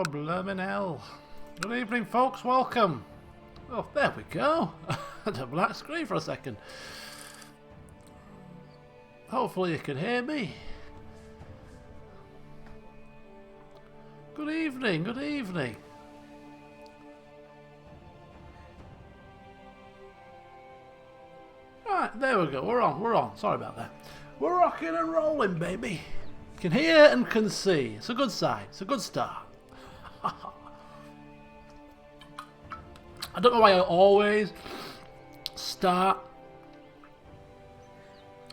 Oh, bloomin' hell. Good evening, folks. Welcome. Oh, there we go. I had a black screen for a second. Hopefully you can hear me. Good evening, good evening. Right, there we go. We're on. Sorry about that. We're rocking and rolling, baby. Can hear and can see. It's a good sign. It's a good start. I don't know why I always start.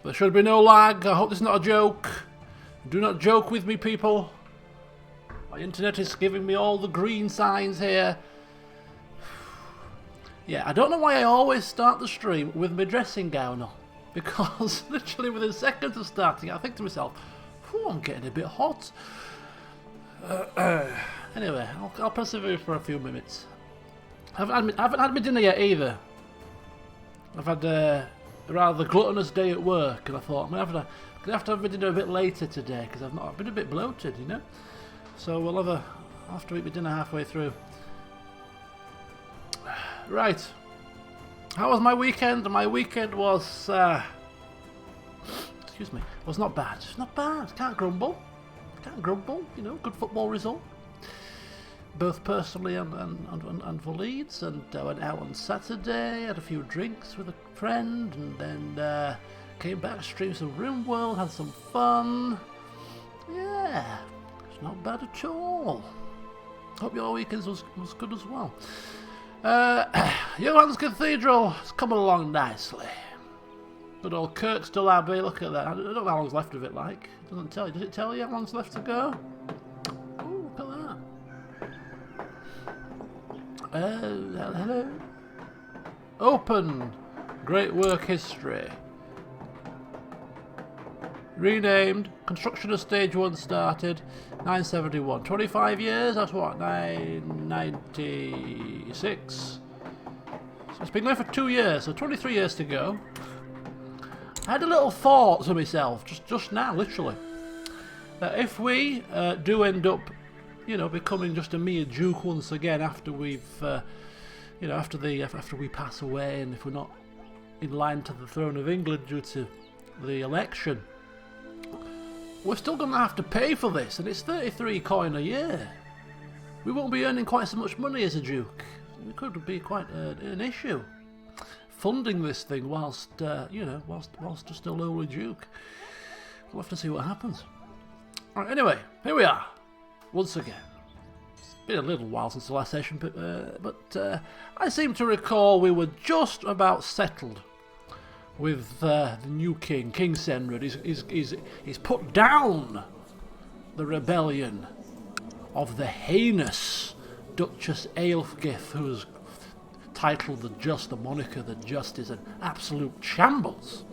There should be no lag. I hope this is not a joke. Do not joke with me, people. My internet is giving me all the green signs here. Yeah, I don't know why I always start the stream with my dressing gown on. Because literally within seconds of starting, I think to myself, I'm getting a bit hot. Anyway, I'll persevere for a few minutes. I haven't had my dinner yet either. I've had a rather gluttonous day at work, and I thought I'm gonna have to have my dinner a bit later today because I've been a bit bloated, you know. So I'll have to eat my dinner halfway through. Right. How was my weekend? My weekend was excuse me. Was not bad. Not bad. Can't grumble. You know, good football result. Both personally and for Leeds, and I went out on Saturday, had a few drinks with a friend, and then came back, streamed some RimWorld, had some fun. Yeah, it's not bad at all. Hope your weekend was good as well. Johann's Cathedral has come along nicely. Good old Kirkstall Abbey, look at that. I don't know how long's left of it, like. It doesn't tell you. Does it tell you how long's left to go? Ooh, look at that. Hello. Open. Great work history. Renamed. Construction of stage 1 started. 971. 25 years? That's what? 996. So it's been going for 2 years, so 23 years to go. I had a little thought to myself, just now, literally, that if we do end up, you know, becoming just a mere duke once again after we've, you know, after we pass away, and if we're not in line to the throne of England due to the election, we're still going to have to pay for this, and it's 33 coin a year. We won't be earning quite so much money as a duke. It could be quite an issue. Funding this thing whilst, you know, whilst just a lowly duke. We'll have to see what happens. Alright, anyway, here we are. Once again. It's been a little while since the last session, but I seem to recall we were just about settled with the new king, King Senred. He's put down the rebellion of the heinous Duchess Aelfgith, who's titled the moniker The Just is an absolute shambles.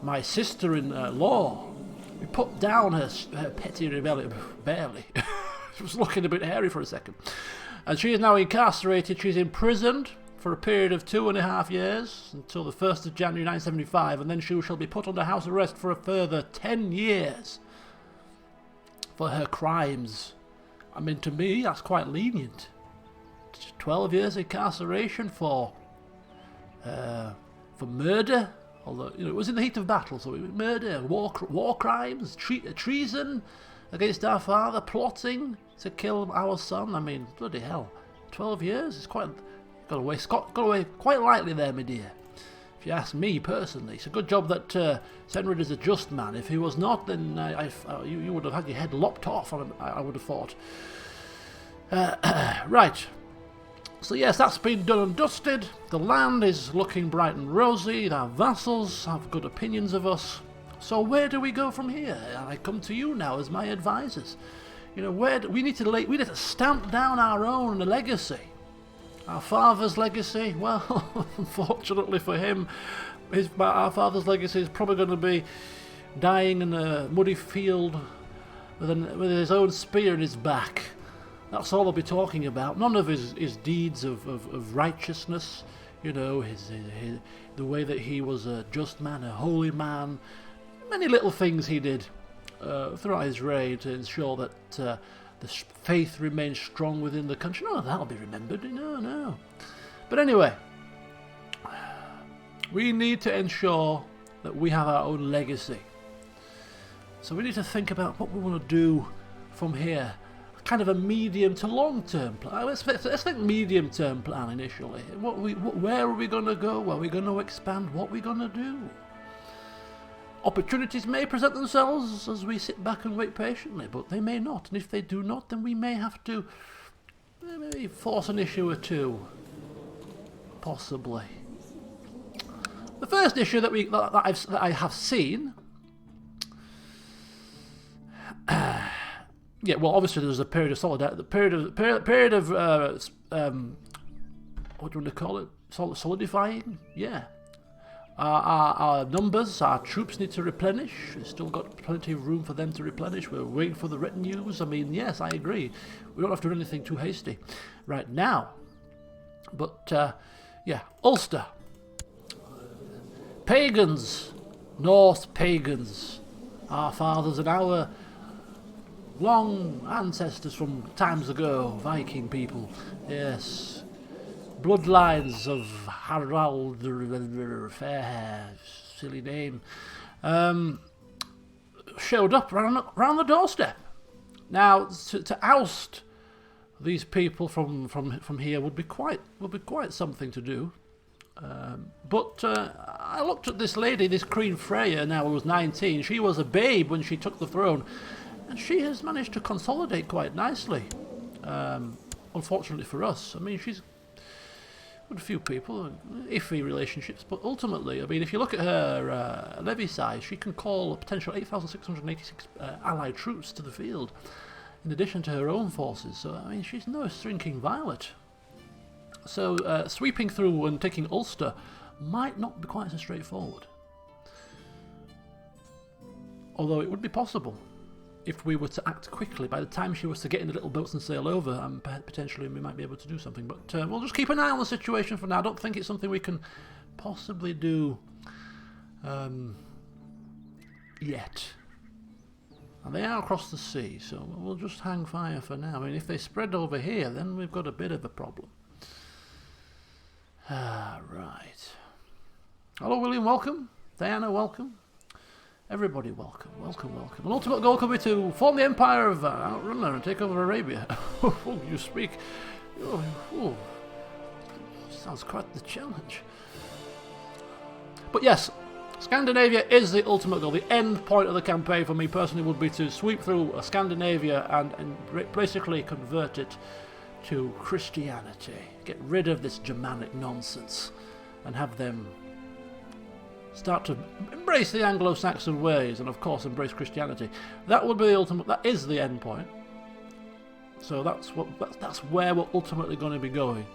My sister-in-law, we put down her petty rebellion, barely. She was looking a bit hairy for a second. And she is now incarcerated. She's imprisoned for a period of 2.5 years until the 1st of January 1975, and then she shall be put under house arrest for a further 10 years for her crimes. I mean, to me, that's quite lenient. 12 years incarceration for murder, although, you know, it was in the heat of battle, so it was murder, war crimes, treason against our father, plotting to kill our son. I mean, bloody hell, 12 years is quite got away quite lightly there, my dear. If you ask me personally, it's a good job that Senred is a just man. If he was not, then you would have had your head lopped off. I would have thought. Right. So yes, that's been done and dusted. The land is looking bright and rosy. Our vassals have good opinions of us. So where do we go from here? I come to you now as my advisors. You know, we need to stamp down our own legacy. Our father's legacy. Well, unfortunately for him, our father's legacy is probably going to be dying in a muddy field with his own spear in his back. That's all I'll be talking about. None of his deeds of righteousness, you know, the way that he was a just man, a holy man, many little things he did throughout his reign to ensure that the faith remains strong within the country. No, that'll be remembered. No. But anyway, we need to ensure that we have our own legacy. So we need to think about what we want to do from here. Kind of a medium to long-term plan. Let's think medium-term plan initially. Where are we going to go? Where are we going to expand? What are we going to do? Opportunities may present themselves as we sit back and wait patiently, but they may not. And if they do not, then we may have to maybe force an issue or two. Possibly. The first issue that I have seen. Yeah, well, obviously there was a period of solidarity, the period of what do you want to call it? Solidifying? Yeah. Our numbers, our troops need to replenish. We've still got plenty of room for them to replenish. We're waiting for the retinues. I mean, yes, I agree. We don't have to do anything too hasty right now. But, yeah, Ulster. Pagans. Norse pagans. Our fathers and our long ancestors from times ago, Viking people, yes. Bloodlines of Harald Fairhair, silly name, showed up around the doorstep. Now, to oust these people from here would be quite something to do. But I looked at this lady, this Queen Freya, now who was 19. She was a babe when she took the throne. And she has managed to consolidate quite nicely. Unfortunately for us. I mean, she's with a few people, iffy relationships, but ultimately, I mean, if you look at her levy size, she can call a potential 8,686 allied troops to the field, in addition to her own forces. So, I mean, she's no shrinking violet. So, sweeping through and taking Ulster might not be quite so straightforward. Although it would be possible. If we were to act quickly, by the time she was to get in the little boats and sail over, potentially we might be able to do something. But we'll just keep an eye on the situation for now. I don't think it's something we can possibly do yet. And they are across the sea, so we'll just hang fire for now. I mean, if they spread over here, then we've got a bit of a problem. Right. Hello, William, welcome. Diana, welcome. Everybody, welcome. An ultimate goal could be to form the empire of Outrunner and take over Arabia. Oh, you speak. Oh, sounds quite the challenge. But yes, Scandinavia is the ultimate goal. The end point of the campaign for me personally would be to sweep through Scandinavia and basically convert it to Christianity. Get rid of this Germanic nonsense and have them start to embrace the Anglo-Saxon ways and of course embrace Christianity. That would be the ultimate, that is the end point. So that's where we're ultimately going to be going.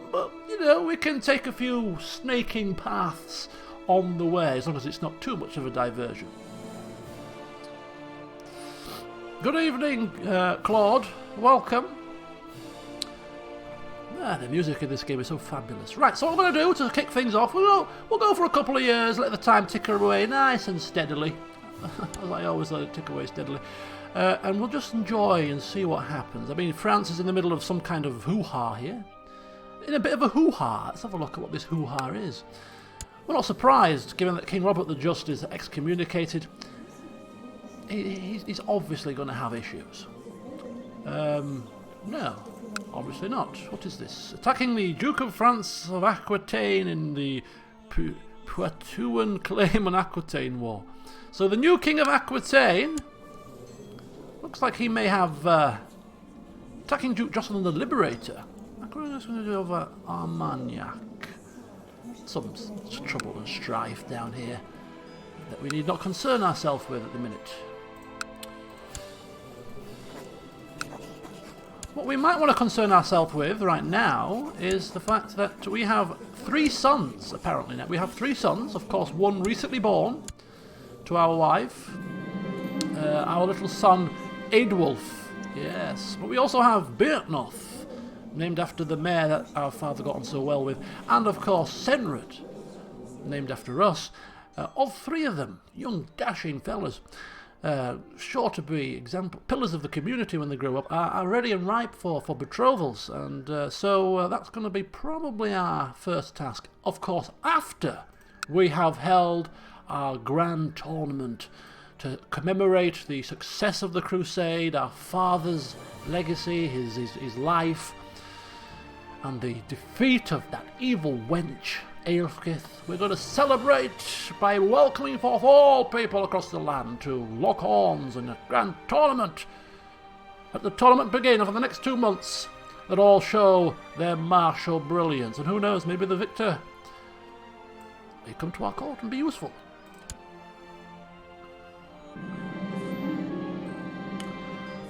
But, you know, we can take a few snaking paths on the way, as long as it's not too much of a diversion. Good evening, Claude. Welcome. The music in this game is so fabulous. Right, so what I'm going to do to kick things off, we'll go for a couple of years, let the time tick away nice and steadily, as I always let it tick away steadily, and we'll just enjoy and see what happens. I mean, France is in the middle of some kind of hoo-ha here. In a bit of a hoo-ha. Let's have a look at what this hoo-ha is. We're not surprised, given that King Robert the Just is excommunicated. He's obviously going to have issues. No. Obviously not. What is this? Attacking the Duke of France of Aquitaine in the Poitou claim on Aquitaine War. So the new King of Aquitaine looks like he may have attacking Duke Jocelyn the Liberator. Over Armagnac. Some trouble and strife down here that we need not concern ourselves with at the minute. What we might want to concern ourselves with right now is the fact that we have 3 sons, apparently now. We have 3 sons, of course, one recently born to our wife, our little son Eadwulf, yes. But we also have Beartnoth, named after the mare that our father got on so well with, and of course Senred, named after us, of 3 of them, young dashing fellas. sure to be example pillars of the community when they grow up, are ready and ripe for betrothals, and so that's going to be probably our first task. Of course, after we have held our grand tournament to commemorate the success of the crusade, our father's legacy, his life, and the defeat of that evil wench, Aelfkith, we're going to celebrate by welcoming forth all people across the land to lock horns in a grand tournament. Let the tournament begin for the next 2 months that all show their martial brilliance, and who knows, maybe the victor may come to our court and be useful.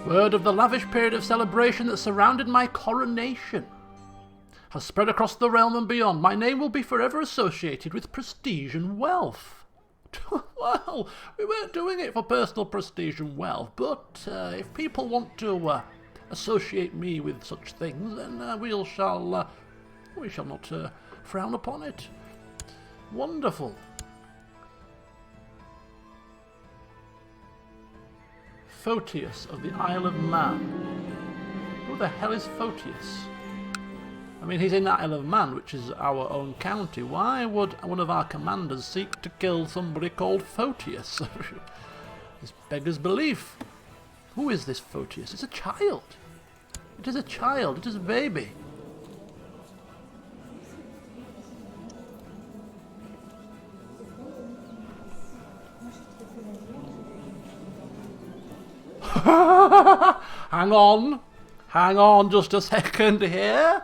Word of the lavish period of celebration that surrounded my coronation has spread across the realm and beyond. My name will be forever associated with prestige and wealth. Well, we weren't doing it for personal prestige and wealth, but if people want to associate me with such things, then we shall not frown upon it. Wonderful. Photius of the Isle of Man. Who the hell is Photius? I mean, he's in the Isle of Man, which is our own county. Why would one of our commanders seek to kill somebody called Photius? This beggars belief. Who is this Photius? It's a child. It is a child. It is a baby. Hang on just a second here.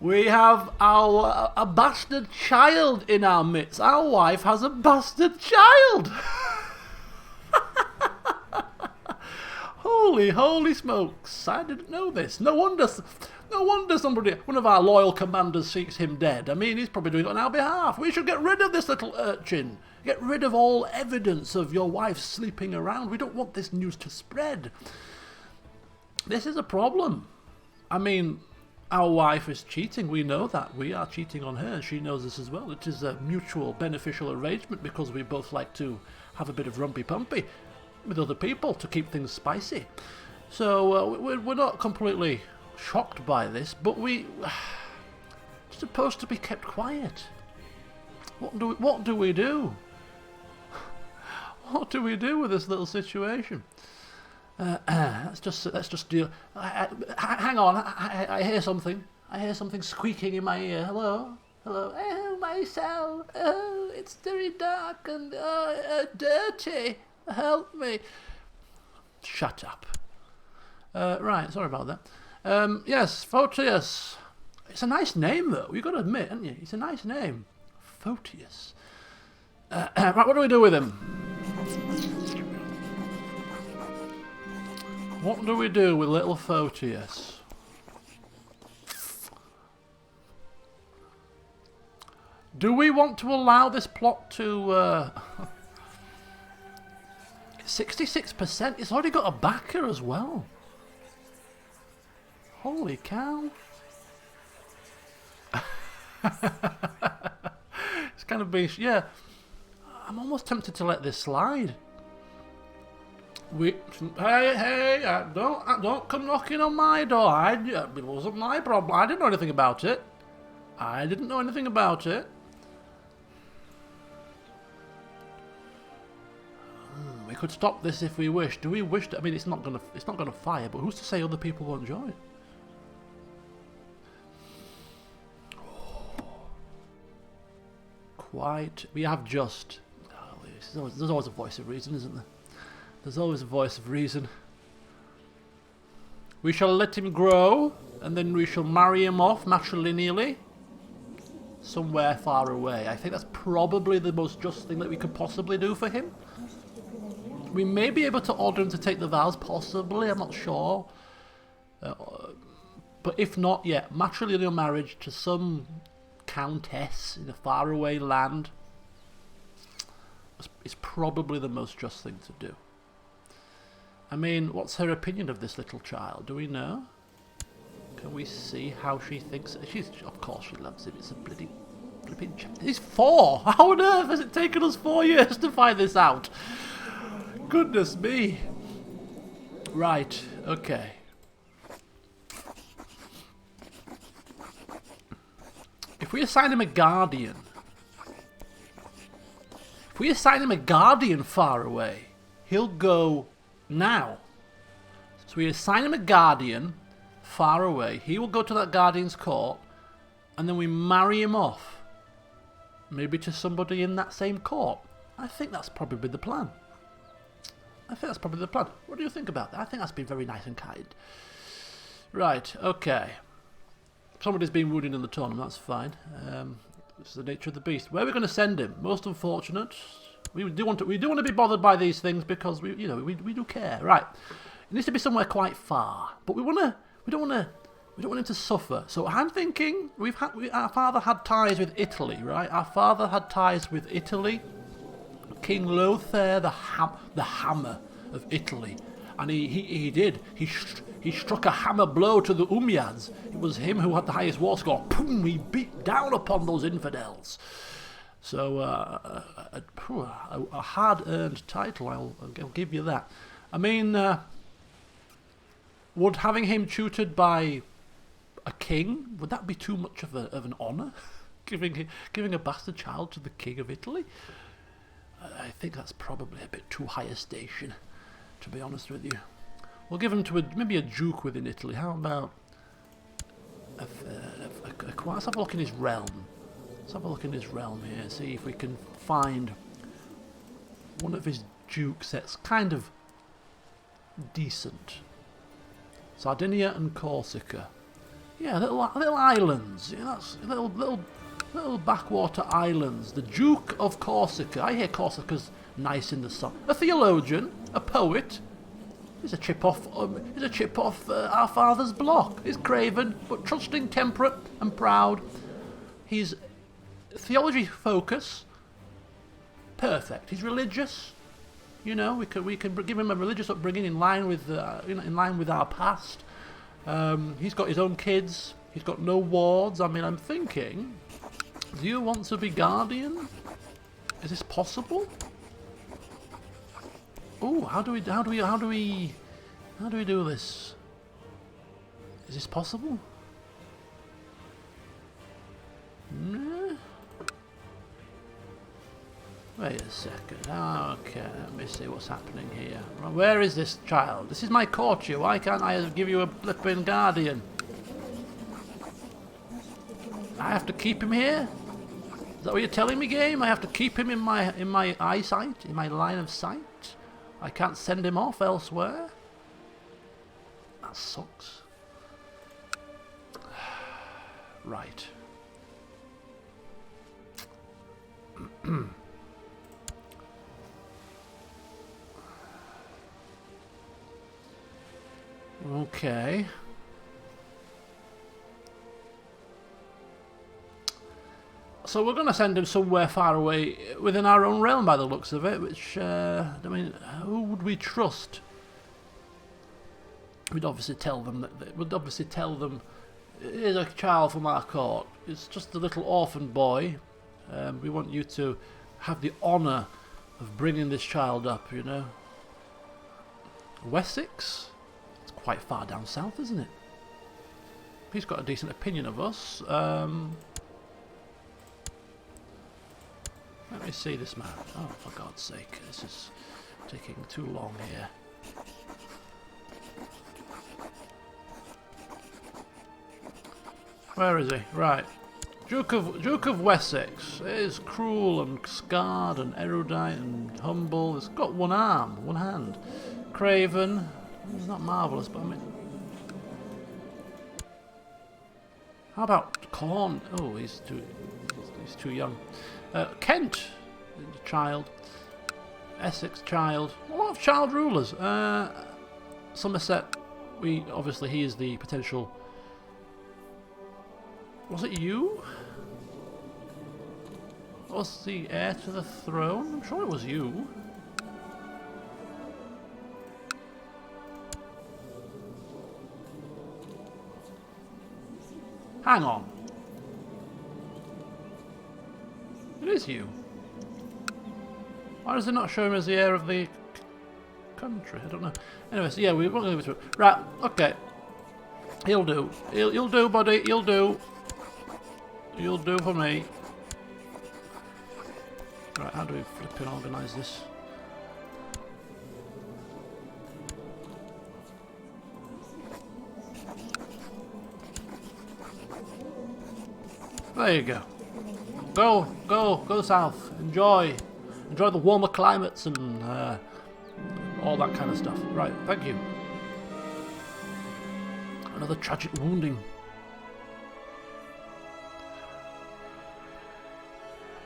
We have a bastard child in our midst. Our wife has a bastard child. Holy smokes. I didn't know this. No wonder somebody, one of our loyal commanders, seeks him dead. I mean, he's probably doing it on our behalf. We should get rid of this little urchin. Get rid of all evidence of your wife sleeping around. We don't want this news to spread. This is a problem. I mean, our wife is cheating. We know that. We are cheating on her, and she knows this as well. It is a mutual beneficial arrangement because we both like to have a bit of rumpy-pumpy with other people to keep things spicy. So we're not completely shocked by this, but we're supposed to be kept quiet. What do we do? What do we do with this little situation? Let's just deal. Hang on, I hear something. I hear something squeaking in my ear. Hello? Oh, my cell. Oh, it's very dark and dirty. Help me. Shut up. Right, sorry about that. Yes, Photius. It's a nice name, though. You've got to admit, haven't you? It's a nice name. Photius. Right, what do we do with him? What do we do with little Photius? Do we want to allow this plot to... 66%? It's already got a backer as well. Holy cow. It's kind of beast. Yeah. I'm almost tempted to let this slide. Hey, don't come knocking on my door. It wasn't my problem. I didn't know anything about it. We could stop this if we wish. Do we wish to? I mean, it's not gonna fire. But who's to say other people won't join? Quite. We have just. Oh, there's always a voice of reason, isn't there? There's always a voice of reason. We shall let him grow, and then we shall marry him off matrilineally somewhere far away. I think that's probably the most just thing that we could possibly do for him. We may be able to order him to take the vows, possibly, I'm not sure. But if not, yeah, matrilineal marriage to some countess in a faraway land is probably the most just thing to do. I mean, what's her opinion of this little child? Do we know? Can we see how she thinks? Of course she loves him. It's a bloody flipping child. He's 4! How on earth has it taken us 4 years to find this out? goodness me. Right, okay. If we assign him a guardian... If we assign him a guardian far away, he'll go now. So we assign him a guardian far away. He will go to that guardian's court, and then we marry him off. Maybe to somebody in that same court. I think that's probably the plan. What do you think about that? I think that's been very nice and kind. Right, okay. Somebody's been wounded in the tournament, that's fine. This is the nature of the beast. Where are we going to send him? Most unfortunate. We do want to be bothered by these things because we do care. Right. It needs to be somewhere quite far. But we don't want him to suffer. So I'm thinking our father had ties with Italy, right? Our father had ties with Italy. King Lothair, the hammer of Italy, and he did. He struck a hammer blow to the Umayyads. It was him who had the highest war score. Boom! He beat down upon those infidels. So a hard-earned title. I'll give you that. I mean, would having him tutored by a king, would that be too much of an honour? giving a bastard child to the king of Italy? I think that's probably a bit too high a station, to be honest with you. We'll give him to maybe a duke within Italy. How about let's have a look in his realm. Let's have a look in his realm here. See if we can find one of his dukes that's kind of decent. Sardinia and Corsica. Yeah, little islands. Yeah, that's little backwater islands. The Duke of Corsica. I hear Corsica's nice in the sun. A theologian, a poet. He's a chip off our father's block. He's craven, but trusting, temperate, and proud. He's theology focus. Perfect. He's religious. You know, we can give him a religious upbringing in line with our past. He's got his own kids. He's got no wards. I mean, I'm thinking, do you want to be guardian? Is this possible? Oh, how do we do this? Is this possible? Nah. Wait a second. Okay, let me see what's happening here. Where is this child? This is my courtier. Why can't I give you a flipping guardian? I have to keep him here? Is that what you're telling me, game? I have to keep him in my eyesight, in my line of sight? I can't send him off elsewhere? That sucks. Right. Okay. So we're going to send him somewhere far away within our own realm by the looks of it, which, I mean, who would we trust? We'd obviously tell them here's a child from our court. It's just a little orphan boy. We want you to have the honour of bringing this child up, you know. Wessex? It's quite far down south, isn't it? He's got a decent opinion of us. Let me see this man. Oh, for God's sake, this is taking too long here. Where is he? Right. Duke of Wessex is cruel and scarred and erudite and humble. It's got one arm, one hand. Craven. He's not marvellous, but I mean... How about Corn? Oh, he's too young. Kent, child. Essex, child. A lot of child rulers. Somerset, obviously he is the potential... Was it you? Was the heir to the throne? I'm sure it was you. Hang on. It is you. Why does it not show him as the heir of the country. I don't know. Anyway, so yeah, we won't go through it. Right, okay. He'll do. He'll do, buddy. He'll do. You'll do for me. Right, how do we flipping organise this? There you go. Go south. Enjoy the warmer climates and all that kind of stuff. Right, thank you. Another tragic wounding.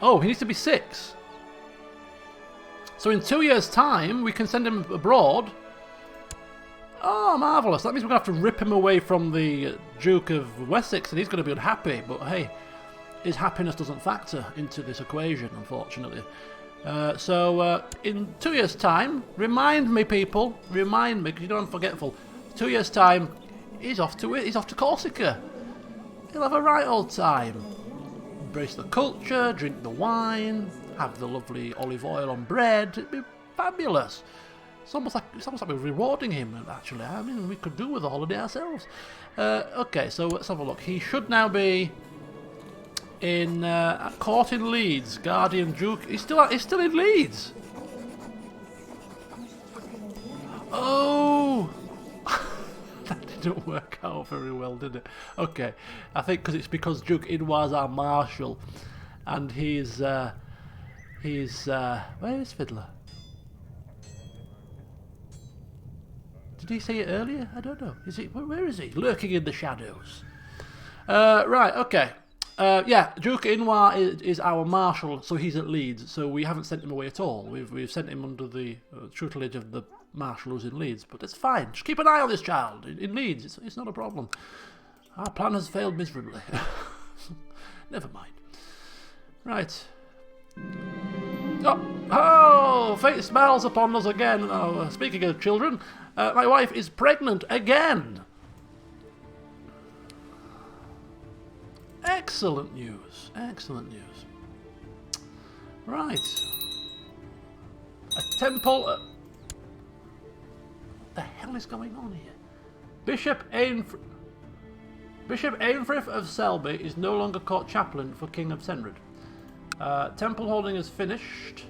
Oh, he needs to be 6. So in 2 years' time, we can send him abroad. Oh, marvellous. That means we're going to have to rip him away from the Duke of Wessex, and he's going to be unhappy. But hey, his happiness doesn't factor into this equation, unfortunately. So in 2 years' time, remind me, people. Remind me, because you know I'm forgetful. 2 years' time, he's off to Corsica. He'll have a right old time. Embrace the culture, drink the wine, have the lovely olive oil on bread. It'd be fabulous. It's almost like we're rewarding him, actually. I mean, we could do with a holiday ourselves. Okay, so let's have a look. He should now be in at court in Leeds. Guardian Duke. He's still in Leeds. Oh, that didn't work out very well, did it? Okay, I think because Duke Inwar's our marshal, and he's where is Fiddler? Did he say it earlier? I don't know. Is he? Where is he? Lurking in the shadows. Right. Okay. Yeah. Duke Inwar is our marshal, so he's at Leeds. So we haven't sent him away at all. We've sent him under the tutelage of the marshal who's in Leeds. But it's fine. Just keep an eye on this child in Leeds. It's not a problem. Our plan has failed miserably. Never mind. Right. Oh, fate smiles upon us again. Oh, speaking of children, my wife is pregnant again. Excellent news. Excellent news. Right. A temple. What the hell is going on here? Bishop Eanfrith of Selby is no longer court chaplain for King of Senred. Temple holding is finished.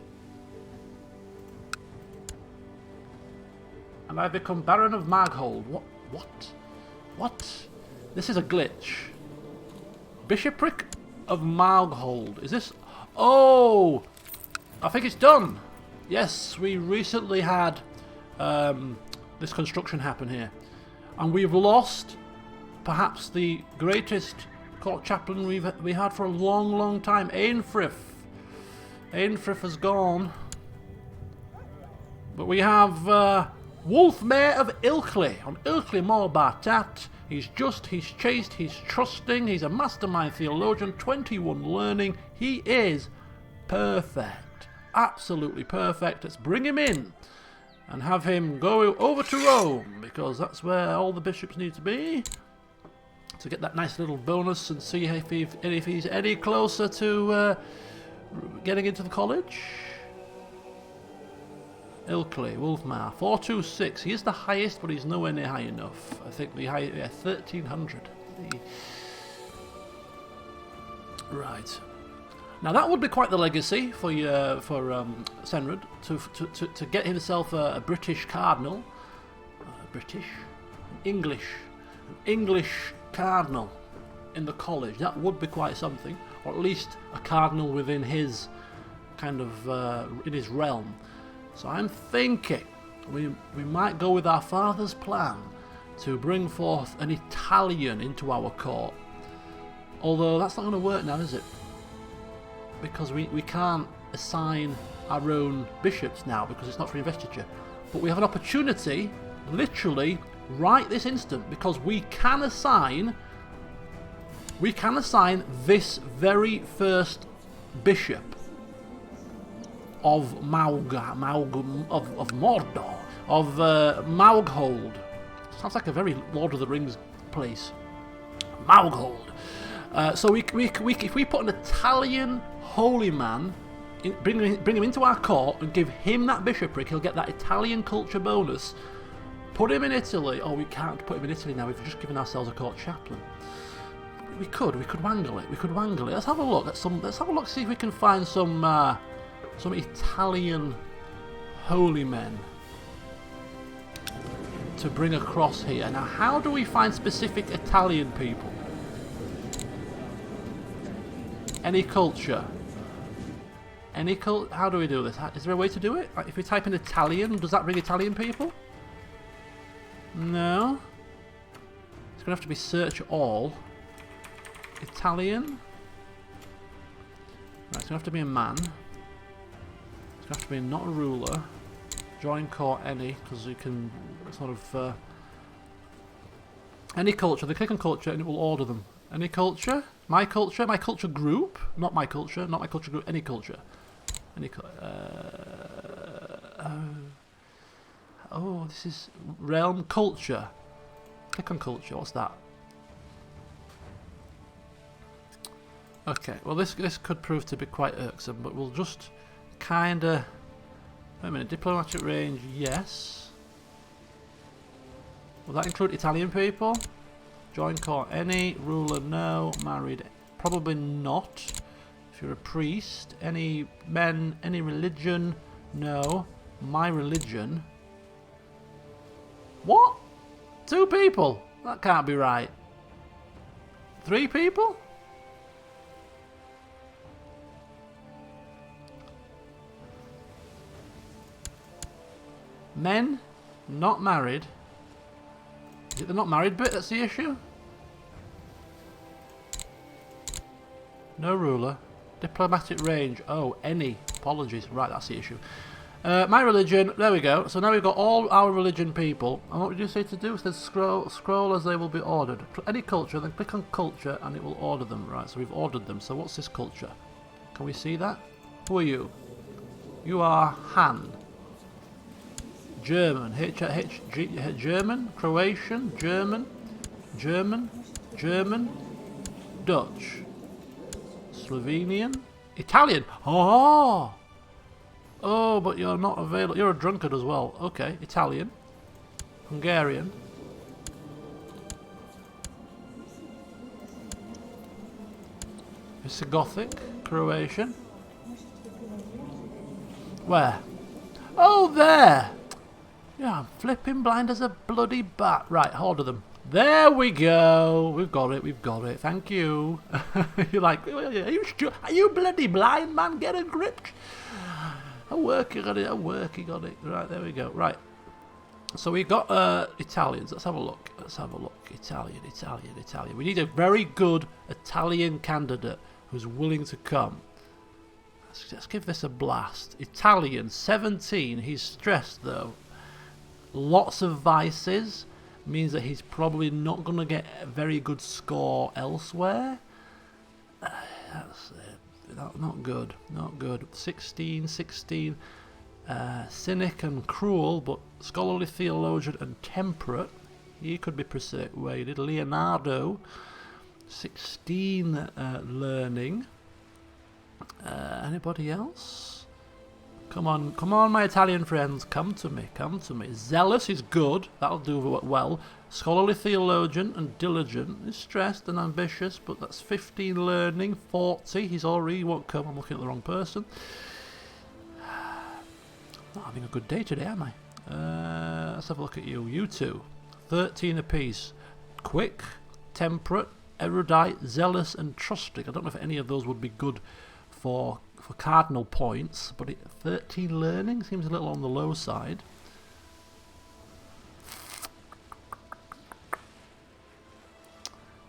And I've become Baron of Maghold. What? This is a glitch. Bishopric of Maghold. Is this... Oh! I think it's done. Yes, we recently had this construction happen here. And we've lost perhaps the greatest court chaplain we had for a long time. Eanfrith. Eanfrith has gone. But we have... Wolf Mayor of Ilkley, on Ilkley Moor Bartat. He's just, he's chaste, he's trusting, he's a mastermind theologian, 21 learning. He is perfect. Absolutely perfect. Let's bring him in and have him go over to Rome, because that's where all the bishops need to be, to get that nice little bonus and see if he's any closer to getting into the college. Ilkley, Wolfmar, 426. He is the highest, but he's nowhere near high enough. I think the highest, 1300. Right. Now that would be quite the legacy for Senred to get himself a British cardinal, English cardinal in the college. That would be quite something, or at least a cardinal within his kind of in his realm. So I'm thinking we might go with our father's plan to bring forth an Italian into our court. Although that's not going to work now, is it? Because we can't assign our own bishops now because it's not for investiture. But we have an opportunity, literally, right this instant, because we can assign this very first bishop of Mordor, of Maughold. Sounds like a very Lord of the Rings place. Maughold. So if we put an Italian holy man bring him into our court and give him that bishopric. He'll get that Italian culture bonus. Put him in Italy. Oh, we can't put him in Italy now. We've just given ourselves a court chaplain. We could wangle it. We could wangle it. Let's have a look at some. Let's have a look. See if we can find some Italian holy men to bring across here. Now, how do we find specific Italian people? Any culture? How do we do this? Is there a way to do it? Like, if we type in Italian, does that bring Italian people? No. It's gonna have to be search all. Italian. Right, it's gonna have to be a man. It's gonna have to be not a ruler. Join court any, because you can sort of any culture. They click on culture and it will order them. Any culture? My culture group. Not my culture group. Any culture. Oh, this is realm culture. Click on culture. What's that? Okay. Well, this could prove to be quite irksome, but we'll just kind of. Wait a minute. Diplomatic range. Yes. Will that include Italian people? Join court any. Ruler no. Married probably not. If you're a priest. Any men. Any religion. No. My religion. What? 2 people? That can't be right. 3 people? Men, not married. Is it the not married bit that's the issue? No ruler. Diplomatic range. Oh, any. Apologies. Right, that's the issue. My religion. There we go. So now we've got all our religion people. And what would you say to do? It says scroll as they will be ordered. Any culture, then click on culture and it will order them. Right, so we've ordered them. So what's this culture? Can we see that? Who are you? You are Han. German, German, Croatian, German, Dutch, Slovenian, Italian. Oh, but you're not available. You're a drunkard as well. Okay, Italian, Hungarian. Visigothic, Croatian. Where? Oh, there. Yeah, I'm flipping blind as a bloody bat. Right, order them. There we go. We've got it. Thank you. You're like, are you bloody blind, man? Get a grip. I'm working on it. Right, there we go. Right. So we've got Italians. Let's have a look. Italian. We need a very good Italian candidate who's willing to come. Let's give this a blast. Italian, 17. He's stressed, though. Lots of vices. Means that he's probably not going to get a very good score elsewhere. That's not good. 16. Cynic and cruel, but scholarly theologian and temperate. He could be persuaded. Leonardo, 16 learning. Anybody else? Come on, my Italian friends, come to me. Zealous is good, that'll do well. Scholarly theologian and diligent is stressed and ambitious, but that's 15 learning, 40. He won't come. I'm looking at the wrong person. Not having a good day today, am I? Let's have a look at you. You two, 13 apiece. Quick, temperate, erudite, zealous, and trusting. I don't know if any of those would be good for cardinal points, but 13 learning seems a little on the low side.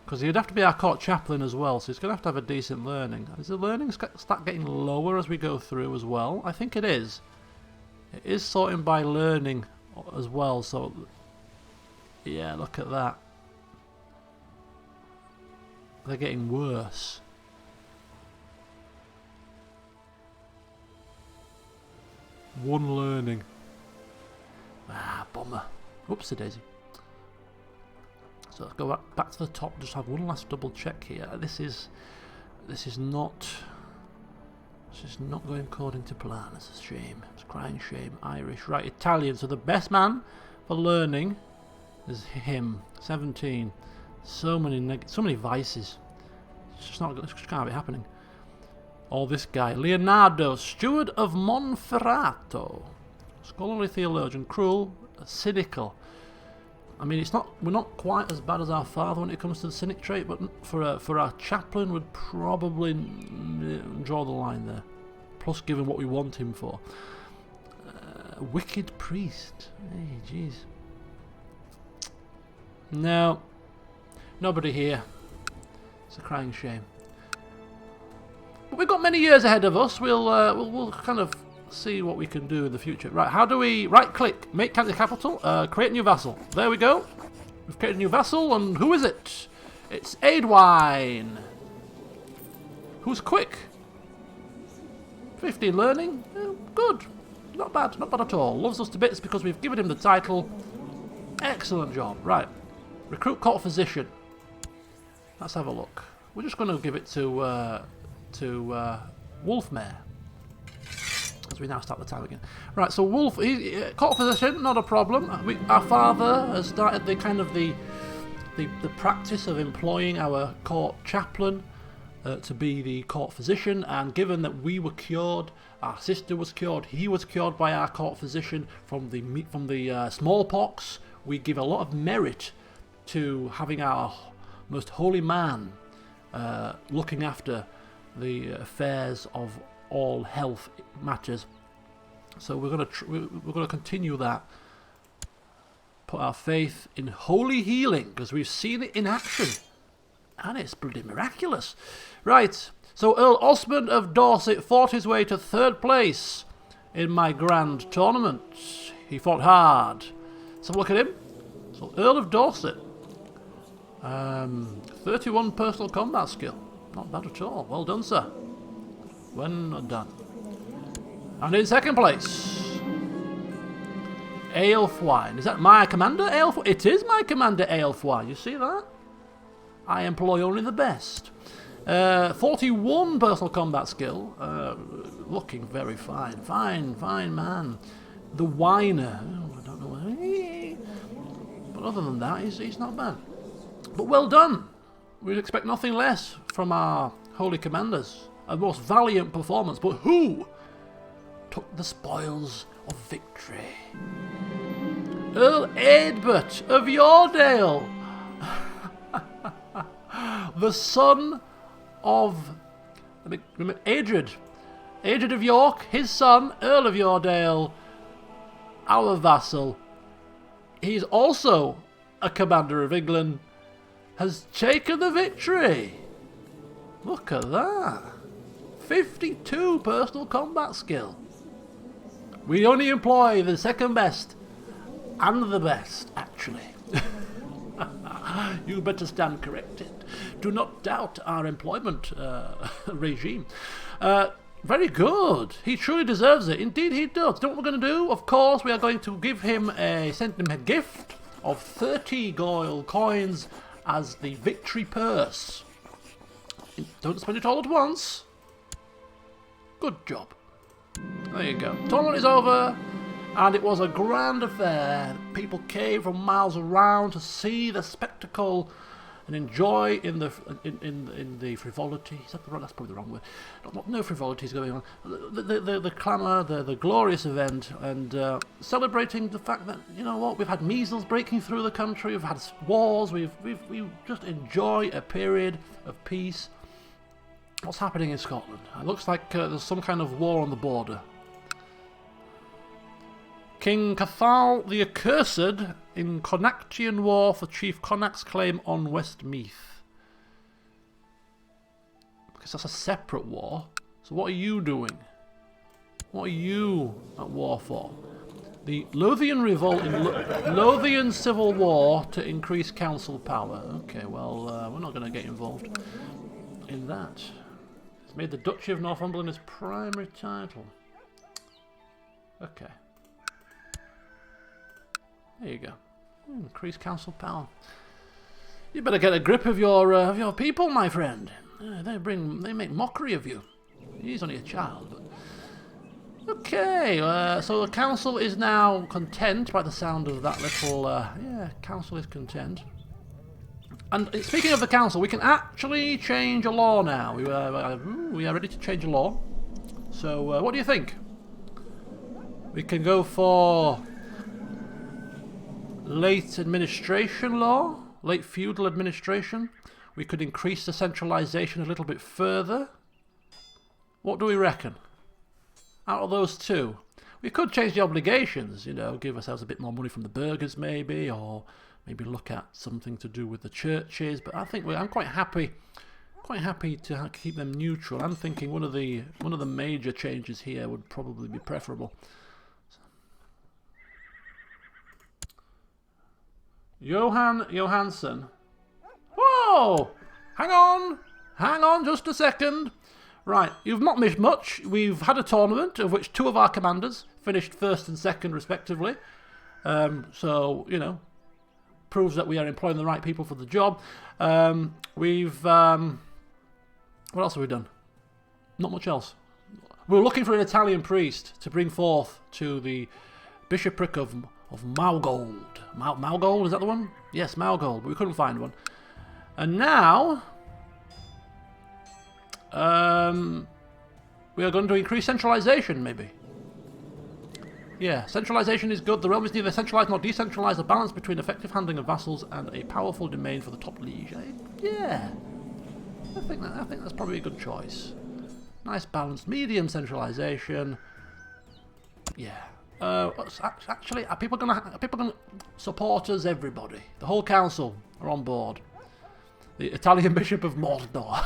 Because he'd have to be our court chaplain as well, so he's going to have a decent learning. Is the learning start getting lower as we go through as well? I think it is. It is sorting by learning as well, so yeah, look at that. They're getting worse. One learning. Bummer. Oopsie-daisy. So let's go back to the top. Just have one last double check here. This is not This is not going according to plan. It's a shame. It's a crying shame. Irish. Right, Italian. So the best man for learning is him. 17. So many vices. It's just not. It just can't be happening. Or this guy, Leonardo, steward of Monferrato, scholarly theologian, cruel, cynical. I mean, it's not. We're not quite as bad as our father when it comes to the cynic trait, but for our chaplain, would probably draw the line there. Plus, given what we want him for, wicked priest. Hey, jeez. No, nobody here. It's a crying shame. But we've got many years ahead of us. We'll kind of see what we can do in the future. Right, how do we right-click, make county capital, create new vassal. There we go. We've created a new vassal, and who is it? It's Aidwine. Who's quick? 15 learning. Good. Not bad at all. Loves us to bits because we've given him the title. Excellent job. Right. Recruit court physician. Let's have a look. We're just going to give it to Wolfmare. As we now start the time again. Right, so Wolf, court physician, not a problem. Our father has started the practice of employing our court chaplain to be the court physician, and given that we were cured, our sister was cured, he was cured by our court physician from the smallpox, we give a lot of merit to having our most holy man looking after the affairs of all health matters. So we're gonna continue that. Put our faith in holy healing because we've seen it in action, and it's pretty miraculous. Right. So Earl Osmond of Dorset fought his way to 3rd place in my grand tournament. He fought hard. Let's have a look at him. So Earl of Dorset, 31 personal combat skill. Not bad at all. Well done, sir. Well done. And in 2nd place, Aelfwine. Is that my commander, Aelfwine? It is my commander, Aelfwine. You see that? I employ only the best. 41 personal combat skill. Looking very fine. Fine man. The whiner. Oh, I don't know. But other than that, he's not bad. But well done. We'd expect nothing less from our holy commanders. A most valiant performance. But who took the spoils of victory? Earl Eadbert of Yordale. The son of Adred of York, his son, Earl of Yordale, our vassal. He's also a commander of England, has taken the victory. Look at that. 52 personal combat skill. We only employ the 2nd best and the best, actually. You better stand corrected. Do not doubt our employment regime. Very good. He truly deserves it. Indeed he does. You know what we're going to do? Of course, we are going to give him send him a gift of 30 gold coins as the victory purse. Don't spend it all at once. Good job. There you go. Tournament is over, and it was a grand affair. People came from miles around to see the spectacle and enjoy in the frivolity. Is that the wrong? That's probably the wrong word. No frivolities going on. The clamour, the glorious event, and celebrating the fact that, you know what, we've had measles breaking through the country, we've had wars, we just enjoy a period of peace. What's happening in Scotland? It looks like there's some kind of war on the border. King Cathal the Accursed in Connachtian War for Chief Connacht's claim on Westmeath. Because that's a separate war. So what are you doing? What are you at war for? The Lothian Revolt in Lothian Civil War to increase council power. Okay, well, we're not going to get involved in that. It's made the Duchy of Northumberland its primary title. Okay. There you go. Increase council power. You better get a grip of your people, my friend. They make mockery of you. He's only a child, but... Okay, so the council is now content by the sound of that little... yeah, council is content. And speaking of the council, we can actually change a law now. We are ready to change a law. So, what do you think? We can go for... late administration law? Late feudal administration? We could increase the centralisation a little bit further. What do we reckon? Out of those two, we could change the obligations, you know, give ourselves a bit more money from the burghers maybe, or maybe look at something to do with the churches. But I think I'm quite happy to keep them neutral. I'm thinking one of the major changes here would probably be preferable. Johansson. Whoa! Hang on just a second. Right, you've not missed much. We've had a tournament of which 2 of our commanders finished 1st and 2nd respectively. So, you know, proves that we are employing the right people for the job. What else have we done? Not much else. We're looking for an Italian priest to bring forth to the bishopric of Maugold. Maugold, is that the one? Yes, Maugold, but we couldn't find one. And now... we are going to increase centralisation, maybe. Yeah, centralisation is good. The realm is neither centralised nor decentralised. A balance between effective handling of vassals and a powerful domain for the top liege. Yeah, I think that's probably a good choice. Nice balanced medium centralisation. Yeah. Actually, are people gonna support us? Everybody, the whole council are on board. The Italian Bishop of Mordor.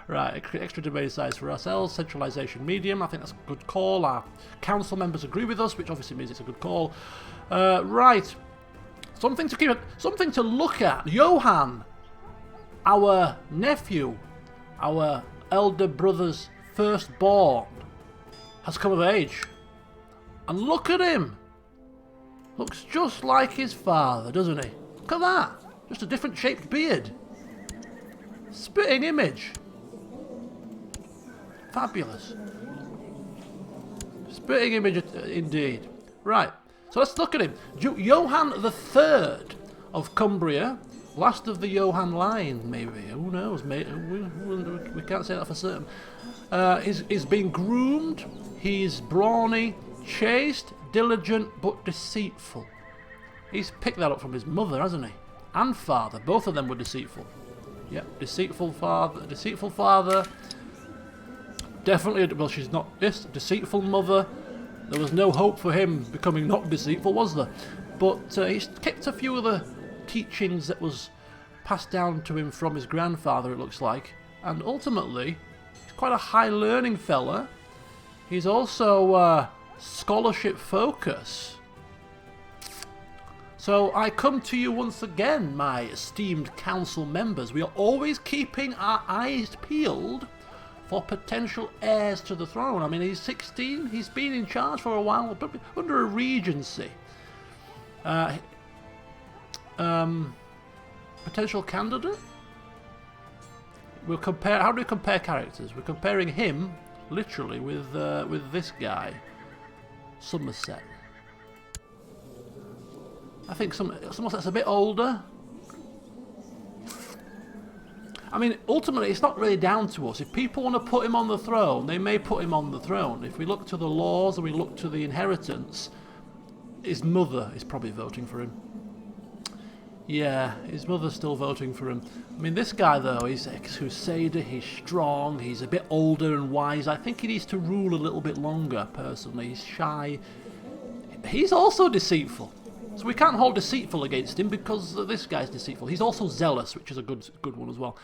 Right, extra domain size for ourselves, centralisation medium. I think that's a good call. Our council members agree with us, which obviously means it's a good call. Right, something to look at. Johann, our nephew, our elder brother's firstborn, has come of age. And look at him. Looks just like his father, doesn't he? Look at that. Just a different shaped beard. Spitting image. Fabulous. Spitting image indeed. Right. So let's look at him. Johann III of Cumbria. Last of the Johann line, maybe. Who knows? We can't say that for certain. He's been groomed. He's brawny, chaste, diligent, but deceitful. He's picked that up from his mother, hasn't he? And father. Both of them were deceitful. Yep, deceitful father. Definitely, well, she's not this. Deceitful mother. There was no hope for him becoming not deceitful, was there? But he's kept a few of the teachings that was passed down to him from his grandfather, it looks like. And ultimately, he's quite a high learning fella. He's also scholarship focus. So I come to you once again, my esteemed council members. We are always keeping our eyes peeled for potential heirs to the throne. I mean, he's 16. He's been in charge for a while, but under a regency. Potential candidate? We'll compare. How do we compare characters? We're comparing him, literally, with this guy, Somerset. I think Somerset's a bit older. I mean, ultimately, it's not really down to us. If people want to put him on the throne, they may put him on the throne. If we look to the laws and we look to the inheritance, his mother is probably voting for him. Yeah, his mother's still voting for him. I mean, this guy, though, he's ex-Crusader, he's strong, he's a bit older and wise. I think he needs to rule a little bit longer, personally. He's shy. He's also deceitful. So we can't hold deceitful against him because this guy's deceitful. He's also zealous, which is a good one as well.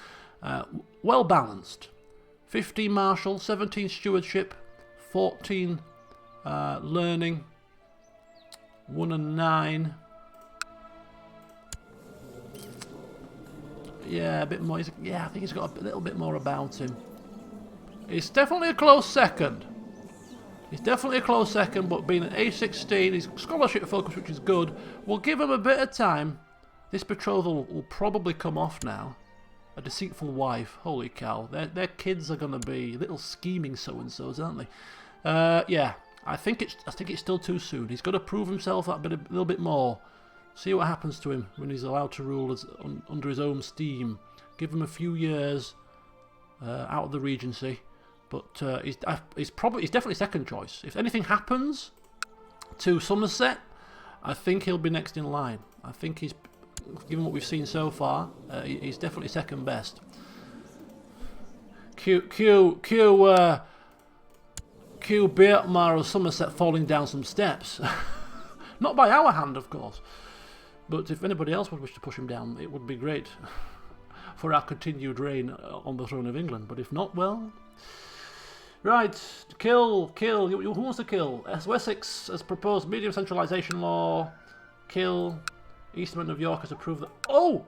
Well balanced. 15 martial, 17 stewardship, 14 learning, 1 and 9. Yeah, a bit more. Yeah, I think he's got a little bit more about him. He's definitely a close second. He's definitely a close second, but being at age 16, he's scholarship focused, which is good. We'll give him a bit of time. This betrothal will probably come off now. a deceitful wife. Holy cow. Their kids are going to be little scheming so-and-sos, aren't they? Yeah, I think it's still too soon. He's got to prove himself a little bit more. See what happens to him when he's allowed to rule under his own steam. Give him a few years out of the regency. But he's definitely second choice. If anything happens to Somerset, I think he'll be next in line. I think he's, given what we've seen so far, he's definitely second best. Cue Beatmar of Somerset falling down some steps. Not by our hand, of course. But if anybody else would wish to push him down, it would be great for our continued reign on the throne of England. But if not, well... Right, kill. Who wants to kill? Wessex has proposed medium centralisation law. Kill. Eastman of York has approved that. Oh!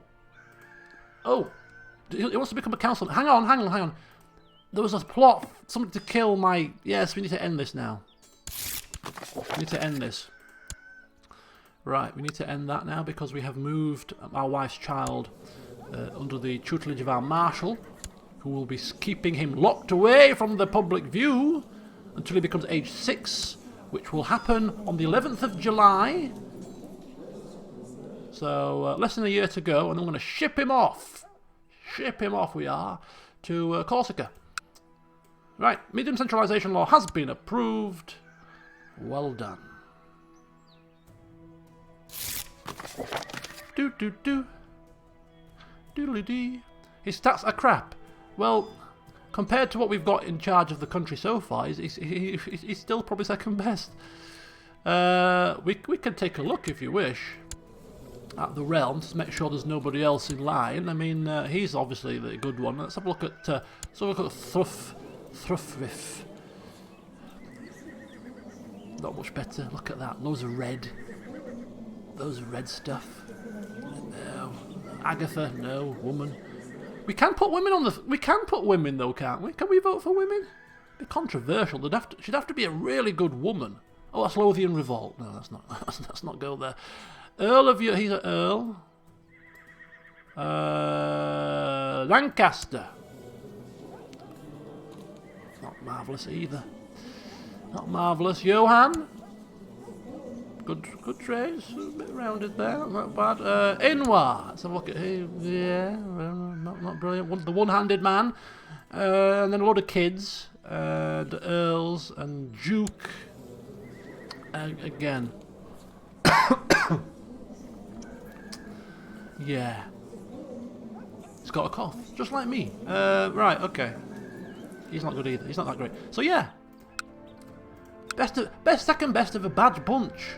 He wants to become a council. Hang on. There was a plot. Somebody to kill my... Yes, we need to end this now. We need to end this. Right, we need to end that now because we have moved our wife's child under the tutelage of our marshal, who will be keeping him locked away from the public view until he becomes age 6, which will happen on the 11th of July. So, less than a year to go, and I'm going to ship him off. Ship him off, we are, to Corsica. Right, medium centralisation law has been approved. Well done. Doodly-dee. His stats are crap. Well, compared to what we've got in charge of the country so far, he's still probably second best. We can take a look, if you wish, at the realm to make sure there's nobody else in line. I mean, he's obviously the good one. Let's have a look at Thruffriff. Not much better. Look at that. Loads of red. Those red stuff. No. Agatha, no. Woman. We can put women on the... We can put women, though, can't we? Can we vote for women? Be controversial. She'd have to be a really good woman. Oh, that's Lothian Revolt. No, that's not. Let's not go there. Earl of... He's an Earl. Lancaster. Not marvellous either. Not marvellous. Johan. Good traits, a bit rounded there, not bad. Inwa, let's have a look at him. Yeah, not brilliant. The one-handed man, and then a lot of kids, and earls and duke. Again, yeah, he's got a cough, just like me. Right, okay. He's not good either. He's not that great. So yeah, second best of a bad bunch.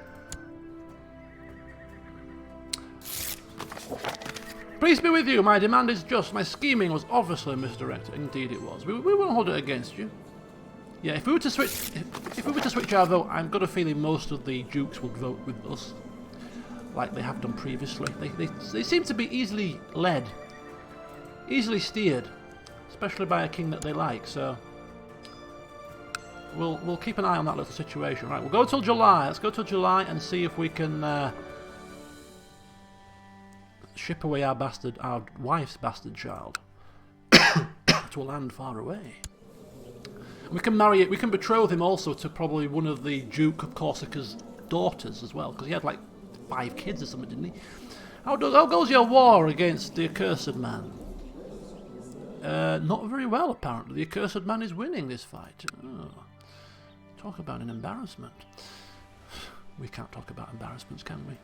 Please be with you. My demand is just. My scheming was obviously misdirected. Indeed, it was. We won't hold it against you. Yeah, if we were to switch our vote, I've got a feeling most of the dukes would vote with us, like they have done previously. They seem to be easily led, easily steered, especially by a king that they like. So we'll keep an eye on that little situation. Right, we'll go till July. Let's go till July and see if we can. Ship away our wife's bastard child to a land far away. And we can marry it. We can betroth him also to probably one of the Duke of Corsica's daughters as well, because he had like 5 kids or something, didn't he? How goes your war against the accursed man? Not very well, apparently. The accursed man is winning this fight. Oh. Talk about an embarrassment. We can't talk about embarrassments, can we?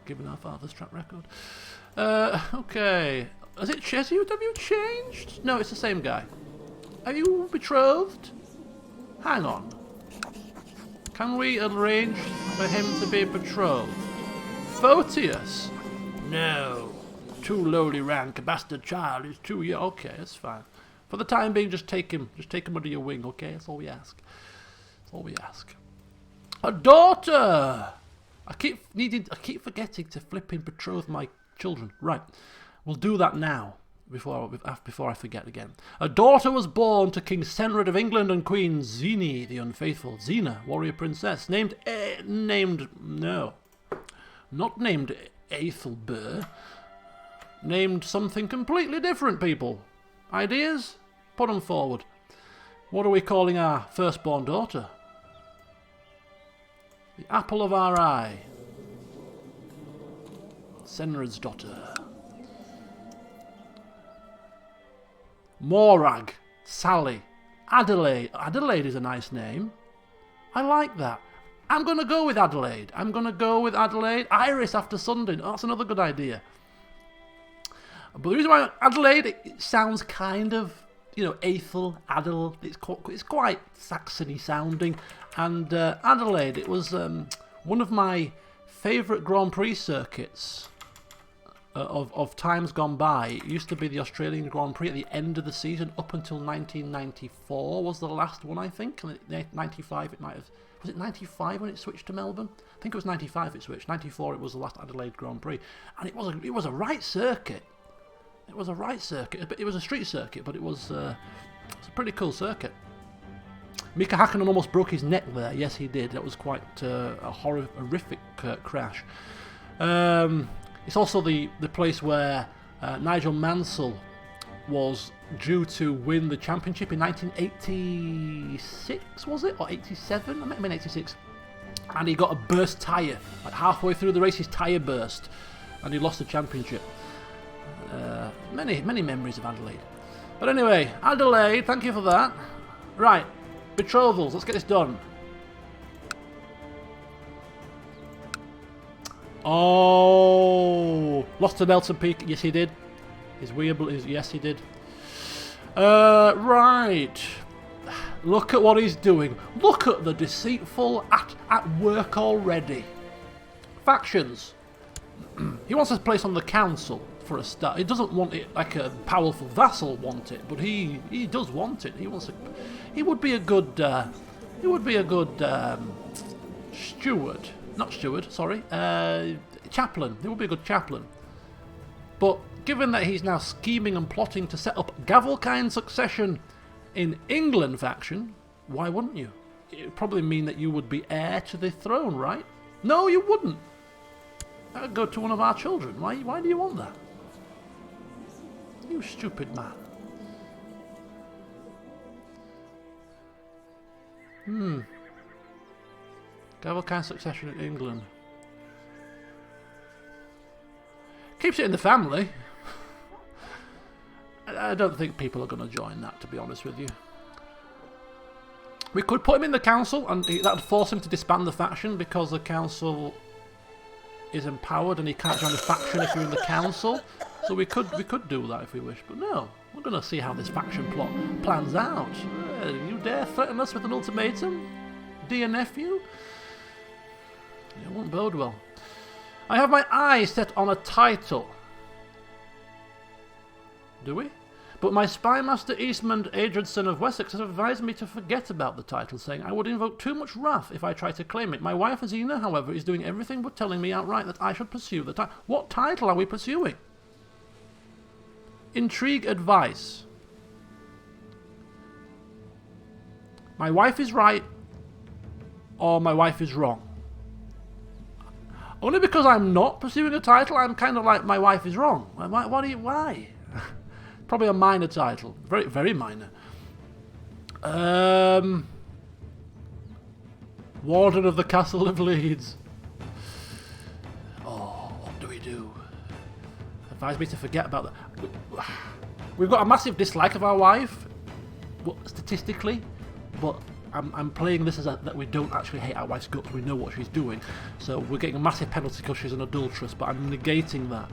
Given our father's track record. Okay. Have you changed? No, it's the same guy. Are you betrothed? Hang on. Can we arrange for him to be betrothed? Photius? No. Too lowly rank. A bastard child is too young. Okay, that's fine. For the time being, just take him under your wing, okay? That's all we ask. That's all we ask. A daughter! I keep forgetting to flipping betroth my children. Right, we'll do that now before I forget again. A daughter was born to King Senred of England and Queen Zini the Unfaithful. Xena, warrior princess, not named Aethelburh. named something completely different, people. Ideas? Put them forward. What are we calling our firstborn daughter? The apple of our eye. Senra's daughter. Morag. Sally. Adelaide. Adelaide is a nice name. I like that. I'm going to go with Adelaide. Iris after Sunday. Oh, that's another good idea. But the reason why Adelaide, it sounds kind of, you know, Aethel, Adel. It's quite Saxony sounding. And Adelaide, it was one of my favourite Grand Prix circuits of times gone by. It used to be the Australian Grand Prix at the end of the season, up until 1994 was the last one, I think. And 95 it might have... Was it 95 when it switched to Melbourne? I think it was 95 it switched. 94 it was the last Adelaide Grand Prix. And it was a right circuit. It was a right circuit. It was a street circuit, but it was a pretty cool circuit. Mika Hakkinen almost broke his neck there. Yes, he did. That was quite a horrific crash. It's also the place where Nigel Mansell was due to win the championship in 1986, was it? Or 87? I might have been 86. And he got a burst tyre. Like halfway through the race, his tyre burst. And he lost the championship. Many memories of Adelaide. But anyway, Adelaide, thank you for that. Right, betrothals, let's get this done. Oh, lost to Nelson Peak. Yes, he did. Yes, he did. Right. Look at what he's doing. Look at the deceitful at work already. Factions. He wants a place on the council for a start. He doesn't want it like a powerful vassal want it, but he does want it. He would be a good steward. Not steward, sorry. Chaplain. He would be a good chaplain. But given that he's now scheming and plotting to set up Gavelkind succession in England faction, why wouldn't you? It would probably mean that you would be heir to the throne, right? No, you wouldn't. That would go to one of our children. Why do you want that? You stupid man. Gavelkind succession in England. Keeps it in the family. I don't think people are going to join that, to be honest with you. We could put him in the council, and that would force him to disband the faction because the council is empowered, and he can't join the faction if you're in the council. So we could do that if we wish, but no. We're going to see how this faction plot plans out. You dare threaten us with an ultimatum, dear nephew? It won't bode well. I have my eye set on a title. Do we? But my spymaster Eastmond Adrianson of Wessex has advised me to forget about the title, saying I would invoke too much wrath if I tried to claim it. My wife Azina, however, is doing everything but telling me outright that I should pursue the title. What title are we pursuing? Intrigue advice. My wife is right, or my wife is wrong. Only because I'm not pursuing a title, I'm kind of like, my wife is wrong. Why? Probably a minor title. Very, very minor. Warden of the Castle of Leeds. Oh, what do we do? Advise me to forget about that. We've got a massive dislike of our wife, statistically, but I'm playing this as that we don't actually hate our wife's guts. We know what she's doing, so we're getting a massive penalty because she's an adulteress. But I'm negating that.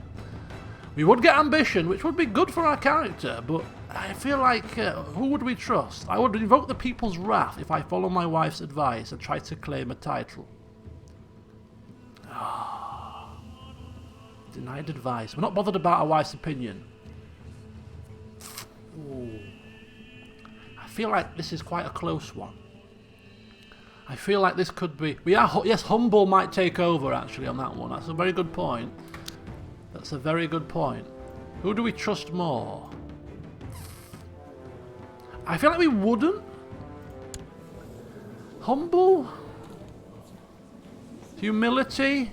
We would get ambition, which would be good for our character, but I feel like who would we trust? I would invoke the people's wrath if I follow my wife's advice and try to claim a title. Denied advice. We're not bothered about our wife's opinion. Ooh. I feel like this is quite a close one. I feel like this could be... Yes, Humble might take over, actually, on that one. That's a very good point. That's a very good point. Who do we trust more? I feel like we wouldn't. Humble? Humility?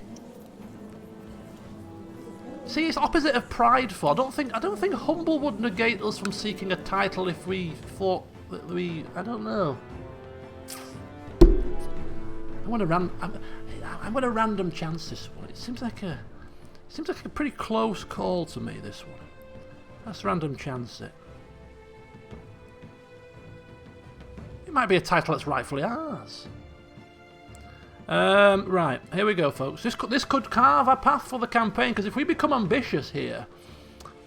See, it's opposite of prideful. I don't think humble would negate us from seeking a title if we thought that we. I don't know. I'm gonna random chance this one. It seems like a pretty close call to me. This one. Let's random chance it. It might be a title that's rightfully ours. Right, here we go, folks. This could carve a path for the campaign, because if we become ambitious here,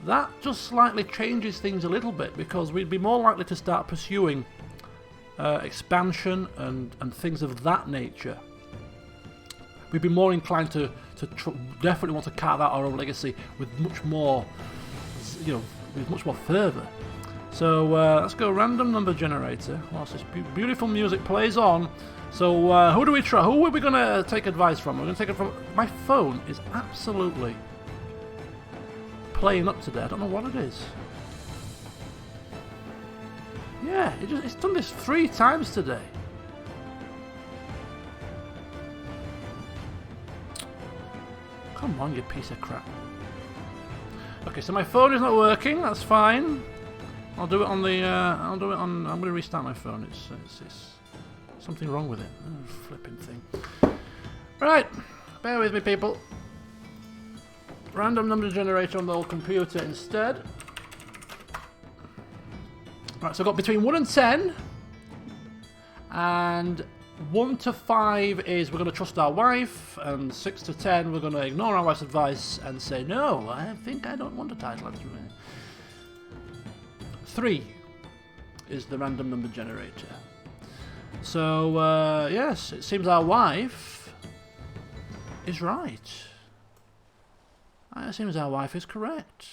that just slightly changes things a little bit, because we'd be more likely to start pursuing expansion and things of that nature. We'd be more inclined to definitely want to carve out our own legacy with much more, with much more fervour. So let's go random number generator. Whilst this beautiful music plays on. So who do we try? Who are we going to take advice from? We're going to take it from... My phone is absolutely playing up today. I don't know what it is. Yeah, it's done this 3 times today. Come on, you piece of crap. Okay, so my phone is not working. That's fine. I'll do it on the. I'm going to restart my phone. It's something wrong with it. Oh, flipping thing. Right, bear with me, people. Random number generator on the old computer instead. Right, so I've got between 1 and 10, and 1 to 5 is we're going to trust our wife, and 6 to 10 we're going to ignore our wife's advice and say no. I think I don't want a title. 3 is the random number generator. So, yes, it seems our wife is right. It seems our wife is correct.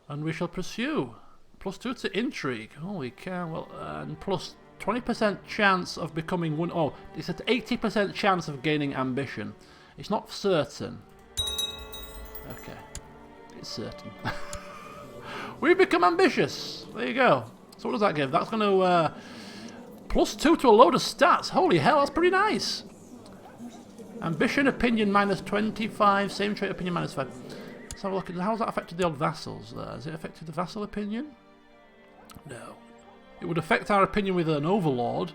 And we shall pursue. +2 to intrigue. Holy cow. Well, and plus 20% chance of becoming one. Oh, it's an 80% chance of gaining ambition. It's not certain. Okay. It's certain. We become ambitious. There you go. So what does that give? That's going to +2 to a load of stats. Holy hell, that's pretty nice. Ambition, opinion -25. Same trait, opinion -5. Let's have a look at how's that affected the old vassals there. Has it affected the vassal opinion? No. It would affect our opinion with an overlord,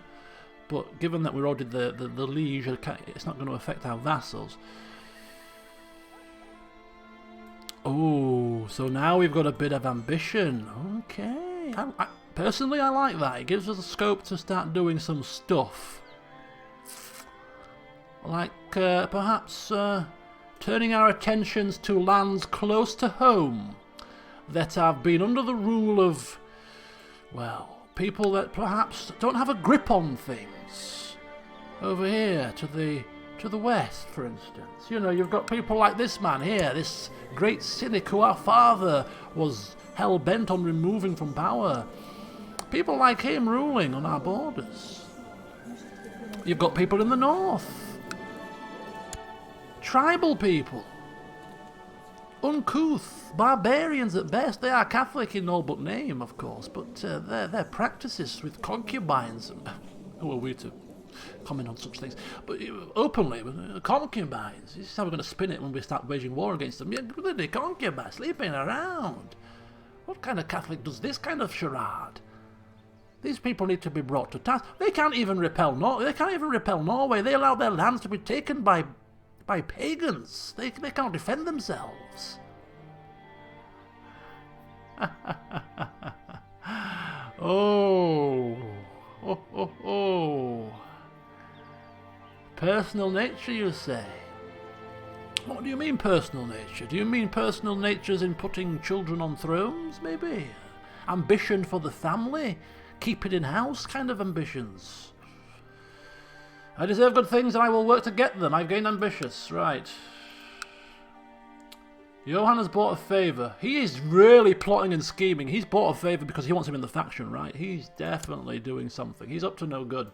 but given that we're already the liege, it's not going to affect our vassals. Oh, so now we've got a bit of ambition. Okay. Personally, I like that. It gives us a scope to start doing some stuff. Like, perhaps turning our attentions to lands close to home that have been under the rule of, well, people that perhaps don't have a grip on things. Over here, to the west, for instance. You know, you've got people like this man here, this great cynic who our father was hell-bent on removing from power. People like him ruling on our borders. You've got people in the north. Tribal people. Uncouth. Barbarians at best. They are Catholic in all but name, of course, but their practices with concubines. Who are we to comment on such things? But openly, concubines. This is how we're going to spin it when we start waging war against them. Yeah, bloody concubines sleeping around. What kind of Catholic does this kind of charade? These people need to be brought to task. They can't even repel Norway. They allow their lands to be taken by pagans. They can't defend themselves. Oh. Personal nature, you say? What do you mean personal nature? Do you mean personal natures in putting children on thrones, maybe? Ambition for the family? Keep it in house kind of ambitions? I deserve good things and I will work to get them. I've gained ambitious. Right. Johan has bought a favour. He is really plotting and scheming. He's bought a favour because he wants him in the faction, right? He's definitely doing something. He's up to no good.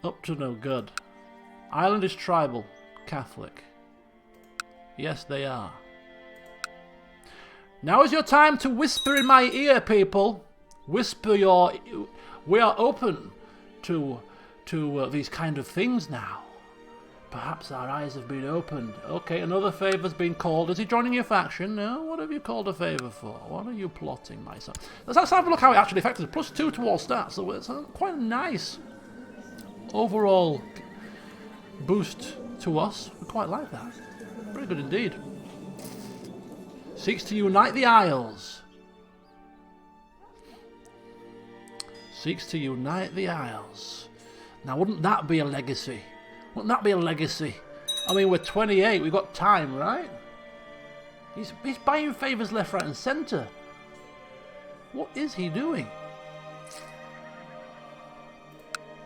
Up to no good. Island is tribal. Catholic. Yes, they are. Now is your time to whisper in my ear, people. Whisper your... We are open to these kind of things now. Perhaps our eyes have been opened. Okay, another favour's been called. Is he joining your faction? No? What have you called a favour for? What are you plotting, my son? Let's have a look how it actually affects us. +2 to all stats. So it's quite a nice overall boost to us. We quite like that. Very good indeed. Seeks to unite the Isles. Seeks to unite the Isles. Now, wouldn't that be a legacy? Wouldn't that be a legacy? I mean, we're 28. We've got time, right? He's buying favours left, right and centre. What is he doing?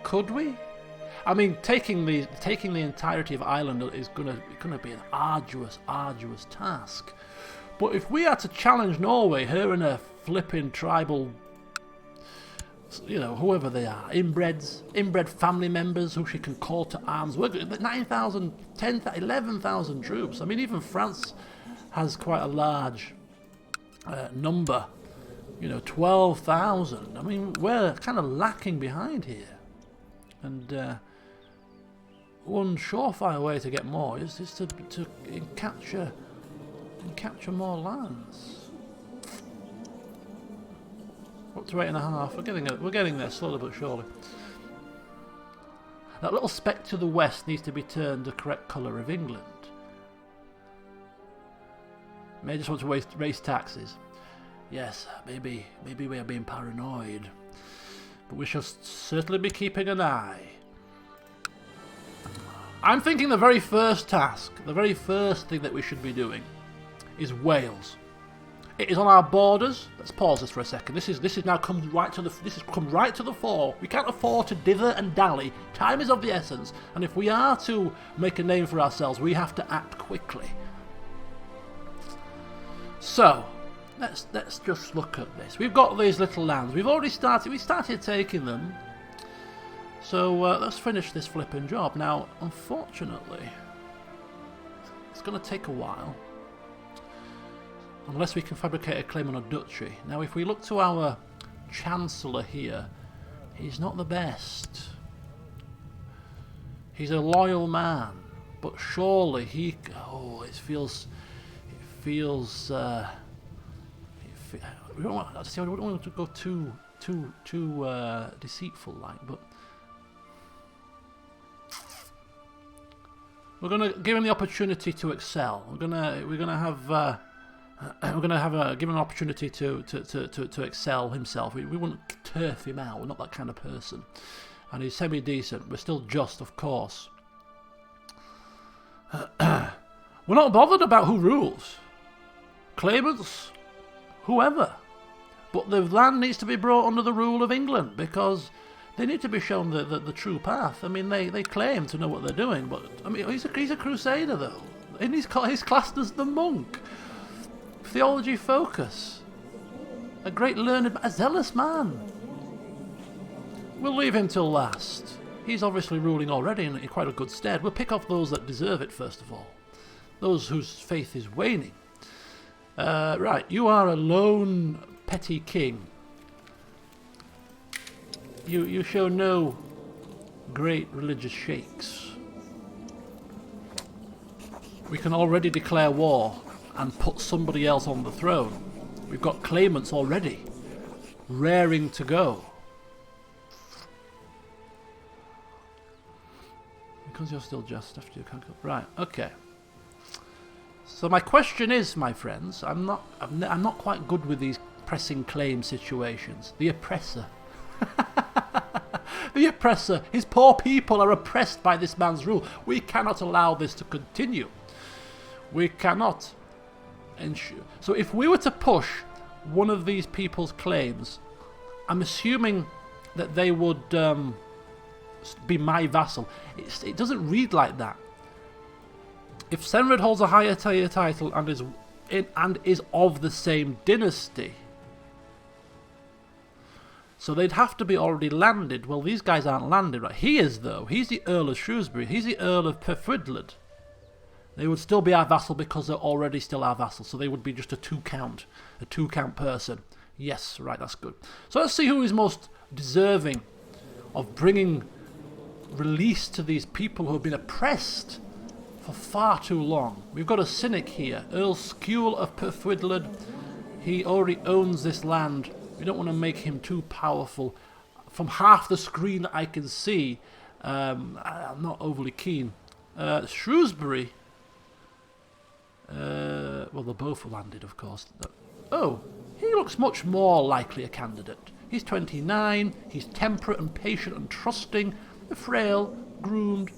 Could we? I mean, taking the entirety of Ireland is gonna be an arduous task. But if we had to challenge Norway, her and her flipping tribal, you know, whoever they are, inbred family members who she can call to arms, we're 9,000, 10,000, 11,000 troops. I mean, even France has quite a large number. You know, 12,000. I mean, we're kind of lacking behind here. And one surefire way to get more is to capture more lands. Up to 8.5. We're getting there slowly but surely. That little speck to the west needs to be turned the correct colour of England. May just want to raise taxes. Yes, maybe we are being paranoid, but we shall certainly be keeping an eye. I'm thinking the very first task, the very first thing that we should be doing, is Wales. It is on our borders. Let's pause this for a second. This has come right to the fore. We can't afford to dither and dally. Time is of the essence, and if we are to make a name for ourselves, we have to act quickly. So, let's just look at this. We've got these little lands. We started taking them. So let's finish this flipping job. Now, unfortunately, it's going to take a while. Unless we can fabricate a claim on a duchy. Now, if we look to our Chancellor here, he's not the best. He's a loyal man, but surely he... Oh, it feels... we don't want to go too deceitful, like, but we're gonna give him the opportunity to excel. We're gonna give him an opportunity to excel himself. We wouldn't turf him out. We're not that kind of person. And he's semi-decent. We're still just, of course. We're not bothered about who rules. Claimants, whoever. But the land needs to be brought under the rule of England, because they need to be shown the true path. I mean, they claim to know what they're doing, but I mean, he's a crusader though, and he's classed as the monk. Theology focus. A great learned, a zealous man. We'll leave him till last. He's obviously ruling already in quite a good stead. We'll pick off those that deserve it first of all. Those whose faith is waning. Right, you are a lone petty king. You show no great religious shakes. We can already declare war and put somebody else on the throne. We've got claimants already, raring to go. Because you're still just after you can't go. Right, okay. So my question is, my friends, I'm not quite good with these pressing claim situations. The oppressor. The oppressor. His poor people are oppressed by this man's rule. We cannot allow this to continue. We cannot. So if we were to push one of these people's claims, I'm assuming that they would be my vassal. It doesn't read like that. If Senred holds a higher tier title and is of the same dynasty, so they'd have to be already landed. Well, these guys aren't landed, right? He is, though. He's the Earl of Shrewsbury. He's the Earl of Perfridled. They would still be our vassal because they're already still our vassal. So they would be just a two-count person. Yes, right, that's good. So let's see who is most deserving of bringing release to these people who have been oppressed for far too long. We've got a cynic here, Earl Skule of Perfwidled. He already owns this land. We don't want to make him too powerful. From half the screen that I can see, I'm not overly keen. Shrewsbury. Well, they're both landed, of course. Oh, he looks much more likely a candidate. He's 29, he's temperate and patient and trusting, frail, groomed,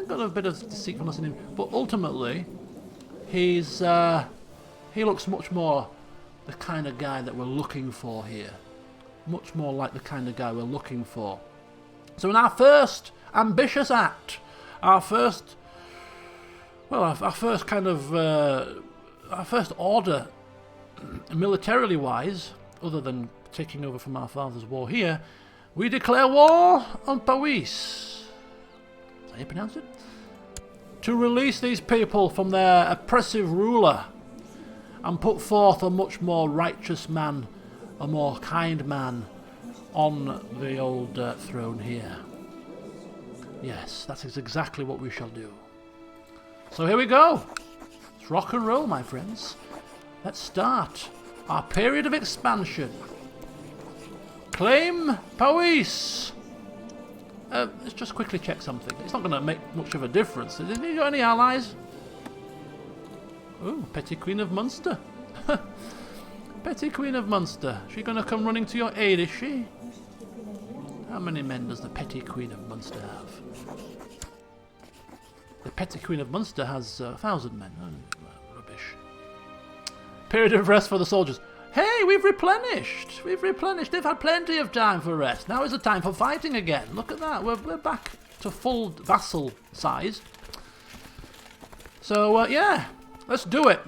got a bit of deceitfulness in him, but ultimately, he looks much more the kind of guy that we're looking for here. Much more like the kind of guy we're looking for. So in our first ambitious act, our first kind of, our first order, militarily wise, other than taking over from our father's war here, we declare war on Powys. Is that how you pronounce it? To release these people from their oppressive ruler and put forth a much more righteous man, a more kind man on the old throne here. Yes, that is exactly what we shall do. So here we go. Let's rock and roll, my friends. Let's start our period of expansion. Claim Powys. Let's just quickly check something. It's not going to make much of a difference. Have you got any allies? Oh, Petty Queen of Munster. Petty Queen of Munster. She going to come running to your aid, is she? How many men does the Petty Queen of Munster have? The Petty Queen of Munster has 1,000 men. Oh, rubbish. Period of rest for the soldiers. Hey, we've replenished. We've replenished. They've had plenty of time for rest. Now is the time for fighting again. Look at that. We're back to full vassal size. So, yeah, let's do it.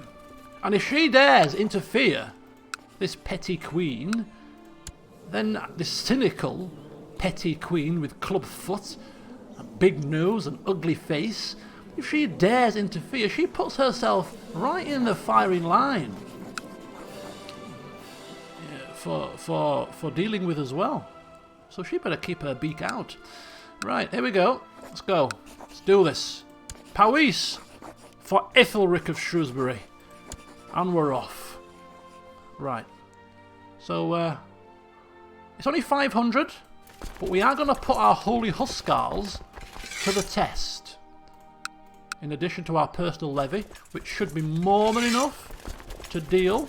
And if she dares interfere, this petty queen, then this cynical petty queen with club foot, a big nose and ugly face, if she dares interfere, she puts herself right in the firing line. For dealing with as well. So she better keep her beak out. Right, here we go. Let's go. Let's do this. Powys for Ethelric of Shrewsbury. And we're off. Right. So, it's only 500, but we are going to put our Holy Huskarls to the test. In addition to our personal levy, which should be more than enough to deal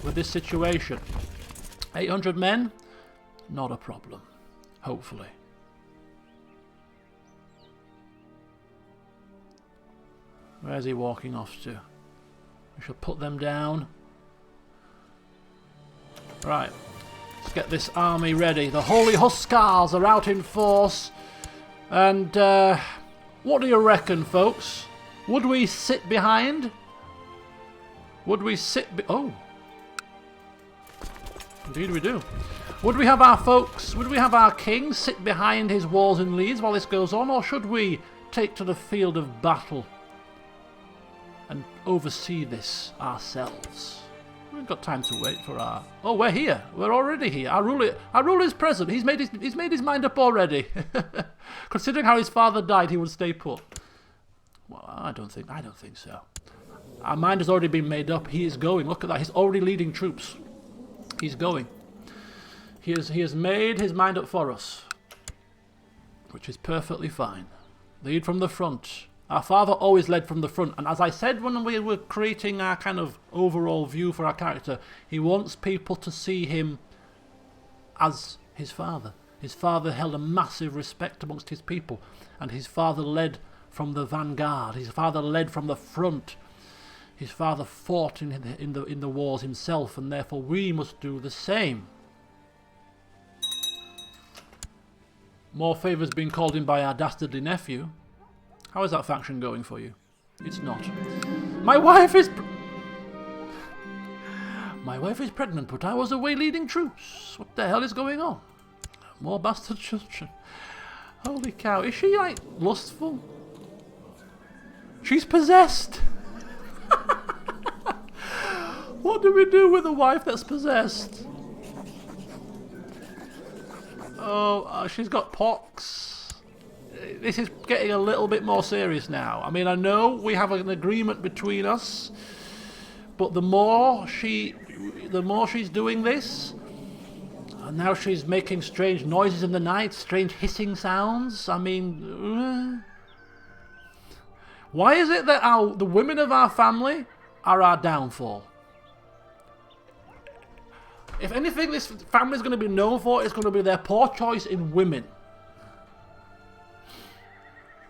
with this situation. 800 men, not a problem, hopefully. Where's he walking off to? We shall put them down. Right, let's get this army ready. The Holy Huskarls are out in force. And what do you reckon, folks? Would we sit behind? Would we sit oh! Indeed we do. Would we have our folks, would we have our king sit behind his walls in Leeds while this goes on, or should we take to the field of battle and oversee this ourselves? We've got time to wait for our... Oh, we're here. We're already here. Our ruler is present. He's made his mind up already. Considering how his father died, he would stay put. Well, I don't think so. Our mind has already been made up. He is going. Look at that. He's already leading troops. He's going. He has made his mind up for us, which is perfectly fine. Lead from the front. Our father always led from the front, and as I said when we were creating our kind of overall view for our character, he wants people to see him as his father. His father held a massive respect amongst his people, and his father led from the vanguard. His father led from the front. His father fought in the wars himself, and therefore we must do the same. More favours being called in by our dastardly nephew. How is that faction going for you? It's not. My wife is pregnant, but I was away leading troops. What the hell is going on? More bastard children. Holy cow! Is she like lustful? She's possessed. What do we do with a wife that's possessed? Oh, she's got pox. this is getting a little bit more serious now. I mean, I know we have an agreement between us, but the more she's doing this, and now she's making strange noises in the night, strange hissing sounds. I mean, why is it that the women of our family are our downfall? If anything this family is going to be known for, it's going to be their poor choice in women.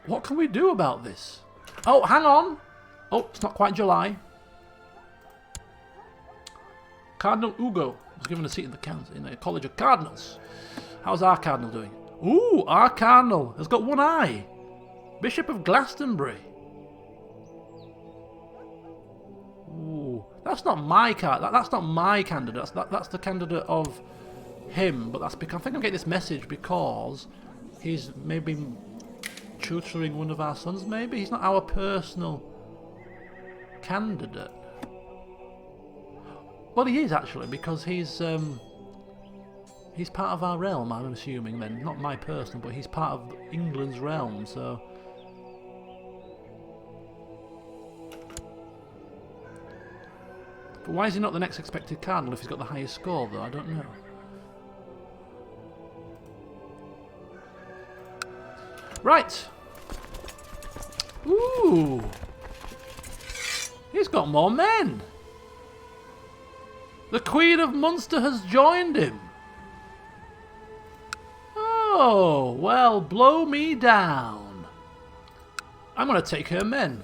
What can we do about this? Oh, hang on. Oh, it's not quite July. Cardinal Ugo was given a seat in the College of Cardinals. How's our Cardinal doing? Ooh, our Cardinal has got one eye. Bishop of Glastonbury. Ooh, that's not my that's not my candidate. That's the candidate of him. But that's because I think I'm getting this message because he's maybe tutoring one of our sons. Maybe he's not our personal candidate. Well, he is actually because he's part of our realm. I'm assuming then, not my personal, but he's part of England's realm. So. But why is he not the next expected cardinal if he's got the highest score, though? I don't know. Right. Ooh. He's got more men. The Queen of Munster has joined him. Oh, well, blow me down. I'm going to take her men.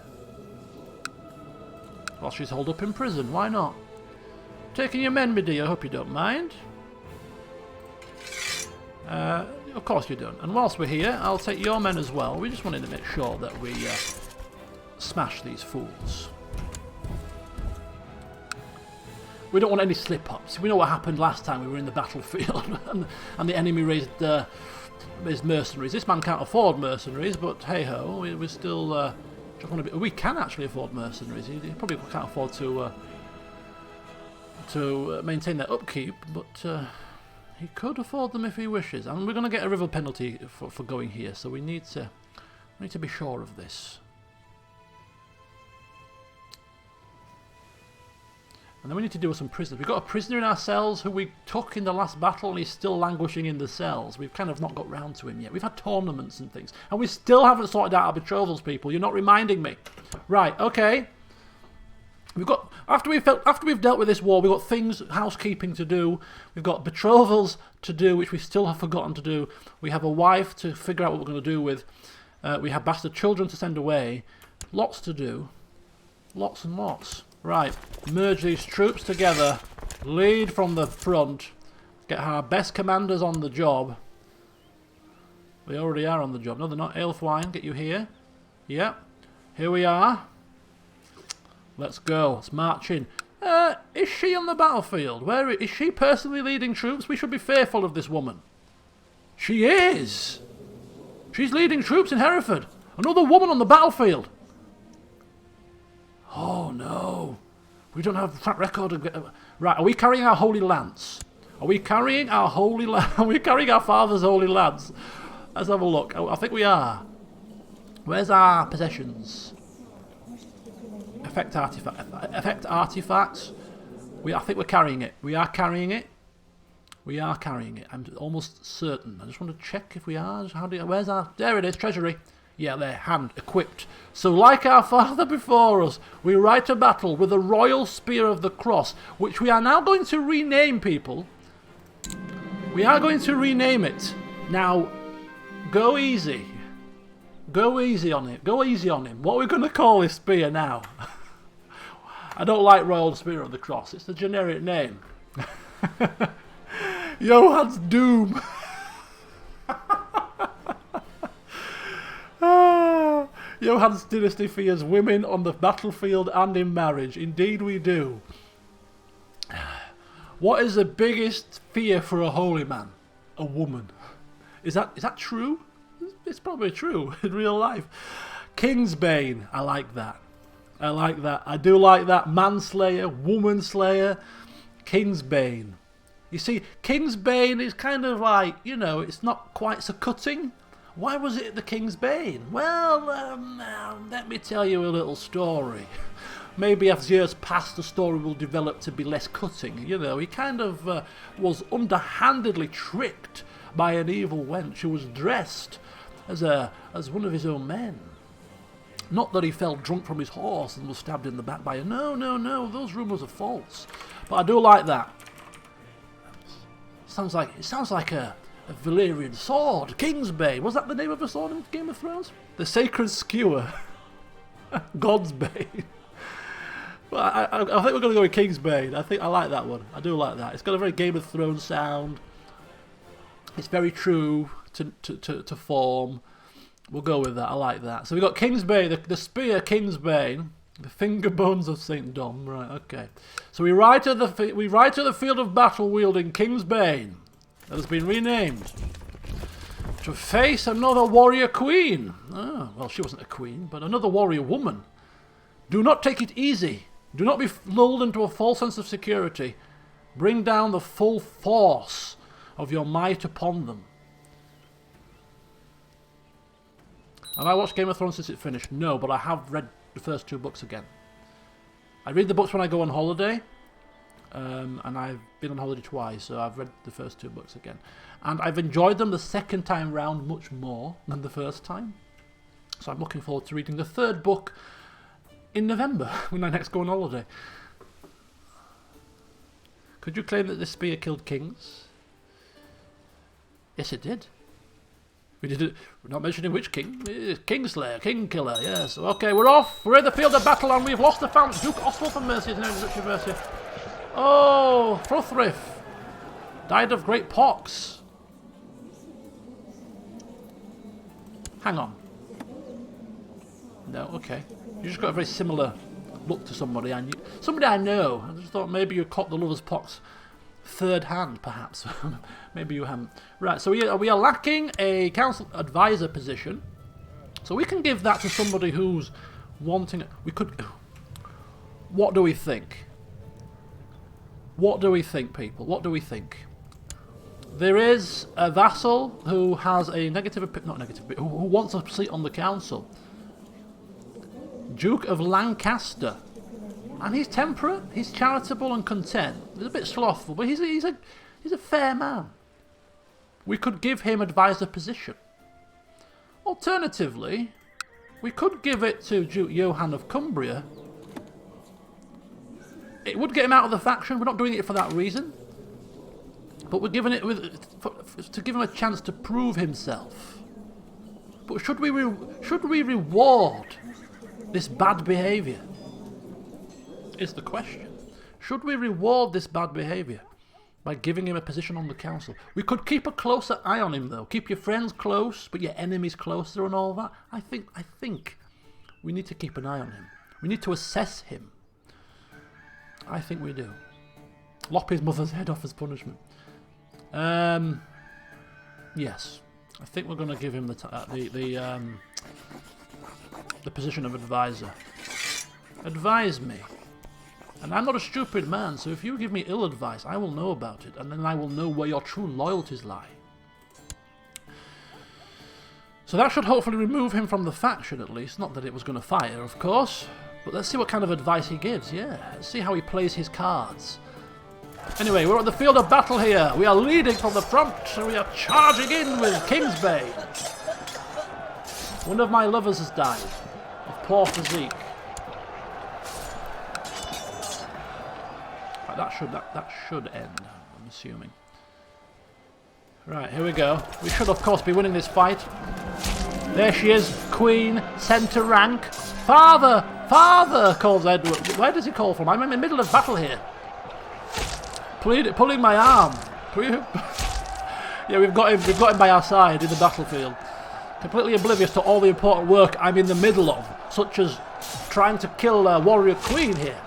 While she's holed up in prison, why not? Taking your men, my dear, I hope you don't mind. Of course you don't. And whilst we're here, I'll take your men as well. We just wanted to make sure that we smash these fools. We don't want any slip-ups. We know what happened last time we were in the battlefield and the enemy raised his mercenaries. This man can't afford mercenaries, but hey-ho, we still... we can actually afford mercenaries. He probably can't afford to maintain their upkeep, but he could afford them if he wishes. And we're going to get a river penalty for going here, so we need to be sure of this. And then we need to deal with some prisoners. We've got a prisoner in our cells who we took in the last battle, and he's still languishing in the cells. We've kind of not got round to him yet. We've had tournaments and things, and we still haven't sorted out our betrothals, people. You're not reminding me. Right, okay. We've got after we've dealt with this war, we've got things, housekeeping to do. We've got betrothals to do, which we still have forgotten to do. We have a wife to figure out what we're going to do with. We have bastard children to send away. Lots to do. Lots and lots. Right, merge these troops together, lead from the front, get our best commanders on the job. They already are on the job. No, they're not. Aelfwine, get you here. Yep, here we are. Let's go, let's march in. Is she on the battlefield? Where is she personally leading troops? We should be fearful of this woman. She is! She's leading troops in Hereford. Another woman on the battlefield. Oh no, we don't have a track record of... Right, are we carrying our holy lance? Are we carrying our holy lance? Are we carrying our father's holy lance? Let's have a look. I think we are. Where's our possessions? Effect artifacts. I think we're carrying it. We are carrying it. We are carrying it. I'm almost certain. I just want to check if we are. Where's our... There it is, treasury. Yeah, there, hand, equipped. So like our father before us, we ride to battle with the royal spear of the cross, which we are now going to rename, people. We are going to rename it. Now, go easy. Go easy on it. Go easy on him. What are we going to call this spear now? I don't like royal spear of the cross. It's the generic name. Johann's doom. Johann's dynasty fears women on the battlefield and in marriage. Indeed we do. What is the biggest fear for a holy man? A woman. Is that true? It's probably true in real life. Kingsbane. I like that. I like that. I do like that. Manslayer, womanslayer, Kingsbane. You see, Kingsbane is kind of like, you know, it's not quite so cutting. Why was it the King's Bane? Well, let me tell you a little story. Maybe as years pass, the story will develop to be less cutting. You know, he kind of was underhandedly tricked by an evil wench who was dressed as one of his own men. Not that he fell drunk from his horse and was stabbed in the back by a... No, those rumours are false. But I do like that. It sounds like a Valyrian sword. Kingsbane. Was that the name of a sword in Game of Thrones? The Sacred Skewer. God's Bane. Well, I think we're going to go with Kingsbane. I like that one. I do like that. It's got a very Game of Thrones sound. It's very true to form. We'll go with that. I like that. So we've got Kingsbane, the spear Kingsbane, the finger bones of St. Dom. Right, okay. So we ride to the field of battle wielding Kingsbane, that has been renamed, to face another warrior queen. Oh, well, she wasn't a queen, but another warrior woman. Do not take it easy. Do not be lulled into a false sense of security. Bring down the full force of your might upon them. Have I watched Game of Thrones since it finished? No, but I have read the first 2 books again. I read the books when I go on holiday, and I've been on holiday twice, so I've read the first 2 books again. And I've enjoyed them the second time round much more than the first time. So I'm looking forward to reading the 3rd book in November, when I next go on holiday. Could you claim that this spear killed kings? Yes, it did. We're not mentioning which king. Kingslayer, Kingkiller, yes. Okay, we're off. We're in the field of battle and we've lost the fountain. Duke Oswald for Mercy is now in Duchy Mercy. Oh, Frothrif died of great pox. Hang on. No, okay. You just got a very similar look to somebody I know. I just thought maybe you caught the lover's pox third hand, perhaps. Maybe you haven't. Right, so we are lacking a council advisor position. So we can give that to somebody who's wanting... We could... What do we think? What do we think, people? What do we think? There is a vassal who has a negative... Not negative, who wants a seat on the council. Duke of Lancaster. And he's temperate, he's charitable and content. He's a bit slothful, but he's a fair man. We could give him advisor position. Alternatively, we could give it to Duke Johann of Cumbria. It would get him out of the faction. We're not doing it for that reason. But we're giving it to give him a chance to prove himself. But should we reward this bad behaviour? Is the question. Should we reward this bad behaviour by giving him a position on the council? We could keep a closer eye on him, though. Keep your friends close, but your enemies closer and all that. I think we need to keep an eye on him. We need to assess him. I think we do. Lop his mother's head off as punishment. Yes. I think we're going to give him the position of advisor. Advise me. And I'm not a stupid man, so if you give me ill advice, I will know about it, and then I will know where your true loyalties lie. So that should hopefully remove him from the faction, at least. Not that it was going to fire, of course. But let's see what kind of advice he gives, yeah. Let's see how he plays his cards. Anyway, we're at the field of battle here. We are leading from the front, and we are charging in with Kingsbane. One of my lovers has died, of poor physique. That should end, I'm assuming. Right, here we go. We should, of course, be winning this fight. There she is, Queen, centre rank. Father! Father! Calls Edward. Where does he call from? I'm in the middle of battle here. Pulling my arm. Yeah, we've got him by our side in the battlefield. Completely oblivious to all the important work I'm in the middle of, such as trying to kill a warrior queen here.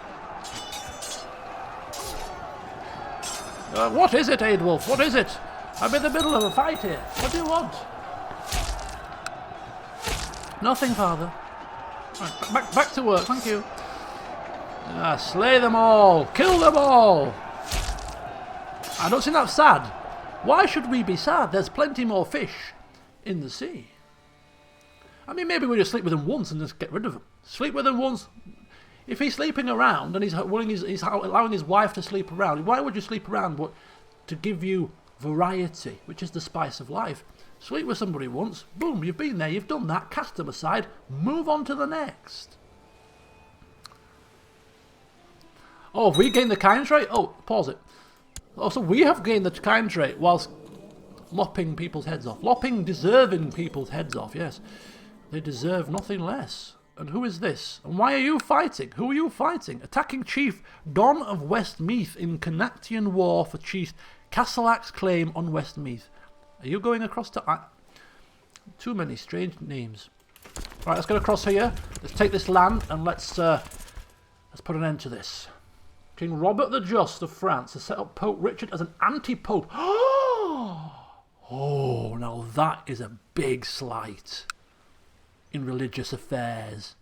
What is it, Aidwulf? What is it? I'm in the middle of a fight here. What do you want? Nothing, Father. Right, back to work, thank you. Slay them all. Kill them all. I don't see that sad. Why should we be sad? There's plenty more fish in the sea. I mean, maybe we just sleep with him once and just get rid of him. Sleep with him once. If he's sleeping around and he's allowing his wife to sleep around, why would you sleep around but to give you variety, which is the spice of life? Sleep with somebody once, boom, you've been there, you've done that, cast them aside, move on to the next. Oh, have we gained the kind trait? Oh, pause it. Oh, so we have gained the kind trait whilst lopping people's heads off. Lopping deserving people's heads off, yes. They deserve nothing less. And who is this? And why are you fighting? Who are you fighting? Attacking Chief Don of Westmeath in Canactian War for Chief Castlak's claim on Westmeath. Are you going across to... too many strange names. Right, let's get across here. Let's take this land and let's put an end to this. King Robert the Just of France has set up Pope Richard as an anti-pope. Oh, now that is a big slight in religious affairs.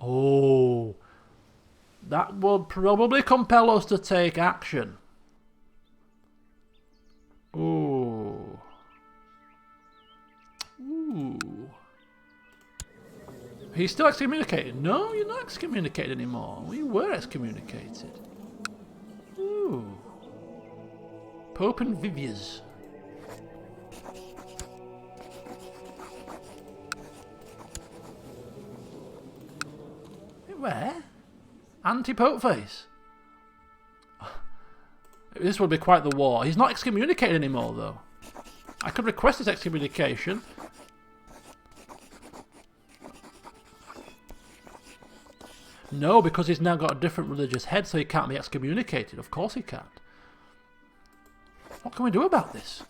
Oh, that will probably compel us to take action. Oh. Ooh. He's still excommunicated. No, you're not excommunicated anymore. We were excommunicated. Ooh. Pope and Viviers. Where? Anti-Pope face. This will be quite the war. He's not excommunicated anymore, though. I could request his excommunication. No, because he's now got a different religious head, so he can't be excommunicated. Of course he can't. What can we do about this?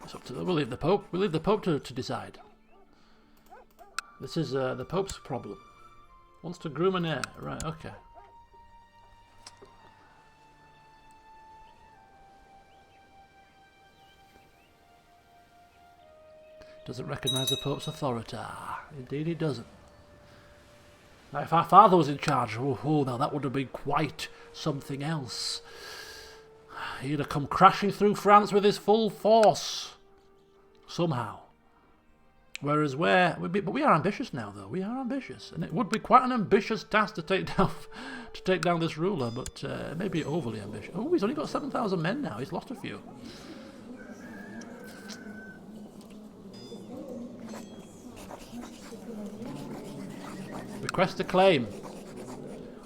It's up to them. We'll leave the Pope. We'll leave the Pope to decide. This is the Pope's problem. Wants to groom an heir. Right, okay. Doesn't recognise the Pope's authority. Indeed he doesn't. Now if our father was in charge, now that would have been quite something else. He'd have come crashing through France with his full force. Somehow. Whereas but we are ambitious now, though. We are ambitious, and it would be quite an ambitious task to take down this ruler, but maybe overly ambitious. Oh, he's only got 7,000 men now. He's lost a few. Request a claim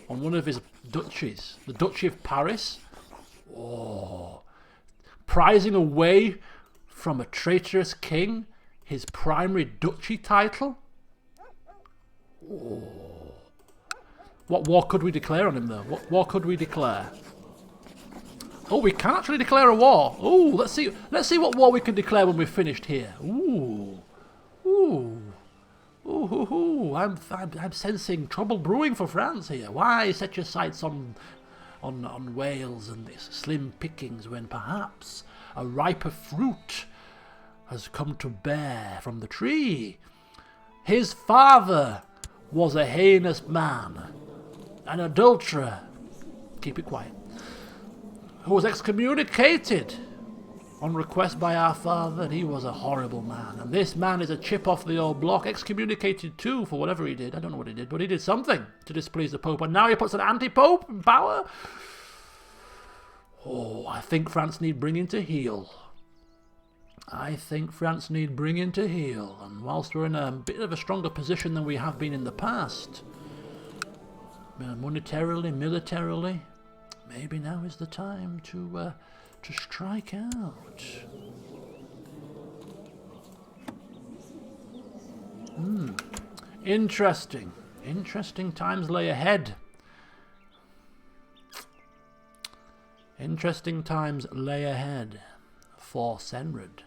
on one of his duchies, the Duchy of Paris. Oh, prizing away from a traitorous king his primary duchy title? Oh. What war could we declare on him, though? What war could we declare? Oh, we can actually declare a war. Oh, let's see what war we can declare when we're finished here. Ooh, ooh, ooh. I'm sensing trouble brewing for France here. Why set your sights on Wales and this slim pickings when perhaps a riper fruit has come to bear from the tree? His father was a heinous man, an adulterer, keep it quiet, who was excommunicated on request by our father, and he was a horrible man. And this man is a chip off the old block, excommunicated too for whatever he did. I don't know what he did, but he did something to displease the Pope, and now he puts an anti-Pope in power? Oh, I think France need bringing to heel. I think France need bringing to heel, and whilst we're in a bit of a stronger position than we have been in the past, monetarily, militarily, maybe now is the time to strike out. Interesting. Interesting times lay ahead. Interesting times lay ahead for Senred.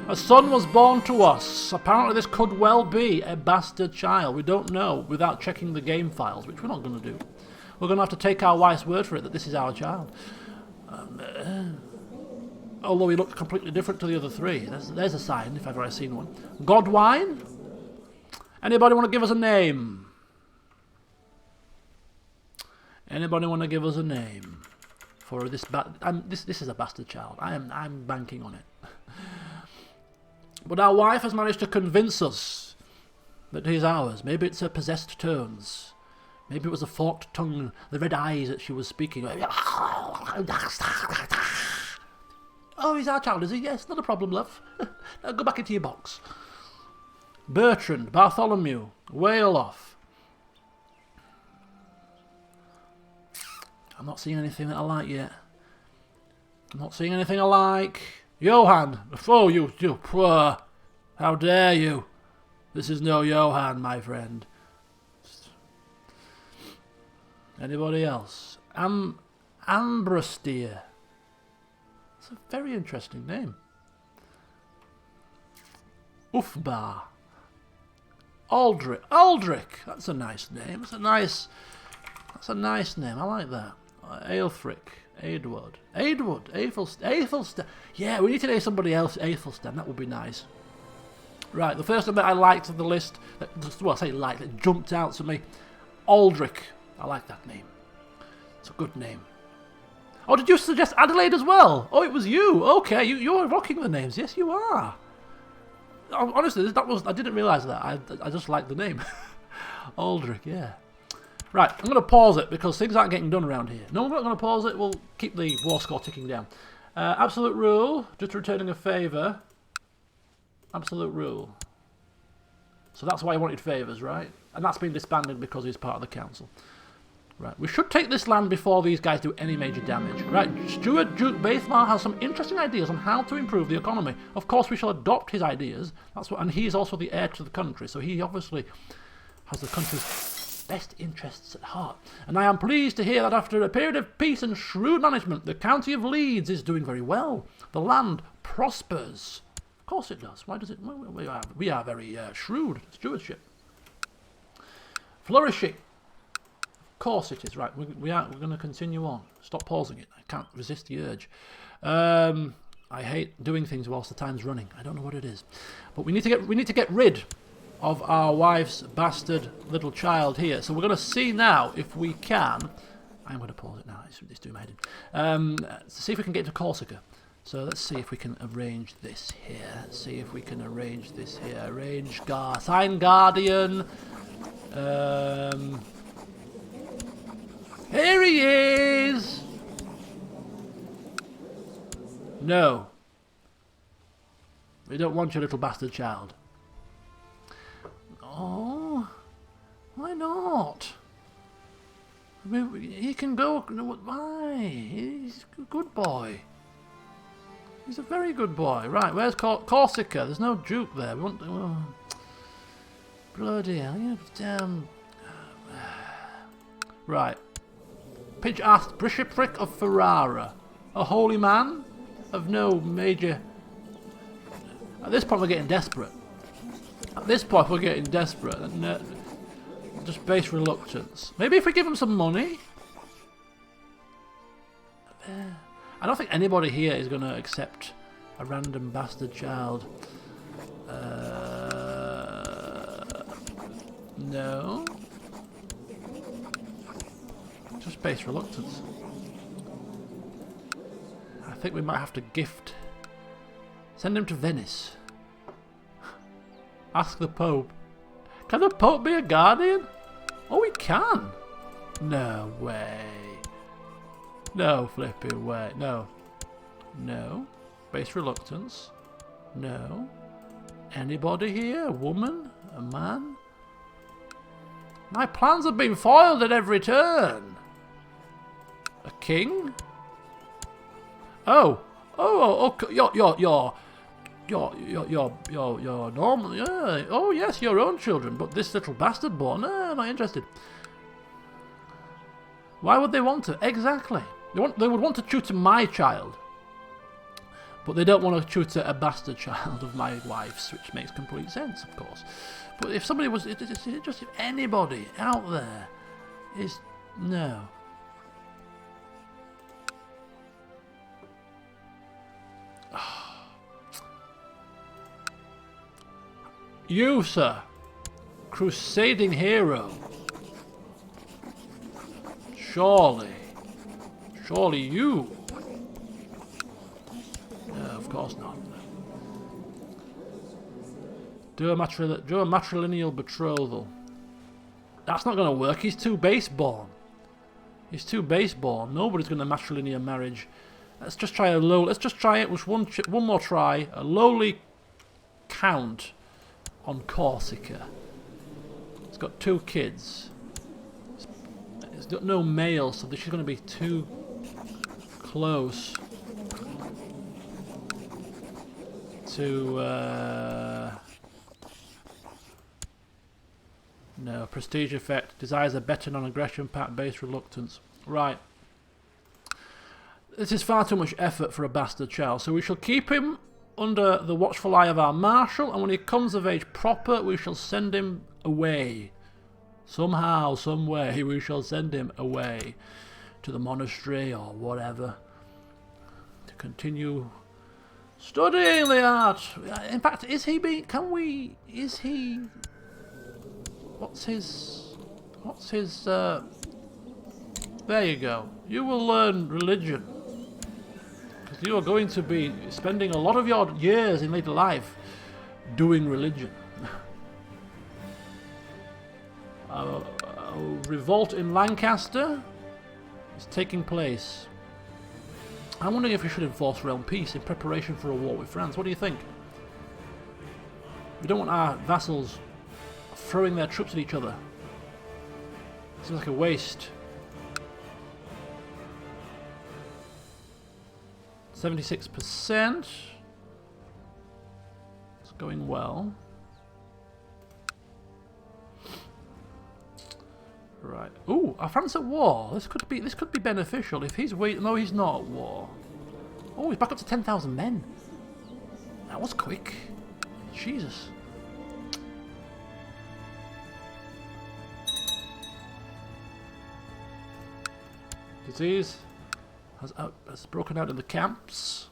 A son was born to us. Apparently this could well be a bastard child. We don't know without checking the game files, which we're not going to do. We're going to have to take our wife's word for it that this is our child. Although he looked completely different to the other three. There's a sign, if ever I've seen one. Godwine? Anybody want to give us a name? Anybody want to give us a name for this. This is a bastard child. I'm banking on it. But our wife has managed to convince us that he's ours. Maybe it's her possessed tones. Maybe it was the forked tongue, the red eyes that she was speaking. Oh, he's our child, is he? Yes, not a problem, love. Now go back into your box. Bertrand, Bartholomew, Whale-off. I'm not seeing anything that I like yet. I'm not seeing anything I like. Johann! Oh, you poor! How dare you! This is no Johann, my friend. Anybody else? Ambrastier. It's a very interesting name. Ufbar. Aldrich. That's a nice name. That's a nice name. I like that. Aelfric. Aedward. Aethelstan. Yeah, we need to name somebody else Aethelstan. That would be nice. Right, the first one that I liked of the list, well, I say liked, that jumped out to me. Aldrich. I like that name. It's a good name. Oh, did you suggest Adelaide as well? Oh, it was you. Okay, you're rocking the names. Yes, you are. Honestly, I didn't realise that. I just like the name. Aldrich, yeah. Right, I'm going to pause it because things aren't getting done around here. No, I'm not going to pause it. We'll keep the war score ticking down. Absolute rule, just returning a favour. Absolute rule. So that's why he wanted favours, right? And that's been disbanded because he's part of the council. Right, we should take this land before these guys do any major damage. Right, Stuart Duke Baithmar has some interesting ideas on how to improve the economy. Of course, we shall adopt his ideas. And he is also the heir to the country, so he obviously has the country's best interests at heart. And I am pleased to hear that after a period of peace and shrewd management, the county of Leeds is doing very well. The land prospers. Of course it does. Why does it? We are very shrewd stewardship. Flourishing. Of course it is. Right, we're going to continue on. Stop pausing it. I can't resist the urge. I hate doing things whilst the time's running. I don't know what it is, but we need to get rid of our wife's bastard little child here. So we're going to see now if we can. I'm going to pause it now. It's doing my head. To see if we can get to Corsica. So let's see if we can arrange this here. Let's see if we can arrange this here. Arrange sign Guardian. Here he is! No. We don't want your little bastard child. Oh, why not? I mean, he can go. Why? He's a good boy. He's a very good boy. Right, where's Corsica? There's no Duke there. We want. Oh, bloody hell! You damn. Right. Pitch asked Bishopric of Ferrara, a holy man of no major. At this point, we're getting desperate. And, just base reluctance. Maybe if we give him some money. I don't think anybody here is going to accept a random bastard child. No. Just base reluctance. I think we might have to gift. Send him to Venice. Ask the Pope. Can the Pope be a guardian? Oh, he can. No way. No flipping way. No. No. Base reluctance. No. Anybody here? A woman? A man? My plans have been foiled at every turn. A king? Oh, you're normal. Yeah. Oh yes, your own children, but this little bastard born. No, not interested. Why would they want to? Exactly. They would want to tutor my child, but they don't want to tutor a bastard child of my wife's, which makes complete sense, of course. But if somebody was, just if anybody out there is no. You, sir, crusading hero. Surely Surely you. Of course not. Do a matrilineal betrothal. That's not going to work. He's too base-born. He's too base-born. Nobody's going to matrilineal marriage. Let's just try a low. Let's just try it with one more try. A lowly count on Corsica. It's got 2 kids. It's got no male, so this is going to be too close to. No, prestige effect. Desires a better non-aggression pact, base reluctance. Right. This is far too much effort for a bastard child, so we shall keep him under the watchful eye of our marshal, and when he comes of age proper, we shall send him away. Somehow, some way, we shall send him away to the monastery or whatever to continue studying the art. In fact, is he being... Can we... Is he... What's his... there you go. You will learn religion. Because you are going to be spending a lot of your years in later life doing religion. A revolt in Lancaster is taking place. I'm wondering if we should enforce realm peace in preparation for a war with France. What do you think? We don't want our vassals throwing their troops at each other. Seems like a waste. 76%. It's going well. Right. Ooh, are France at war? This could be beneficial if he's no, he's not at war. Oh, he's back up to 10,000 men. That was quick. Jesus. Disease has broken out in the camps.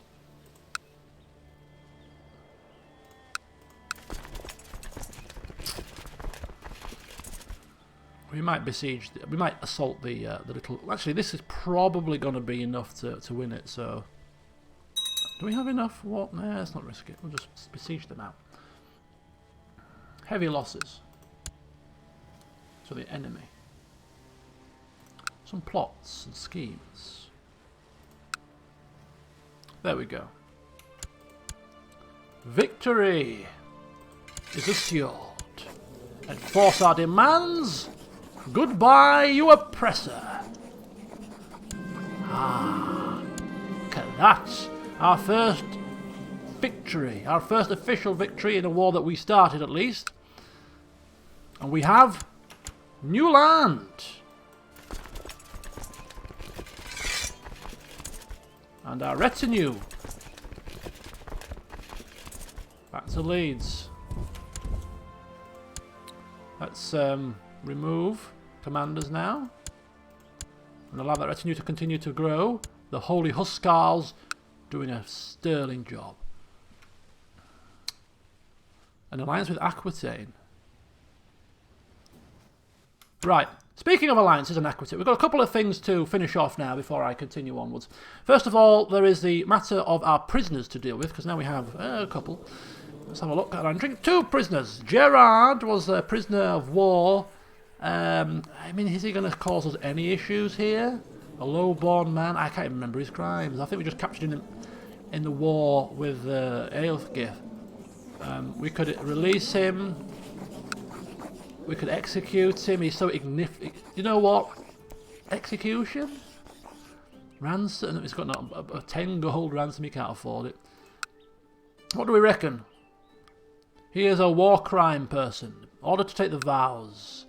We might besiege. We might assault the little. Actually, this is probably going to be enough to win it. So, do we have enough? What? Nah, let's not risk it. We'll just besiege them out. Heavy losses to the enemy. Some plots and schemes. There we go. Victory is assured. Enforce our demands. Goodbye, you oppressor. Ah, look at that. Our first victory. Our first official victory in a war that we started, at least. And we have new land. And our retinue. Back to Leeds. Let's remove commanders now. And allow that retinue to continue to grow. The Holy Huscarls doing a sterling job. An alliance with Aquitaine. Right. Speaking of alliances and Aquitaine, we've got a couple of things to finish off now before I continue onwards. First of all, there is the matter of our prisoners to deal with, because now we have a couple. Let's have a look at our drink. 2 prisoners. Gerard was a prisoner of war. I mean, is he going to cause us any issues here? A low-born man. I can't even remember his crimes. I think we just captured him in the war with Aelfgith. We could release him. We could execute him. He's so ignificant. You know what? Execution? Ransom. He's got a 10 gold ransom. He can't afford it. What do we reckon? He is a war crime person. Order to take the vows.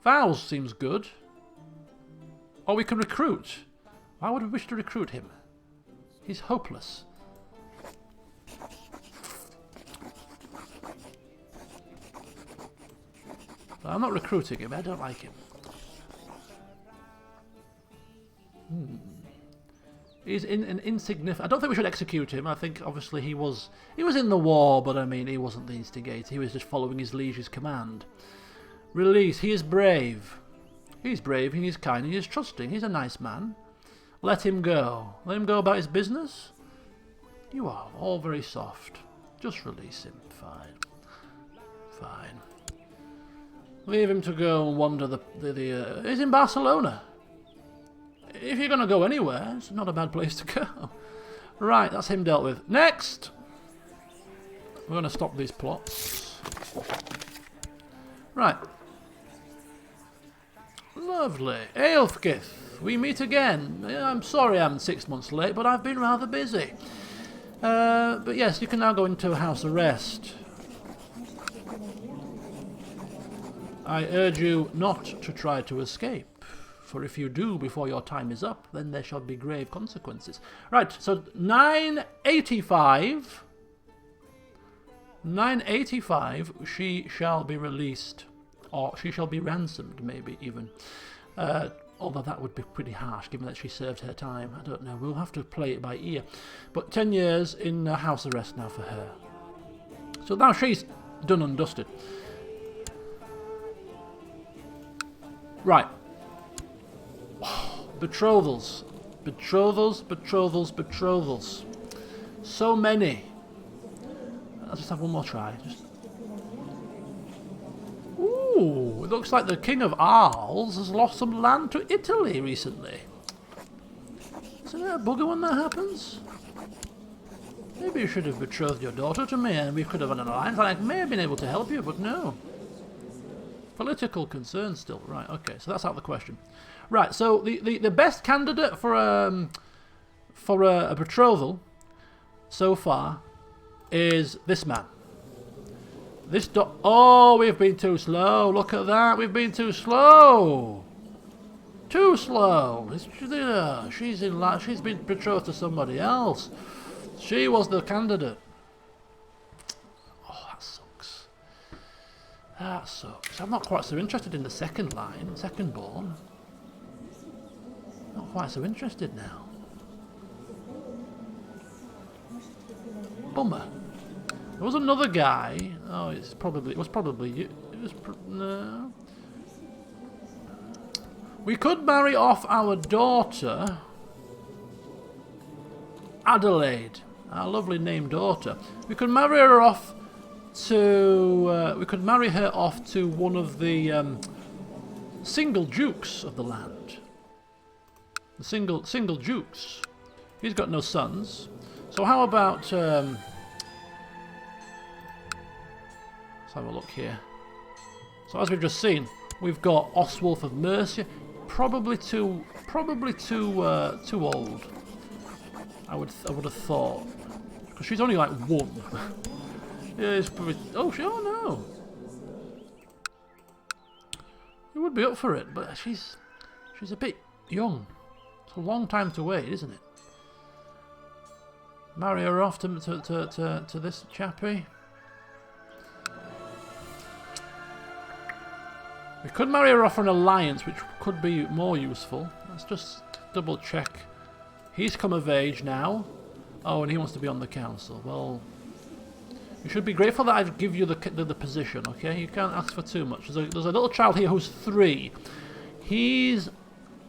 Vows seems good. Or we can recruit. Why would we wish to recruit him? He's hopeless. I'm not recruiting him. I don't like him. He's an insignificant. I don't think we should execute him. I think obviously he was in the war, but I mean he wasn't the instigator. He was just following his liege's command. Release. He is brave. He's brave. He is kind. He is trusting. He's a nice man. Let him go. Let him go about his business. You are all very soft. Just release him. Fine. Fine. Leave him to go and wander he's in Barcelona. If you're going to go anywhere, it's not a bad place to go. Right, that's him dealt with. Next! We're going to stop these plots. Right. Lovely. Aelfgith, we meet again. I'm sorry I'm 6 months late, but I've been rather busy. But yes, you can now go into house arrest. I urge you not to try to escape. For if you do before your time is up, then there shall be grave consequences. Right, so 985. 985, she shall be released. Or she shall be ransomed, maybe even. Although that would be pretty harsh, given that she served her time. I don't know, we'll have to play it by ear. But 10 years in house arrest now for her. So now she's done and dusted. Right. Betrothals. Betrothals, betrothals, betrothals. So many. I'll just have one more try. Ooh, it looks like the King of Arles has lost some land to Italy recently. Isn't that a bugger when that happens? Maybe you should have betrothed your daughter to me and we could have had an alliance and I may have been able to help you, but no. Political concerns still. Right, okay, so that's out of the question. Right, so the best candidate for a betrothal so far is this man. Oh, we've been too slow. Look at that. We've been too slow. Too slow. She's been betrothed to somebody else. She was the candidate. Oh, that sucks. That sucks. I'm not quite so interested in the second line, second born. Not quite so interested now. Bummer. There was another guy. Oh, it was probably you. No. We could marry off our daughter, Adelaide, our lovely named daughter. We could marry her off to. We could marry her off to one of the single dukes of the land. The single dukes. He's got no sons. So how about? Let's have a look here. So as we've just seen, we've got Oswulf of Mercia. Probably too old. I would have thought, because she's only like 1. Yeah, it's probably. Oh no. You would be up for it, but she's a bit young. It's a long time to wait, isn't it? Marry her off to this chappie. We could marry her off for an alliance, which could be more useful. Let's just double check. He's come of age now. Oh, and he wants to be on the council. Well, you should be grateful that I give you the position, okay? You can't ask for too much. There's a little child here who's 3. He's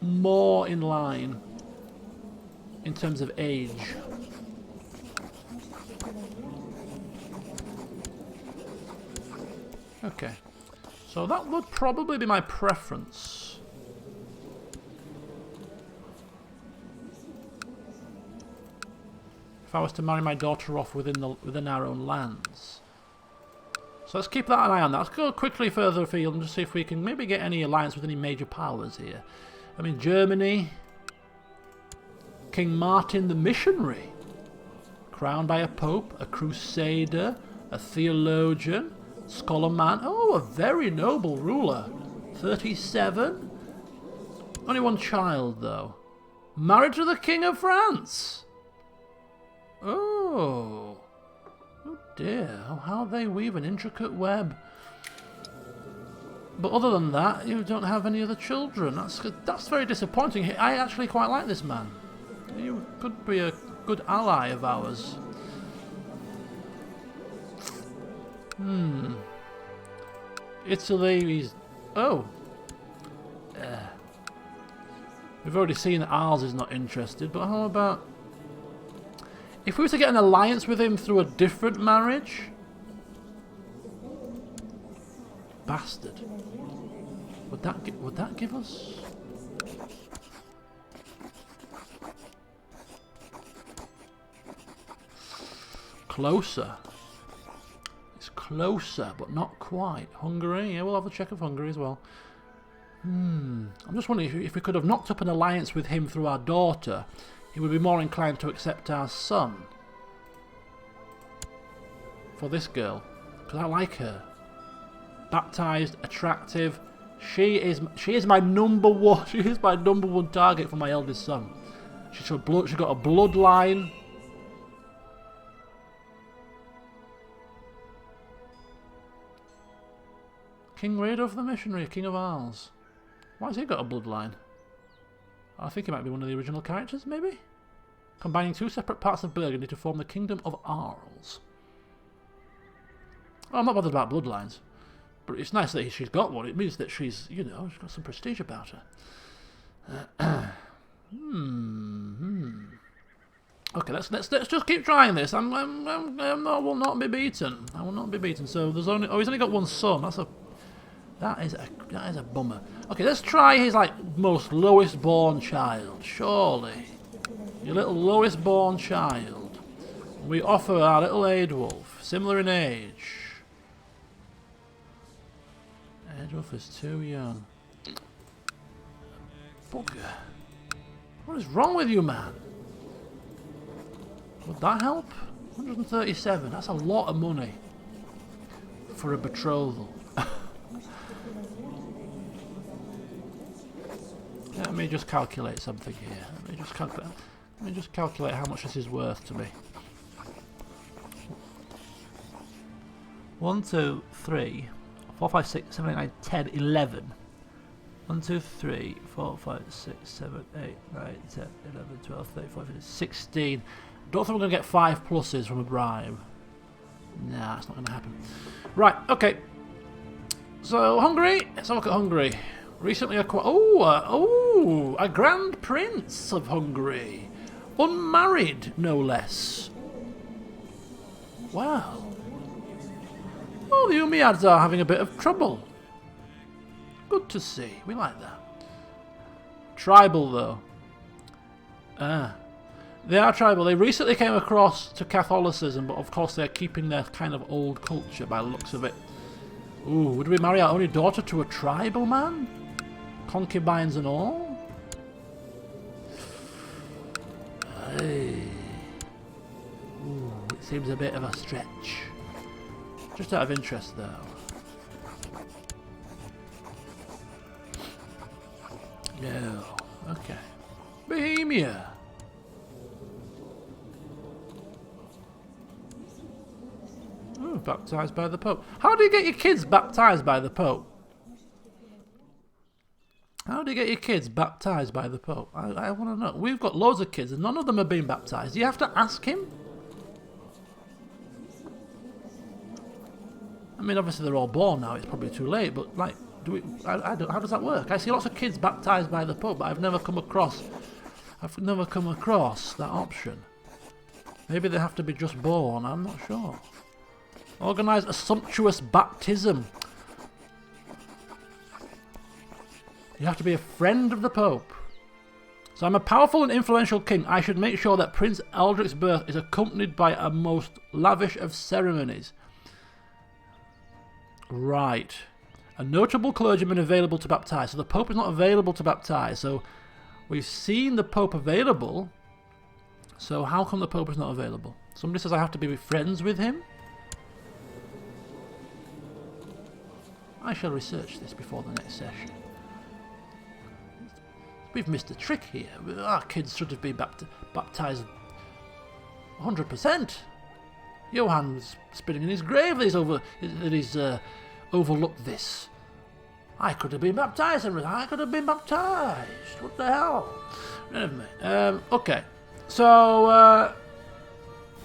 more in line in terms of age. Okay. So that would probably be my preference. If I was to marry my daughter off within our own lands. So let's keep that an eye on that. Let's go quickly further afield and just see if we can maybe get any alliance with any major powers here. I mean, Germany. King Martin the Missionary. Crowned by a pope, a crusader, a theologian. Scholar man. Oh, a very noble ruler. 37. Only 1 child, though. Married to the King of France. Oh. Oh dear. How they weave an intricate web. But other than that, you don't have any other children. That's very disappointing. I actually quite like this man. You could be a good ally of ours. Italy is... Oh! We've already seen that Arles is not interested, but how about... If we were to get an alliance with him through a different marriage? Bastard. Would that give us... Closer. It's closer, but not quite. Hungary? Yeah, we'll have a check of Hungary as well. I'm just wondering if we could have knocked up an alliance with him through our daughter, he would be more inclined to accept our son. For this girl. Because I like her. Baptized, attractive. She is my number one. She is my number one target for my eldest son. She's got a bloodline. King Radolf the Missionary, King of Arles. Why has he got a bloodline? I think he might be one of the original characters, maybe? Combining two separate parts of Burgundy to form the Kingdom of Arles. Oh, I'm not bothered about bloodlines. But it's nice that she's got one. It means that she's, you know, she's got some prestige about her. Okay, let's just keep trying this. I will not be beaten. I will not be beaten. So there's only... Oh, he's only got one son. That is a bummer. Okay, let's try his most lowest born child. Surely, your little lowest born child. We offer our little Aedwulf, similar in age. Aedwulf is too young. Bugger. What is wrong with you, man? Would that help? 137. That's a lot of money for a betrothal. Let me just calculate something here. Let me just calculate how much this is worth to me. 1, 2, 3, 4, 5, 6, 7, 8, 9, 10, 11. 1, 2, 3, 4, 5, 6, 7, 8, 9, 10, 11, 12, 13, 14, 15, 16. Don't think we're going to get 5 pluses from a bribe. Nah, it's not going to happen. Right, okay. So, Hungary. Let's have a look at Hungary. Recently acquired... a Grand Prince of Hungary. Unmarried, no less. Wow. Oh, the Umayyads are having a bit of trouble. Good to see. We like that. Tribal, though. They are tribal. They recently came across to Catholicism, but of course they're keeping their kind of old culture by the looks of it. Ooh, would we marry our only daughter to a tribal man? Concubines and all? Hey. Ooh, it seems a bit of a stretch. Just out of interest, though. No. Okay. Bohemia. Ooh, baptized by the Pope. How do you get your kids baptized by the Pope? How do you get your kids baptized by the Pope? I want to know. We've got loads of kids and none of them have been baptized. Do you have to ask him? I mean, obviously they're all born now. It's probably too late. But how does that work? I see lots of kids baptized by the Pope, but I've never come across that option. Maybe they have to be just born. I'm not sure. Organise a sumptuous baptism. You have to be a friend of the Pope. So I'm a powerful and influential king. I should make sure that Prince Aldrich's birth is accompanied by a most lavish of ceremonies. Right. A notable clergyman available to baptize. So the Pope is not available to baptize. So we've seen the Pope available. So how come the Pope is not available? Somebody says I have to be friends with him. I shall research this before the next session. We've missed a trick here. Our kids should have been baptized 100%. Johan's spinning in his grave that he's overlooked this. I could have been baptized. I could have been baptized. What the hell? Never mind. Okay. So,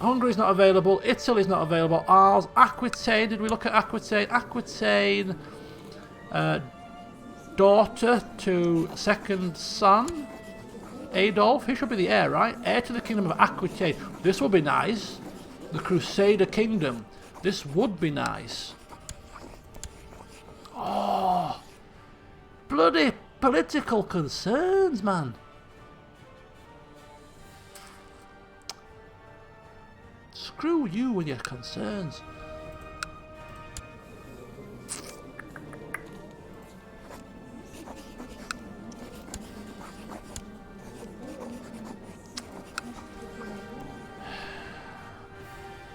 Hungary's not available. Italy's not available. Ours. Aquitaine. Did we look at Aquitaine? Aquitaine. Daughter to second son. Adolf. He should be the heir, right? Heir to the kingdom of Aquitaine. This would be nice. The Crusader kingdom. This would be nice. Oh. Bloody political concerns, man. Screw you and your concerns.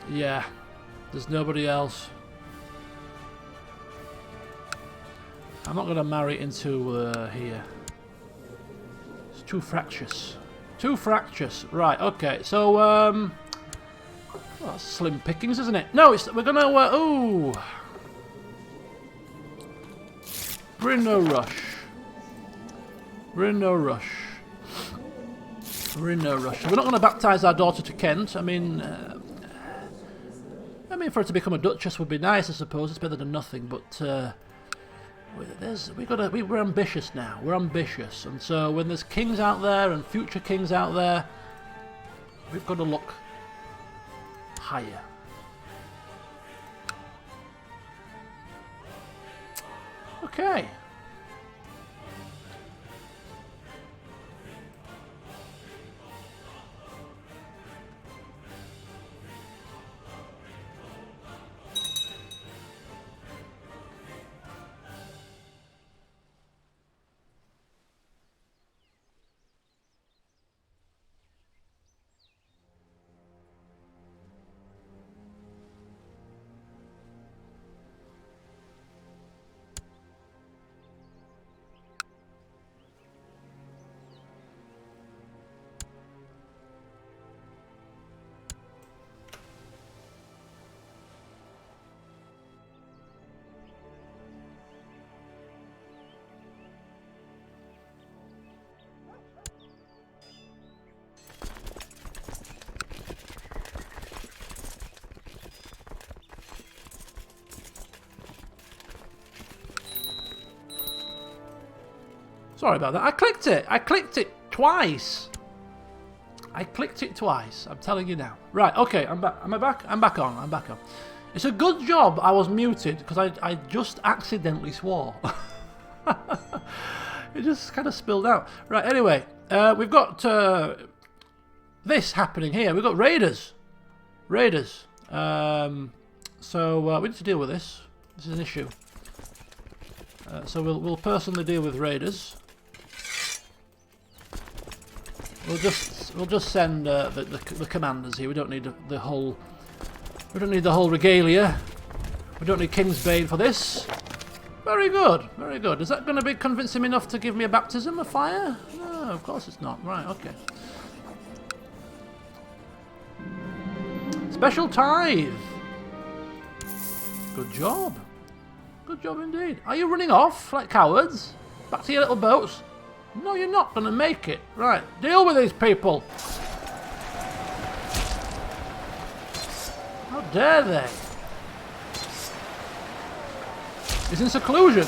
Yeah, there's nobody else. I'm not going to marry into here. It's too fractious. Too fractious. Right, okay. So, well, that's slim pickings, isn't it? No, we're going to... ooh. We're in no rush. We're in no rush. We're in no rush. We're not going to baptise our daughter to Kent. I mean, for her to become a duchess would be nice, I suppose. It's better than nothing, but we're ambitious now. We're ambitious, and so when there's kings out there and future kings out there, we've got to look higher. Okay. Sorry about that. I clicked it. I clicked it twice. I clicked it twice. I'm telling you now. Right, okay, I'm back. Am I back? I'm back on. I'm back on. It's a good job I was muted because I just accidentally swore. It just kind of spilled out. Right, anyway, we've got this happening here. We've got raiders. Raiders. So we need to deal with this. This is an issue. So we'll personally deal with raiders. We'll just send the commanders here. We don't need the whole. We don't need the whole regalia. We don't need Kingsbane for this. Very good, very good. Is that going to be convincing enough to give me a baptism of fire? No, of course it's not. Right, okay. Special tithe. Good job. Good job indeed. Are you running off like cowards? Back to your little boats? No, you're not going to make it. Right, deal with these people. How dare they? He's in seclusion.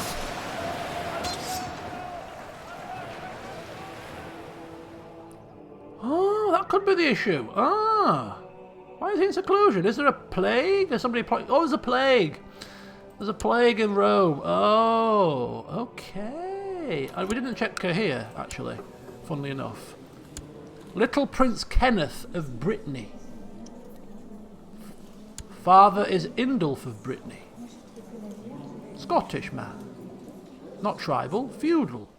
Oh, that could be the issue. Ah. Why is he in seclusion? Is there a plague? Is somebody... Oh, there's a plague. There's a plague in Rome. Oh, okay. We didn't check here, actually, funnily enough. Little Prince Kenneth of Brittany. Father is Indulf of Brittany. Scottish man. Not tribal, feudal.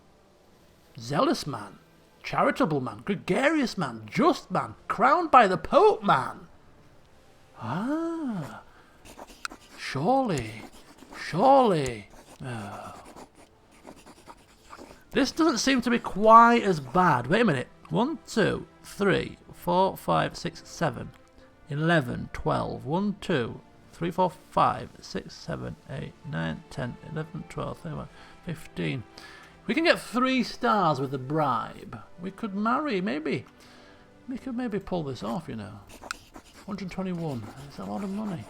Zealous man. Charitable man. Gregarious man. Just man. Crowned by the Pope man. Ah. Surely. Surely. Oh. This doesn't seem to be quite as bad. Wait a minute. 1, 2, 3, 4, 5, 6, 7, 11, 12. 1, 2, 3, 4, 5, 6, 7, 8, 9, 10, 11, 12, 13, 15. We can get 3 stars with a bribe. We could marry, maybe. We could maybe pull this off, you know. 121. That's a lot of money.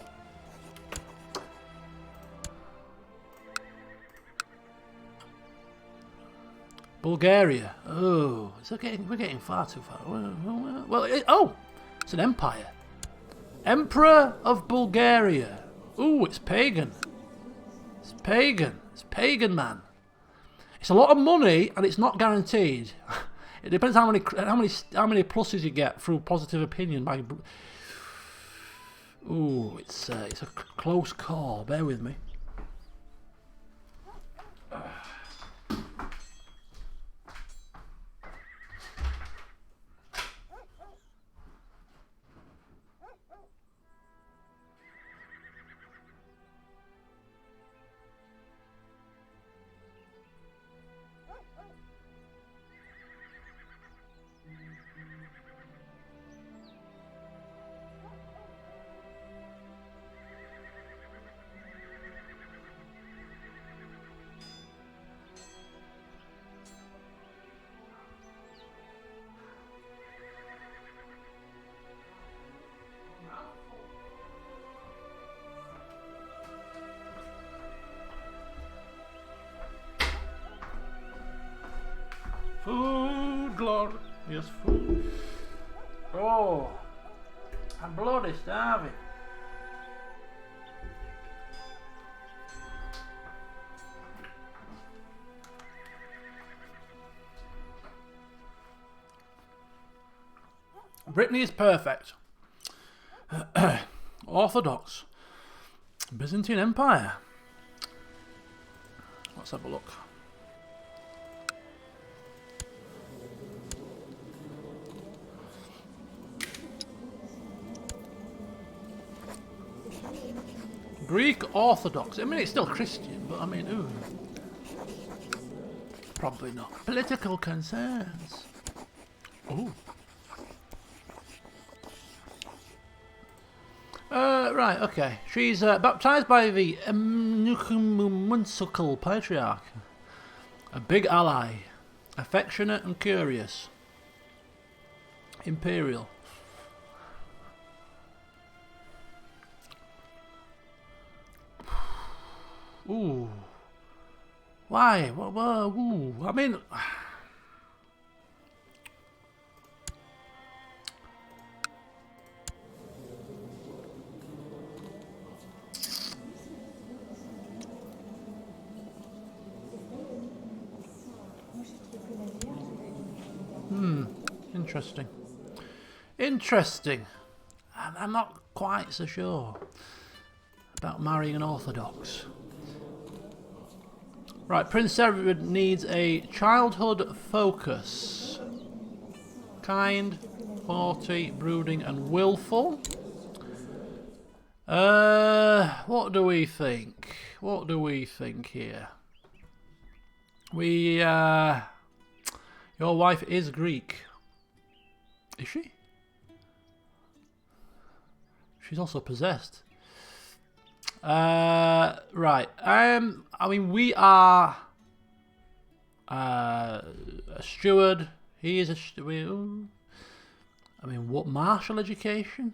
Bulgaria. Oh, we're getting far too far. Well, oh, it's an empire. Emperor of Bulgaria. Ooh, it's pagan. It's pagan. It's pagan, man. It's a lot of money, and it's not guaranteed. It depends how many pluses you get through positive opinion. Ooh, it's a close call. Bear with me. Food, glorious food. Oh, I'm bloody starving. Brittany is perfect. Orthodox. Byzantine Empire. Let's have a look. Greek Orthodox. I mean, it's still Christian, but I mean, ooh. Probably not. Political concerns. Ooh. Right, okay. She's baptized by the Municipal Patriarch. A big ally. Affectionate and curious. Imperial. Ooh. Why? Ooh. I mean... Interesting. Interesting. I'm not quite so sure about marrying an Orthodox. Right, Prince Edward needs a childhood focus. Kind, haughty, brooding, and willful. What do we think? What do we think here? Your wife is Greek. Is she? She's also possessed. Right. I mean, we are a steward. He is a steward. I mean, what martial education?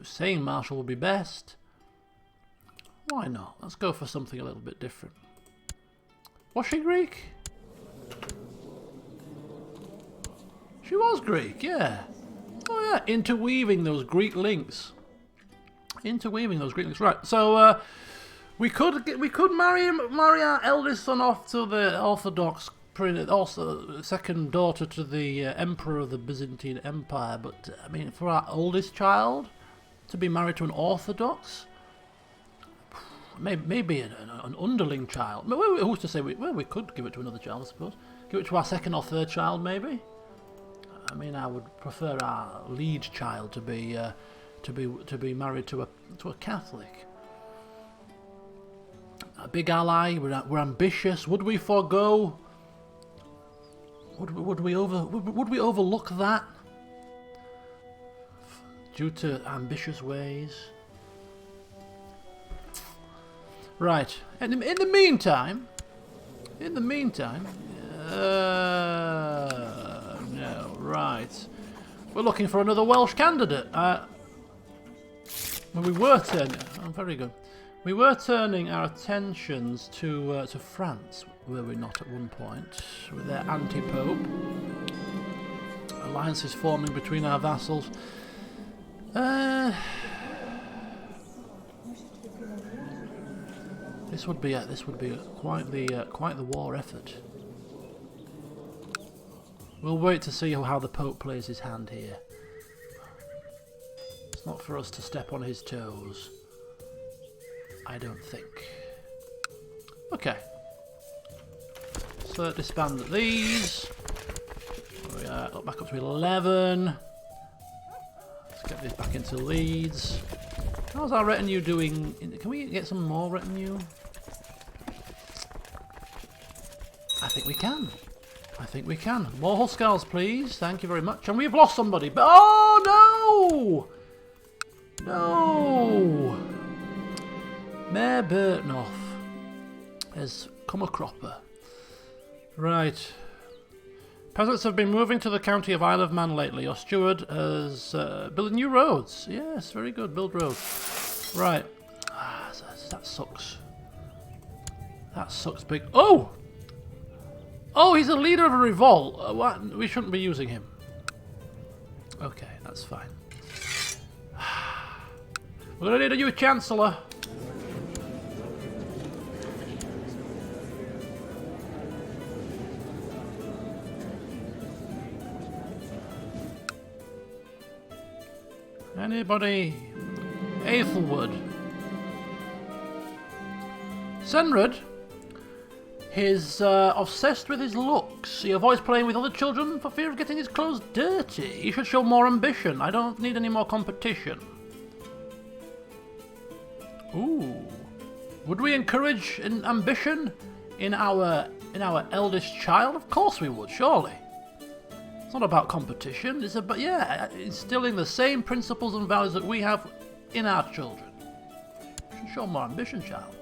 Saying martial would be best. Why not? Let's go for something a little bit different. Was she Greek? She was Greek, yeah. Oh yeah, interweaving those Greek links. Right, so we could marry our eldest son off to the Orthodox, also second daughter to the Emperor of the Byzantine Empire. But I mean, for our oldest child to be married to an Orthodox, maybe an underling child. Who's to say? We could give it to another child, I suppose. Give it to our second or third child, maybe. I mean, I would prefer our lead child to be married to a Catholic. A big ally. We're ambitious. Would we forego? Would we overlook that due to ambitious ways? Right. And in the meantime, no. Right. We're looking for another Welsh candidate. Well, we were turning... Oh, very good. We were turning our attentions to France, were we not at one point, with their anti-pope. Alliances forming between our vassals. This would be quite the war effort. We'll wait to see how the Pope plays his hand here. It's not for us to step on his toes, I don't think. Okay. So disband these. We are back up to 11. Let's get this back into Leeds. How's our retinue doing? Can we get some more retinue? I think we can. I think we can. More Huskars, please. Thank you very much. And we've lost somebody. But oh no! No! Mayor Burtnoff has come a cropper. Right. Peasants have been moving to the county of Isle of Man lately. Your steward has built new roads. Yes, very good. Build roads. Right. That sucks. That sucks big. Oh! Oh, he's a leader of a revolt. What? We shouldn't be using him. Okay, that's fine. We're going to need a new chancellor. Anybody? Aethelwood. Senred? He's obsessed with his looks. He avoids playing with other children for fear of getting his clothes dirty. He should show more ambition. I don't need any more competition. Ooh. Would we encourage ambition in our eldest child? Of course we would, surely. It's not about competition. It's about, yeah, instilling the same principles and values that we have in our children. You should show more ambition, child.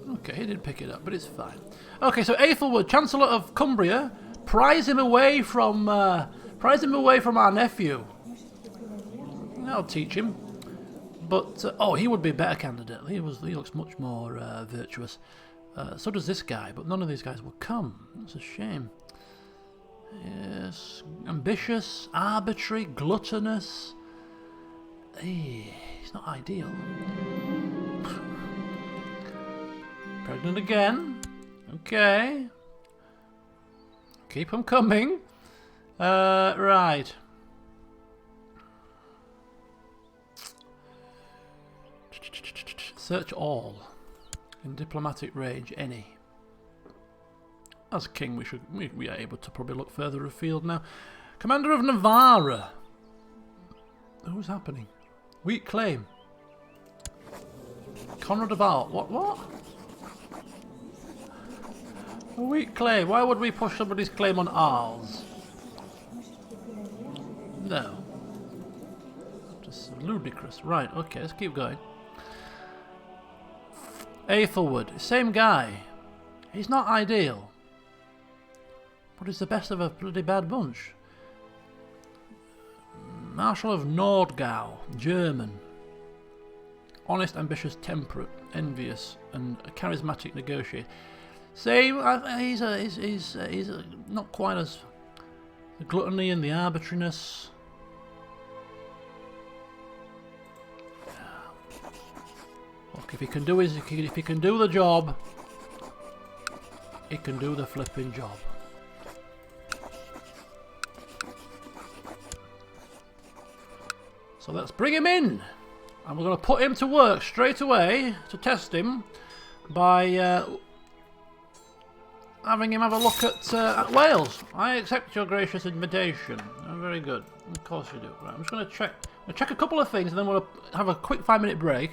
Okay, he didn't pick it up, but it's fine. Okay, so Aethelwood, Chancellor of Cumbria, prize him away from our nephew. I'll teach him. But oh, he would be a better candidate. He looks much more virtuous. So does this guy, but none of these guys will come. It's a shame. Yes, ambitious, arbitrary, gluttonous. He's not ideal. Pregnant again. Okay. Keep them coming. Right. Search all. In diplomatic range, any. As king, we are able to probably look further afield now. Commander of Navarra. Who's happening? Weak claim. Conrad of Art. What? A weak claim. Why would we push somebody's claim on ours? No. Just ludicrous. Right, okay, let's keep going. Aethelwood. Same guy. He's not ideal. But he's the best of a bloody bad bunch. Marshal of Nordgau. German. Honest, ambitious, temperate, envious, and a charismatic negotiator. Same. He's not quite as the gluttony and the arbitrariness. Look, if he can do the job, he can do the flipping job. So let's bring him in, and we're going to put him to work straight away to test him by having him have a look at Wales. I accept your gracious invitation. Oh, very good. Of course you do. Right, I'm just going to check a couple of things, and then we'll have a quick 5-minute break,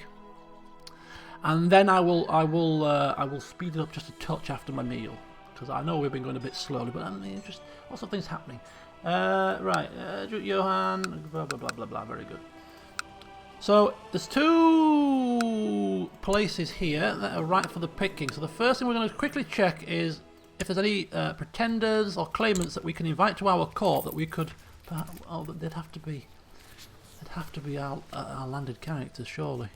and then I will speed it up just a touch after my meal, because I know we've been going a bit slowly, but just lots of things happening. Right, Johan, blah blah blah blah blah. Very good. So there's 2 places here that are right for the picking. So the first thing we're going to quickly check is if there's any pretenders or claimants that we can invite to our court that we could. Oh, they'd have to be. They'd have to be our landed characters, surely.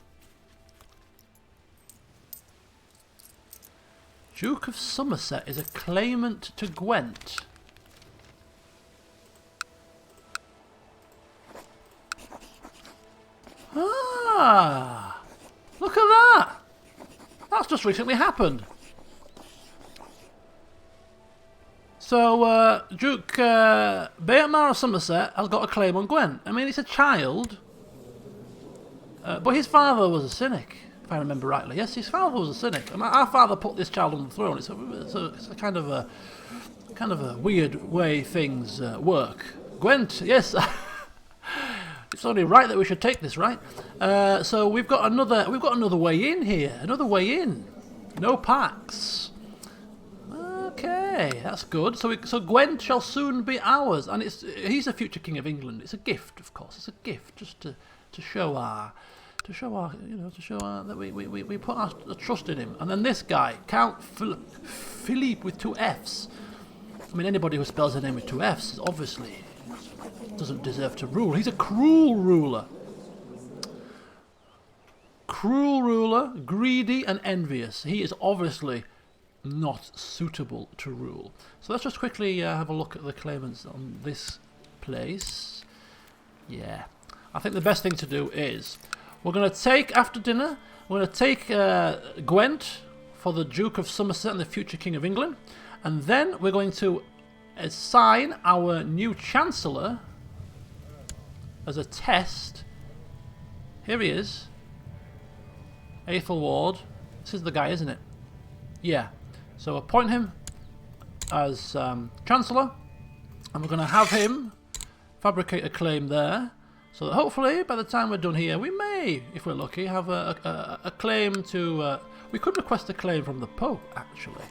Duke of Somerset is a claimant to Gwent. Ah! Look at that! That's just recently happened. So, Duke Beatmar of Somerset has got a claim on Gwent. I mean, it's a child. But his father was a cynic, if I remember rightly. Yes, his father was a cynic. I mean, our father put this child on the throne. It's a kind of a weird way things work. Gwent, yes. It's only right that we should take this, right? So we've got another way in here. Another way in. No packs. Okay, that's good. So Gwent shall soon be ours, and he's the future king of England. It's a gift, of course. It's a gift just to show our that we put our trust in him. And then this guy, Count Philippe with 2 F's. I mean, anybody who spells their name with 2 F's obviously doesn't deserve to rule. He's a cruel ruler. Cruel ruler, greedy and envious. He is obviously not suitable to rule. So let's just quickly have a look at the claimants on this place. Yeah. I think the best thing to do is we're going to take, after dinner, we're going to take Gwent for the Duke of Somerset and the future King of England. And then we're going to assign our new Chancellor as a test. Here he is. Aethelward. This is the guy, isn't it? Yeah. So appoint him as Chancellor. And we're going to have him fabricate a claim there. So that hopefully, by the time we're done here, we may, if we're lucky, have a claim to... we could request a claim from the Pope, actually.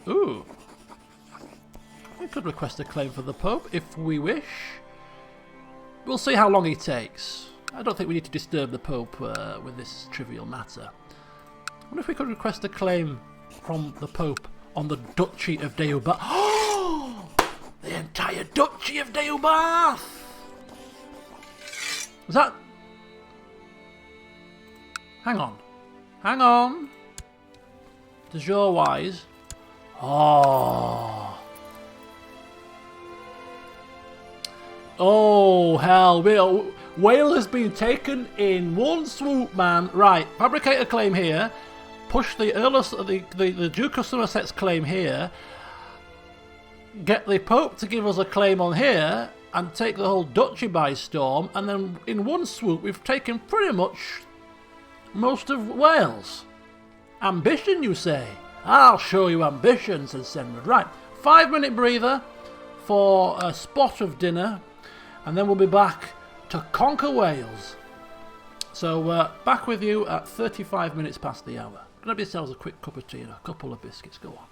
Ooh. We could request a claim for the Pope, if we wish. We'll see how long he takes. I don't think we need to disturb the Pope with this trivial matter. I wonder if we could request a claim from the Pope on the Duchy of Deheubarth. Oh! The entire Duchy of Deheubarth! Was that... Hang on. Hang on. De jure wise. Oh. Oh, hell. Wales has been taken in one swoop, man. Right. Fabricate a claim here. Push the Earl of, the Duke of Somerset's claim here. Get the Pope to give us a claim on here. And take the whole duchy by storm. And then in one swoop, we've taken pretty much most of Wales. Ambition, you say? I'll show you ambition, says Senrad. Right, 5-minute breather for a spot of dinner, and then we'll be back to conquer Wales. So, back with you at 35 minutes past the hour. Grab yourselves a quick cup of tea and a couple of biscuits. Go on.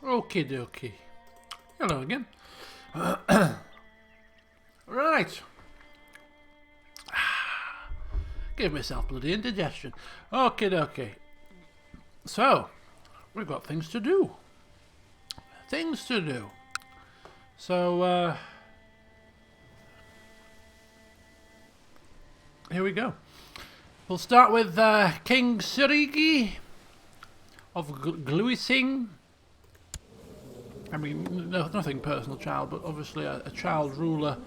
Okie dokie. Hello again. Right. Give myself bloody indigestion. Okie dokie. So, we've got things to do. Things to do. So, here we go. We'll start with King Surigi of Gluising. I mean, nothing personal, child, but obviously a child ruler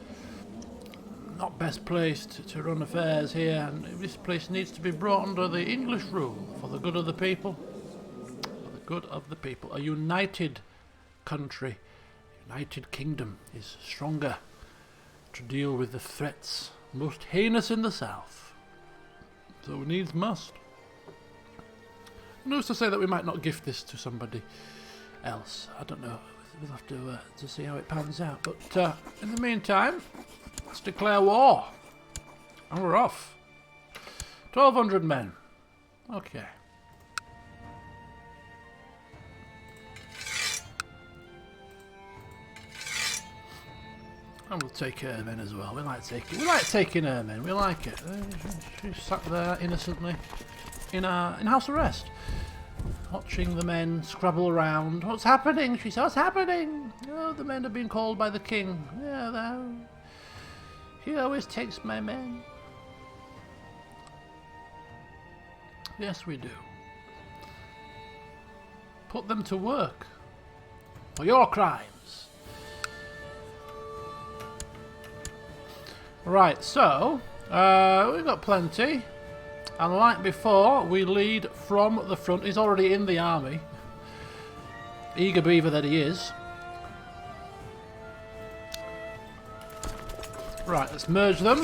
not best placed to run affairs here, and this place needs to be brought under the English rule for the good of the people. For the good of the people. A united country, united kingdom is stronger to deal with the threats most heinous in the south. So needs must. And who's to say that we might not gift this to somebody else? I don't know. We'll have to see how it pans out. But in the meantime, let's declare war. And we're off. 1,200 men. Okay. And we'll take Ermen as well. We like taking Ermen. We like it. She's sat there innocently in house arrest, watching the men scrabble around. What's happening? She said, what's happening? Oh, the men have been called by the king. Yeah, he always takes my men. Yes, we do. Put them to work for your crimes. Right, so we've got plenty, and like before, we lead from the front. He's already in the army, eager beaver that he is. Right, let's merge them,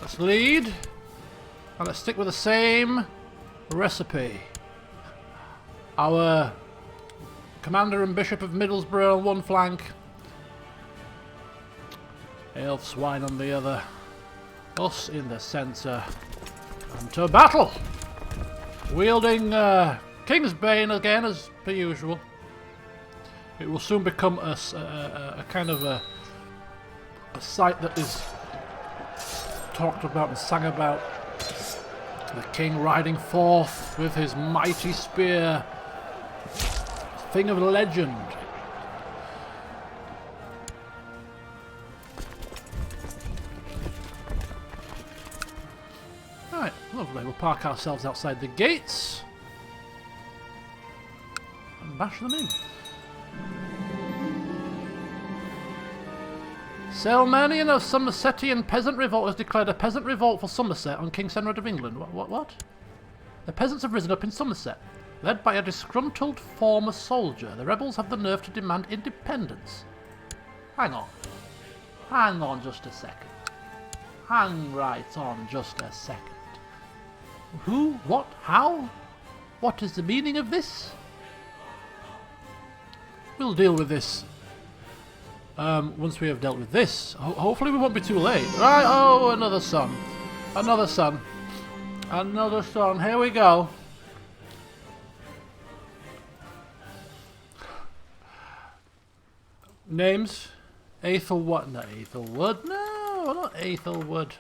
let's lead, and let's stick with the same recipe. Our commander and bishop of Middlesbrough on one flank, elf swine on the other, us in the centre, and to battle! Wielding King's Bane again, as per usual. It will soon become a kind of a sight that is talked about and sang about. The king riding forth with his mighty spear. Thing of legend. Right, lovely. We'll park ourselves outside the gates and bash them in. Selmanian of Somersetian peasant revolt has declared a peasant revolt for Somerset on King Senred of England. What? The peasants have risen up in Somerset. Led by a disgruntled former soldier, the rebels have the nerve to demand independence. Hang on. Hang on just a second. Hang right on just a second. Who? What? How? What is the meaning of this? We'll deal with this once we have dealt with this. Hopefully we won't be too late. Right, oh, another son. Another son. Another son. Here we go. Names? Aethelwood. Not Aethelwood. No, not Aethelwood.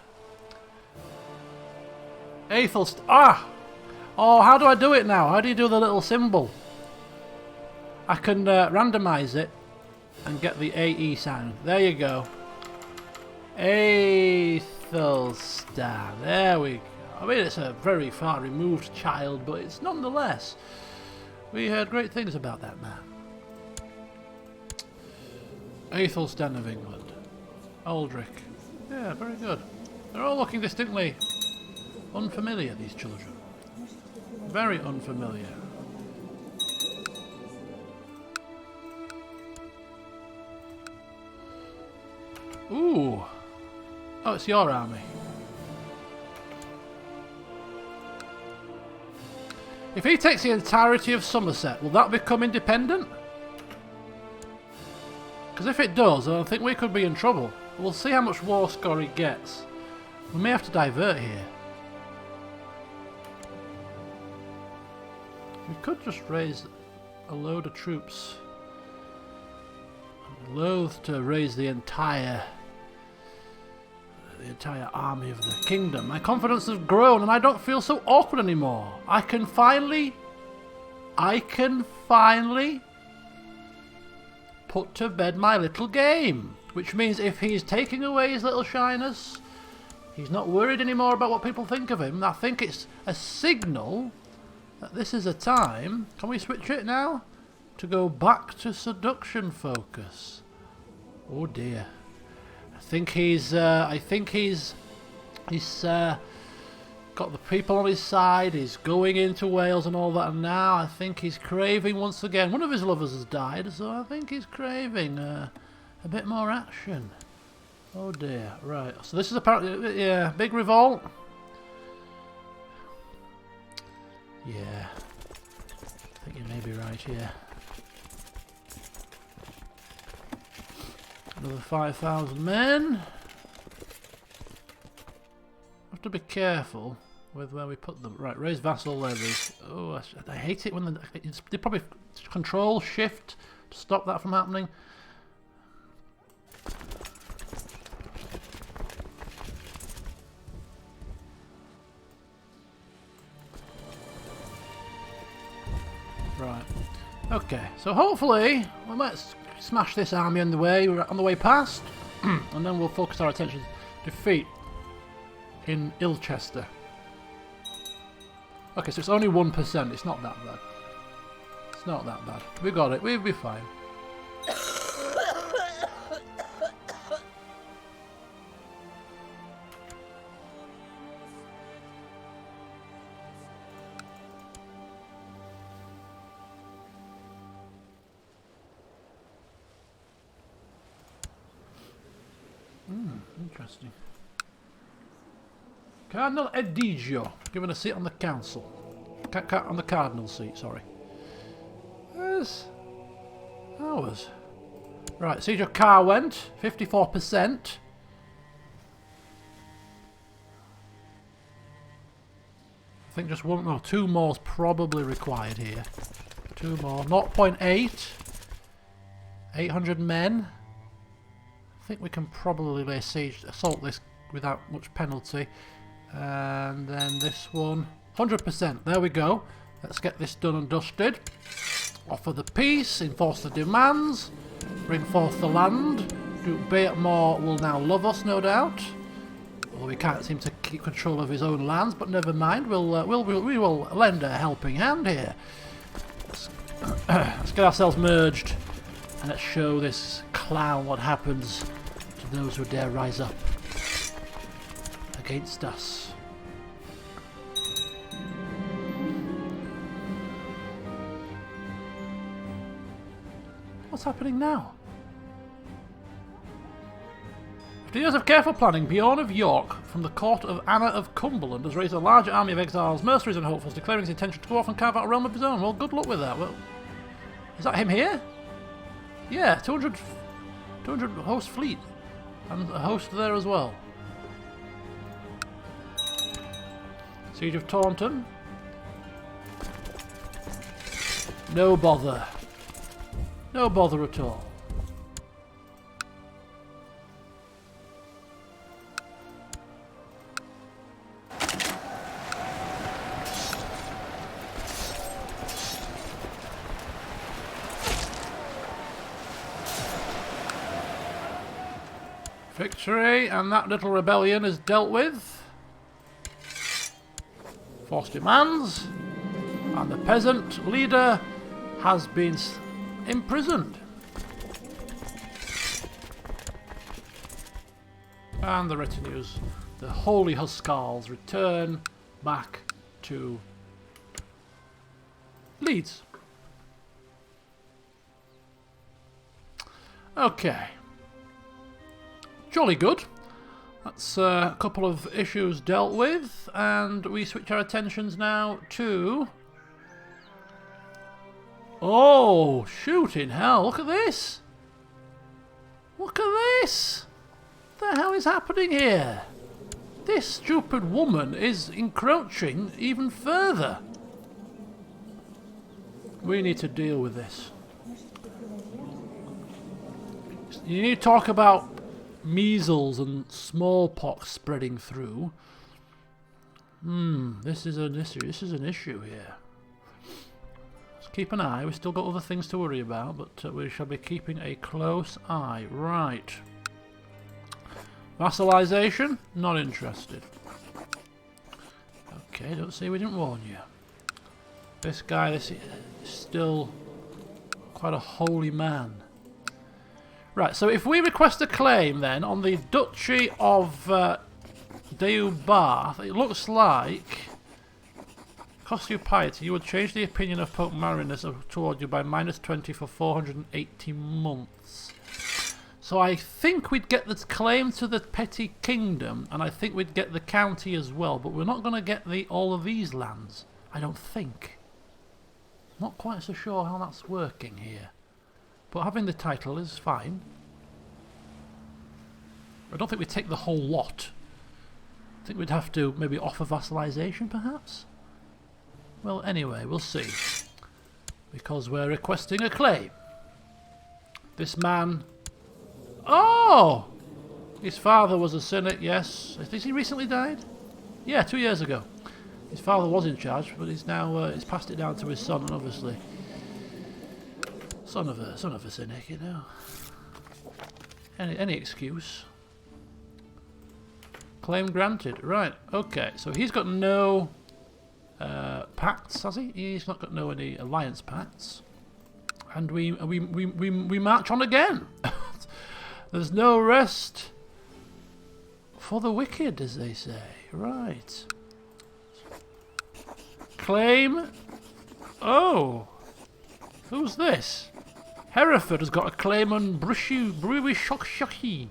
Ah! Oh, how do I do it now? How do you do the little symbol? I can randomize it and get the AE sound. There you go. Aethelstan. There we go. I mean, it's a very far removed child, but it's nonetheless. We heard great things about that man. Aethelstan of England. Aldrich. Yeah, very good. They're all looking distinctly unfamiliar, these children. Very unfamiliar. Ooh. Oh, it's your army. If he takes the entirety of Somerset, will that become independent? Because if it does, I think we could be in trouble. We'll see how much war score he gets. We may have to divert here. We could just raise a load of troops loath to raise the entire army of the kingdom. My confidence has grown and I don't feel so awkward anymore. I can finally put to bed my little game. Which means if he's taking away his little shyness, he's not worried anymore about what people think of him. I think it's a signal that this is a time. Can we switch it now? To go back to seduction focus. Oh dear. I think he's got the people on his side. He's going into Wales and all that, and now I think he's craving once again. One of his lovers has died, so I think he's craving a bit more action. Oh dear. Right. So this is apparently big revolt. Yeah. I think you may be right here. Another 5,000 men. Have to be careful with where we put them. Right, raise vassal levies. Oh, I hate it when they probably control shift to stop that from happening. Right. Okay. So hopefully we might smash this army on the way past, and then we'll focus our attention defeat in Ilchester. Okay, so it's only 1%. It's not that bad. It's not that bad. We got it. We'll be fine. Interesting. Cardinal Edigio, given a seat on the council. On the cardinal seat, sorry. Yes. Ours. Right, siege of Car went, 54%. I think just one, no, two more is probably required here. Two more. 0.8. 800 men. I think we can probably lay siege, assault this without much penalty. And then this one, 100%. There we go. Let's get this done and dusted. Offer the peace, enforce the demands, bring forth the land. Duke Beatmore will now love us, no doubt. Although he can't seem to keep control of his own lands, but never mind. We will lend a helping hand here. Let's get ourselves merged, and let's show this clown what happens to those who dare rise up against us. What's happening now? After years of careful planning, Bjorn of York, from the court of Anna of Cumberland, has raised a large army of exiles, mercenaries and hopefuls, declaring his intention to go off and carve out a realm of his own. Well, good luck with that. Well, is that him here? Yeah, 200 host fleet, and a host there as well. Siege of Taunton. No bother. No bother at all. Victory, and that little rebellion is dealt with. Forced demands, and the peasant leader has been imprisoned. And the retinues, the holy Huskarls, return back to Leeds. Okay. Jolly good. That's a couple of issues dealt with, and we switch our attentions now to... Oh, shooting hell, look at this! Look at this! What the hell is happening here? This stupid woman is encroaching even further. We need to deal with this. You need to talk about measles and smallpox spreading through. This is an issue. This is an issue here. Let's keep an eye. We've still got other things to worry about, but we shall be keeping a close eye. Right. Vassalization? Not interested. Okay, don't say we didn't warn you. This guy, this is still quite a holy man. Right, so if we request a claim then on the Duchy of Deubarth, it looks like cost you piety, you would change the opinion of Pope Marinus toward you by -20 for 480 months. So I think we'd get the claim to the petty kingdom, and I think we'd get the county as well, but we're not going to get all of these lands, I don't think. Not quite so sure how that's working here. But having the title is fine. I don't think we'd take the whole lot. I think we'd have to maybe offer vassalization, perhaps? Well, anyway, we'll see. Because we're requesting a claim. This man... Oh! His father was a cynic, yes. Has he recently died? Yeah, 2 years ago. His father was in charge, but he's now he's passed it down to his son, and obviously... Son of a cynic, you know. Any excuse. Claim granted. Right, okay. So he's got no pacts, has he? He's not got any alliance pacts. And we march on again. There's no rest for the wicked, as they say. Right. Claim. Oh. Who's this? Hereford has got a claim on Bruishokshochy.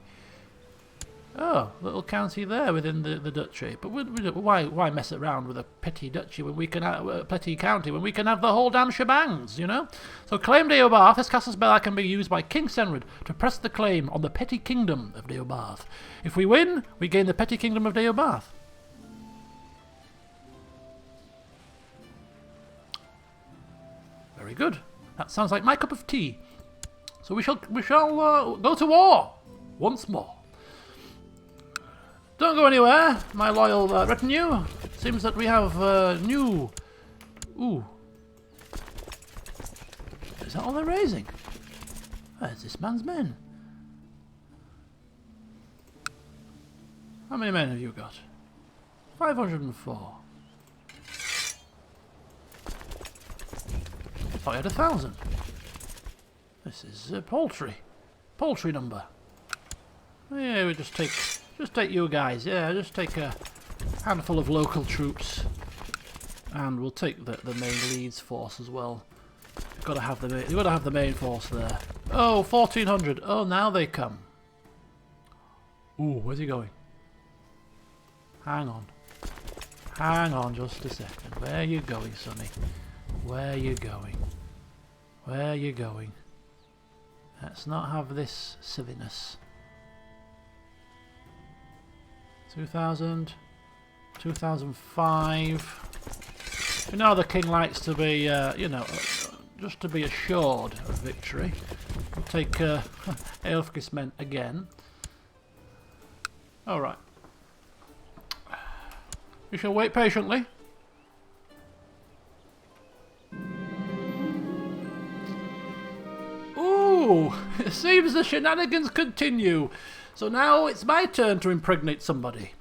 Oh, little county there within the duchy. But why mess around with a petty duchy when we can have a petty county when we can have the whole damn shebangs, you know? So claim Deubarth. This castle's bell can be used by King Senred to press the claim on the petty kingdom of Deubarth. If we win, we gain the petty kingdom of Deubarth. Very good. That sounds like my cup of tea. So we shall go to war once more. Don't go anywhere, my loyal retinue. Seems that we have new... Ooh. Is that all they're raising? Where's this man's men? How many men have you got? 504. I thought you had 1,000. This is paltry. Paltry number. Yeah, we just take you guys. Yeah, just take a handful of local troops, and we'll take the main Leeds force as well. You've got to have the main force there. Oh, 1,400. Oh, now they come. Ooh, where's he going? Hang on. Hang on just a second. Where are you going, Sonny? Where are you going? Where are you going? Let's not have this silliness. 2000, 2005. You know the king likes to be, you know, just to be assured of victory. We'll take Aelfgis men again. Alright. We shall wait patiently. Ooh! It seems the shenanigans continue. So now it's my turn to impregnate somebody.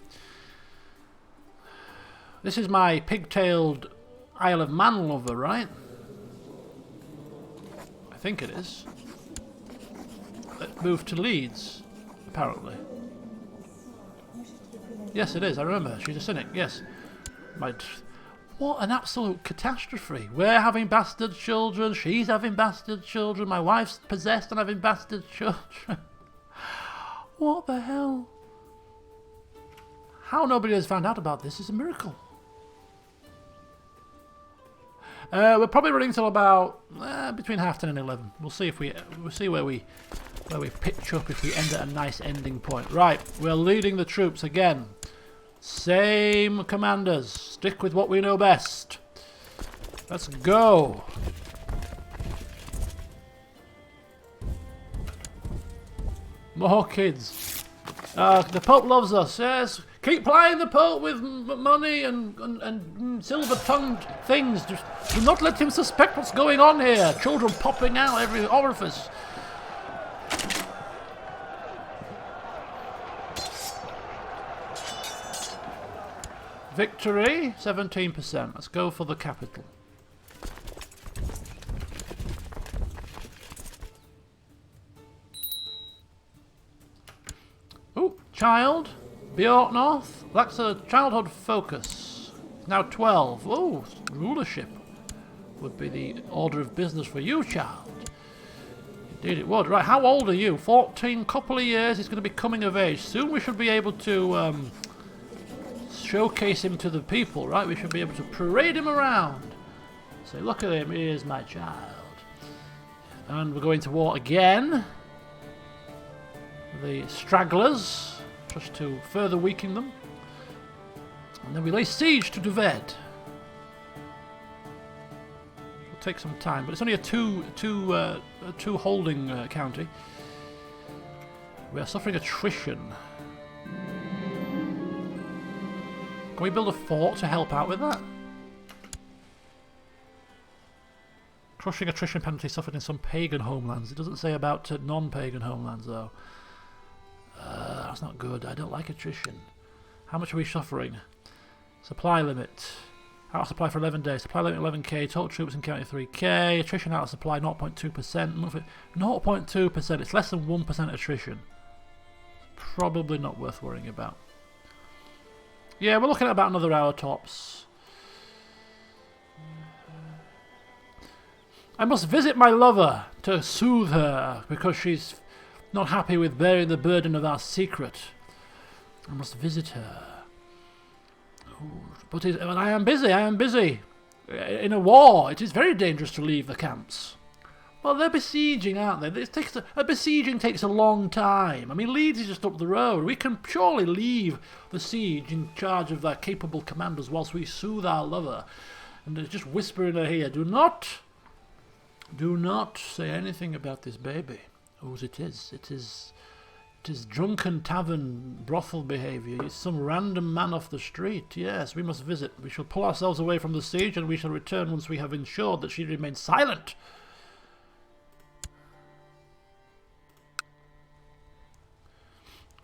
This is my pigtailed Isle of Man lover, right? I think it is. Let's move to Leeds, apparently. Yes, it is. I remember. She's a cynic. Yes. What an absolute catastrophe. We're having bastard children. She's having bastard children. My wife's possessed and having bastard children. What the hell? How nobody has found out about this is a miracle. We're probably running till about between 10:30 and 11. We'll see if we'll see where we pitch up if we end at a nice ending point. Right, we're leading the troops again. Same commanders. Stick with what we know best. Let's go. More kids. The Pope loves us, yes. Keep plying the Pope with money and silver-tongued things. Just do not let him suspect what's going on here. Children popping out every orifice. Victory, 17%. Let's go for the capital. Oh, child. Bjorknorth. That's a childhood focus. Now 12. Oh, rulership would be the order of business for you, child. Indeed it would. Right, how old are you? 14, couple of years. He's going to be coming of age. Soon we should be able to showcase him to the people, right? We should be able to parade him around. Say, look at him, here's my child. And we're going to war again. The stragglers, just to further weaken them. And then we lay siege to Duved. It'll take some time, but it's only a two holding county. We are suffering attrition. Can we build a fort to help out with that? Crushing attrition penalty suffered in some pagan homelands. It doesn't say about non-pagan homelands though. That's not good. I don't like attrition. How much are we suffering? Supply limit. Out of supply for 11 days. Supply limit 11k. Total troops in county 3k. Attrition out of supply 0.2%. 0.2%. It's less than 1% attrition. Probably not worth worrying about. Yeah, we're looking at about another hour tops. I must visit my lover to soothe her because she's not happy with bearing the burden of our secret. I must visit her. Ooh, but I am busy. In a war, it is very dangerous to leave the camps. Well, they're besieging, aren't they? A besieging takes a long time. I mean, Leeds is just up the road. We can surely leave the siege in charge of their capable commanders whilst we soothe our lover. And just whisper in her ear, do not say anything about this baby. Whose it is. It is drunken tavern brothel behaviour. It's some random man off the street. Yes, we must visit. We shall pull ourselves away from the siege and we shall return once we have ensured that she remains silent.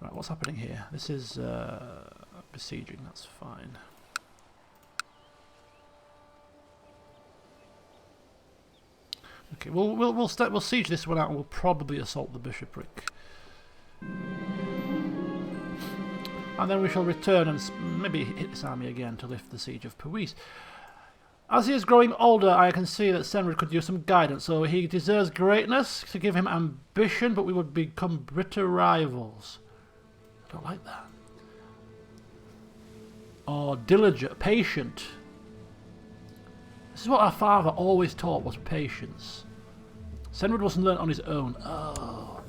Right, what's happening here? This is besieging, that's fine. Okay, we'll siege this one out and we'll probably assault the bishopric. And then we shall return and maybe hit this army again to lift the siege of Puis. As he is growing older, I can see that Senrid could use some guidance, so he deserves greatness to give him ambition, but we would become bitter rivals. I don't like that. Or diligent, patient. This is what our father always taught, was patience. Senrid wasn't learnt on his own. Oh,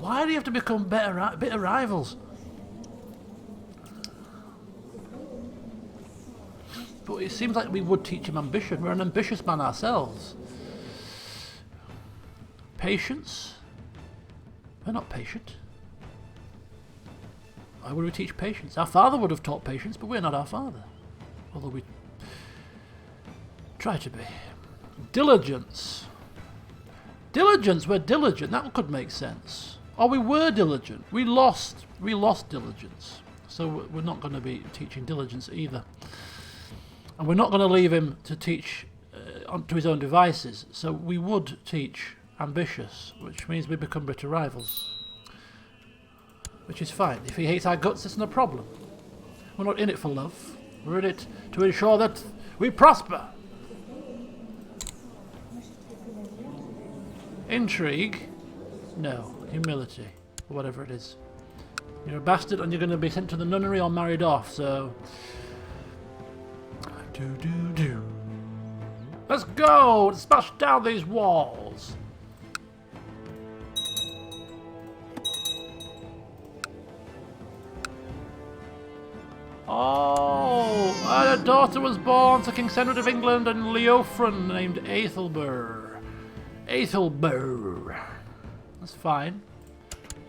why do you have to become bitter rivals? But it seems like we would teach him ambition. We're an ambitious man ourselves. Patience? We're not patient. Why would we teach patience? Our father would have taught patience, but we're not our father. Although we try to be. Diligence. Diligence, we're diligent. That could make sense. Or we were diligent. We lost diligence. So we're not going to be teaching diligence either. And we're not going to leave him to teach onto his own devices. So we would teach ambitious, which means we become bitter rivals. Which is fine. If he hates our guts, it's no problem. We're not in it for love. We're in it to ensure that we prosper. Intrigue? No. Humility. Or whatever it is. You're a bastard and you're going to be sent to the nunnery or married off, so... Let's go! Let's smash down these walls! Oh! And a daughter was born to King Senrid of England and Leofrin named Aethelbur. Aethelbur. That's fine.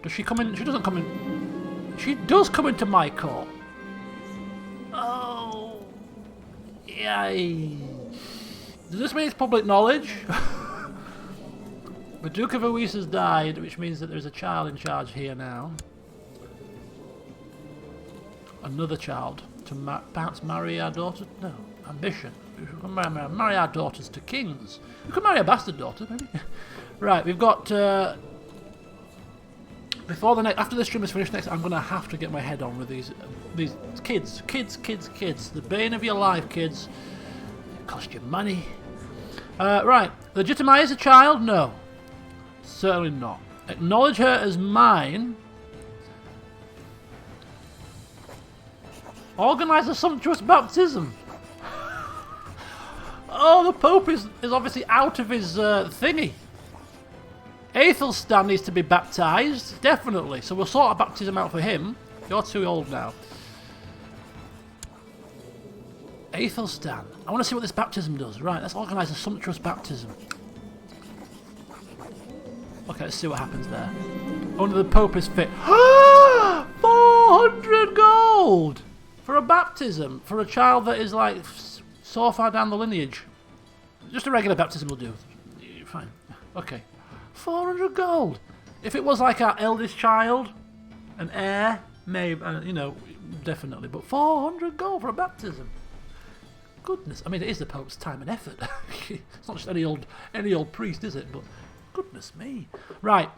Does she come in? She doesn't come in. She does come into my court. Oh. Yay. Does this mean it's public knowledge? The Duke of Uis has died, which means that there's a child in charge here now. Another child to perhaps marry our daughter? No. Ambition. We can marry our daughters to kings. We could marry a bastard daughter, maybe. Right, we've got... after this stream is finished next, I'm going to have to get my head on with these kids. Kids. The bane of your life, kids. It cost you money. Right. Legitimize a child? No. Certainly not. Acknowledge her as mine. Organize a sumptuous baptism. Oh, the Pope is obviously out of his thingy. Aethelstan needs to be baptised, definitely. So we'll sort a baptism out for him. You're too old now. Aethelstan. I want to see what this baptism does. Right, let's organise a sumptuous baptism. Okay, let's see what happens there. Only the Pope is fit. 400 gold! For a baptism. For a child that is like so far down the lineage. Just a regular baptism will do. Fine. Okay. 400 gold. If it was like our eldest child, an heir, maybe, you know, definitely. But 400 gold for a baptism. Goodness. I mean, it is the Pope's time and effort. It's not just any old priest, is it? But goodness me. Right.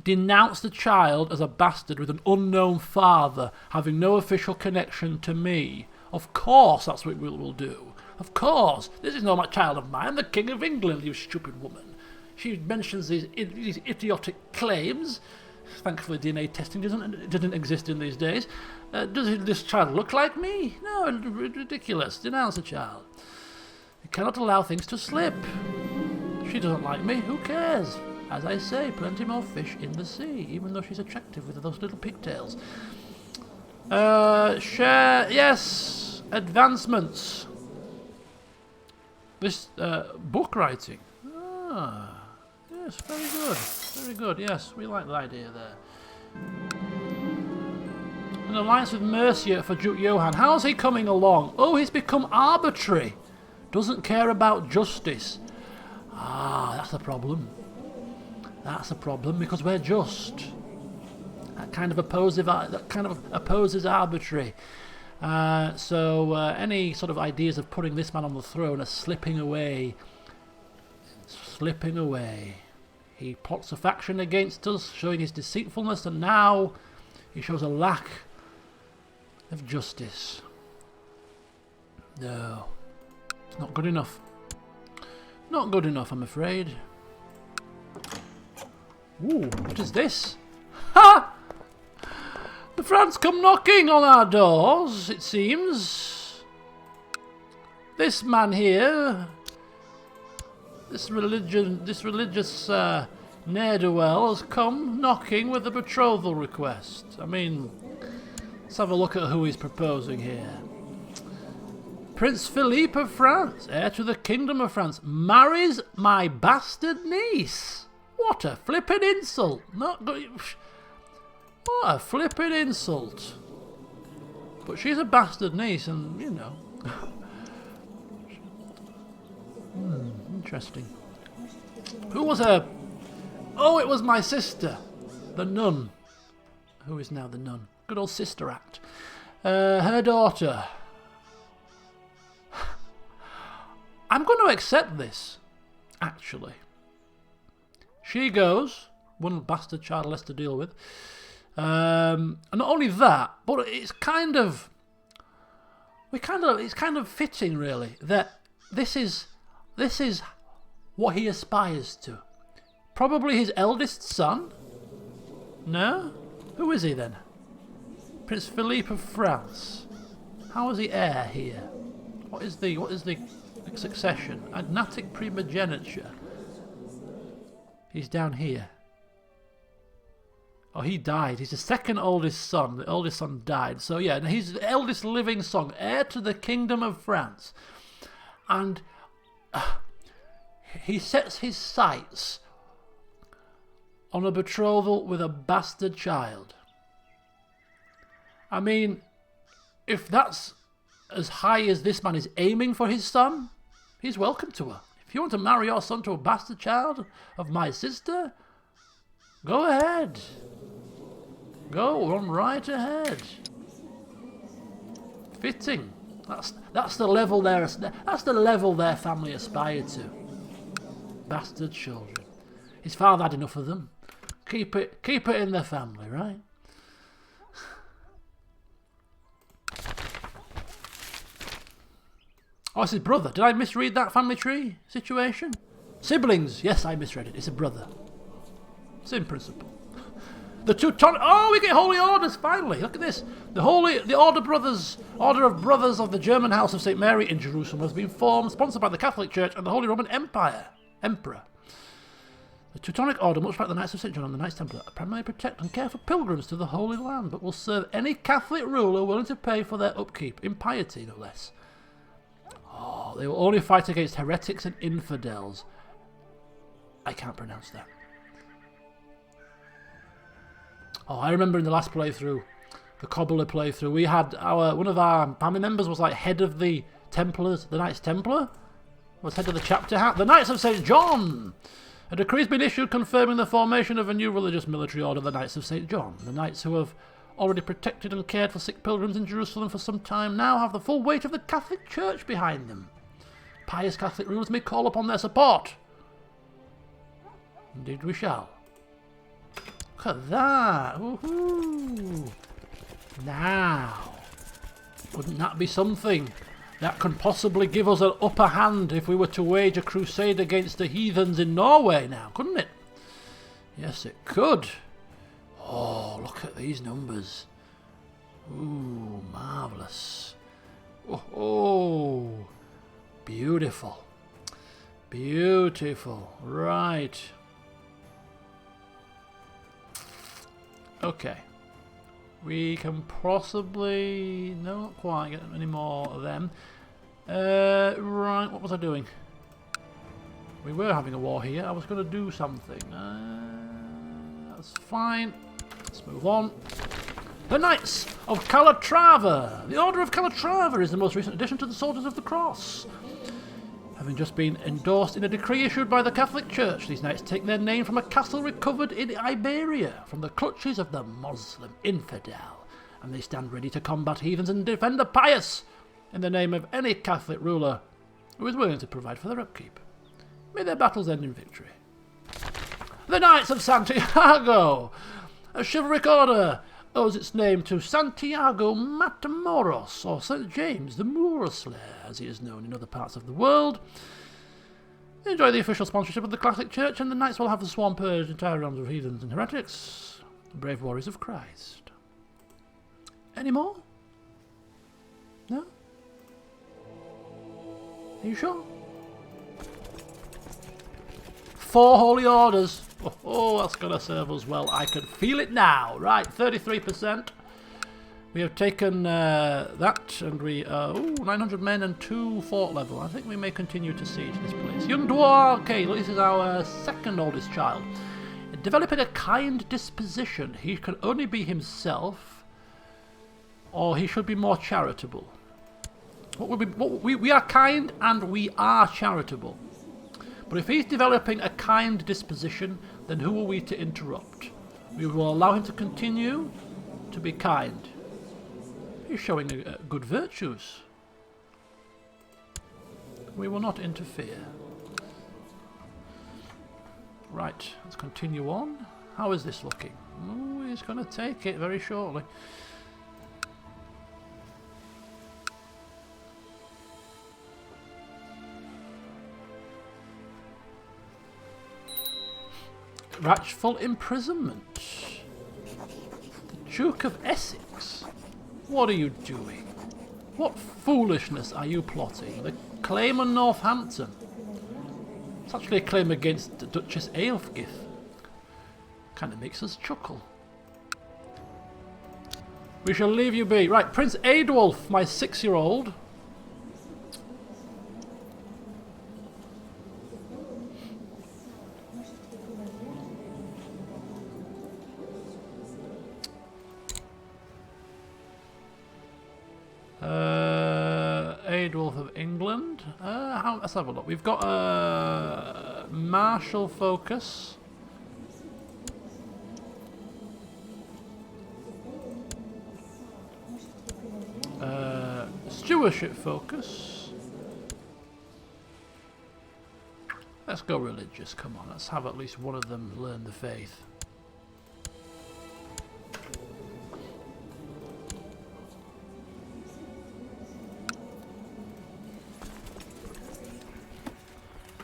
Denounce the child as a bastard with an unknown father, having no official connection to me. Of course, that's what we'll do. Of course. This is no child of mine. I'm the King of England, you stupid woman. She mentions these idiotic claims. Thankfully, DNA testing didn't exist in these days. Does this child look like me? No, ridiculous. Denounce the child. You cannot allow things to slip. She doesn't like me. Who cares? As I say, plenty more fish in the sea, even though she's attractive with those little pigtails. Share, yes. Advancements. This book writing. Ah. Yes, very good. Very good, yes. We like the idea there. An alliance with Mercia for Duke Johann. How's he coming along? Oh, he's become arbitrary. Doesn't care about justice. Ah, that's the problem. That's a problem because we're just. That kind of opposes arbitrary. So any sort of ideas of putting this man on the throne are slipping away. Slipping away. He plots a faction against us, showing his deceitfulness, and now he shows a lack of justice. No. It's not good enough. Not good enough, I'm afraid. Ooh, what is this? Ha! The France come knocking on our doors, it seems. This man here, this religious ne'er-do-well has come knocking with a betrothal request. I mean, let's have a look at who he's proposing here. Prince Philippe of France, heir to the Kingdom of France, marries my bastard niece. What a flippin' insult! What a flippin' insult! But she's a bastard niece, and you know. Interesting. Who was her? Oh, it was my sister, the nun. Who is now the nun? Good old Sister Act. Her daughter. I'm going to accept this, actually. She goes, one bastard child less to deal with. And not only that, but it's kind of fitting, really, that this is what he aspires to. Probably his eldest son? No? Who is he then? Prince Philippe of France. How is he heir here? What is the succession? Agnatic primogeniture. He's down here. Oh, he died. He's the second oldest son. The oldest son died. So yeah, he's the eldest living son, heir to the Kingdom of France. And he sets his sights on a betrothal with a bastard child. I mean, if that's as high as this man is aiming for his son, he's welcome to her. If you want to marry your son to a bastard child of my sister, go ahead. Go on right ahead. Fitting. That's the level that's the level their family aspired to. Bastard children. His father had enough of them. Keep it in the family, right? Oh, it's his brother. Did I misread that family tree situation? Siblings. Yes, I misread it. It's a brother. Same principle. The Teutonic... Oh, we get holy orders, finally. Look at this. The Order of Brothers of the German House of St. Mary in Jerusalem has been formed, sponsored by the Catholic Church and the Holy Roman Emperor. The Teutonic Order, much like the Knights of St. John and the Knights Templar, primarily protect and care for pilgrims to the Holy Land, but will serve any Catholic ruler willing to pay for their upkeep, in piety no less. Oh, they will only fight against heretics and infidels. I can't pronounce that. Oh, I remember in the last playthrough, the Cobbler playthrough, we had one of our family members was like head of the Templars, the Knights Templar, was head of the chapter house, the Knights of St. John. A decree has been issued confirming the formation of a new religious military order, the Knights of St. John. The Knights who have already protected and cared for sick pilgrims in Jerusalem for some time now have the full weight of the Catholic Church behind them. Pious Catholic rulers may call upon their support. Indeed we shall. Look at that! Woohoo! Now, wouldn't that be something that can possibly give us an upper hand if we were to wage a crusade against the heathens in Norway now, couldn't it? Yes, it could. Oh, look at these numbers. Ooh, marvellous. Oh, beautiful. Beautiful. Right. Okay. We can possibly... No, not quite get any more of them. Right, what was I doing? We were having a war here. I was going to do something. That's fine. Let's move on. The Knights of Calatrava. The Order of Calatrava is the most recent addition to the Soldiers of the Cross. Having just been endorsed in a decree issued by the Catholic Church, these knights take their name from a castle recovered in Iberia from the clutches of the Muslim infidel, and they stand ready to combat heathens and defend the pious in the name of any Catholic ruler who is willing to provide for their upkeep. May their battles end in victory. The Knights of Santiago, a chivalric order, owes its name to Santiago Matamoros, or St. James the Moor Slayer, as he is known in other parts of the world. They enjoy the official sponsorship of the Catholic Church, and the knights will have the swarm purged entire realms of heathens and heretics, the brave warriors of Christ. Any more? No? Are you sure? 4 holy orders. Oh, that's going to serve us well. I can feel it now. Right, 33%. We have taken that, and we... 900 men and 2 fort level. I think we may continue to siege this place. Young dwarf. Okay, this is our second oldest child. Developing a kind disposition. He can only be himself, or he should be more charitable. We are kind and we are charitable. But if he's developing a kind disposition, then who are we to interrupt? We will allow him to continue to be kind. He's showing good virtues. We will not interfere. Right, let's continue on. How is this looking? Oh, he's going to take it very shortly. Wrathful imprisonment. The Duke of Essex. What are you doing? What foolishness are you plotting? The claim on Northampton. It's actually a claim against the Duchess Aelfgith. Kind of makes us chuckle. We shall leave you be. Right, Prince Adolf, my 6-year-old. White Wolf of England. Let's have a look. We've got a martial focus. Stewardship focus. Let's go religious, come on, let's have at least one of them learn the faith.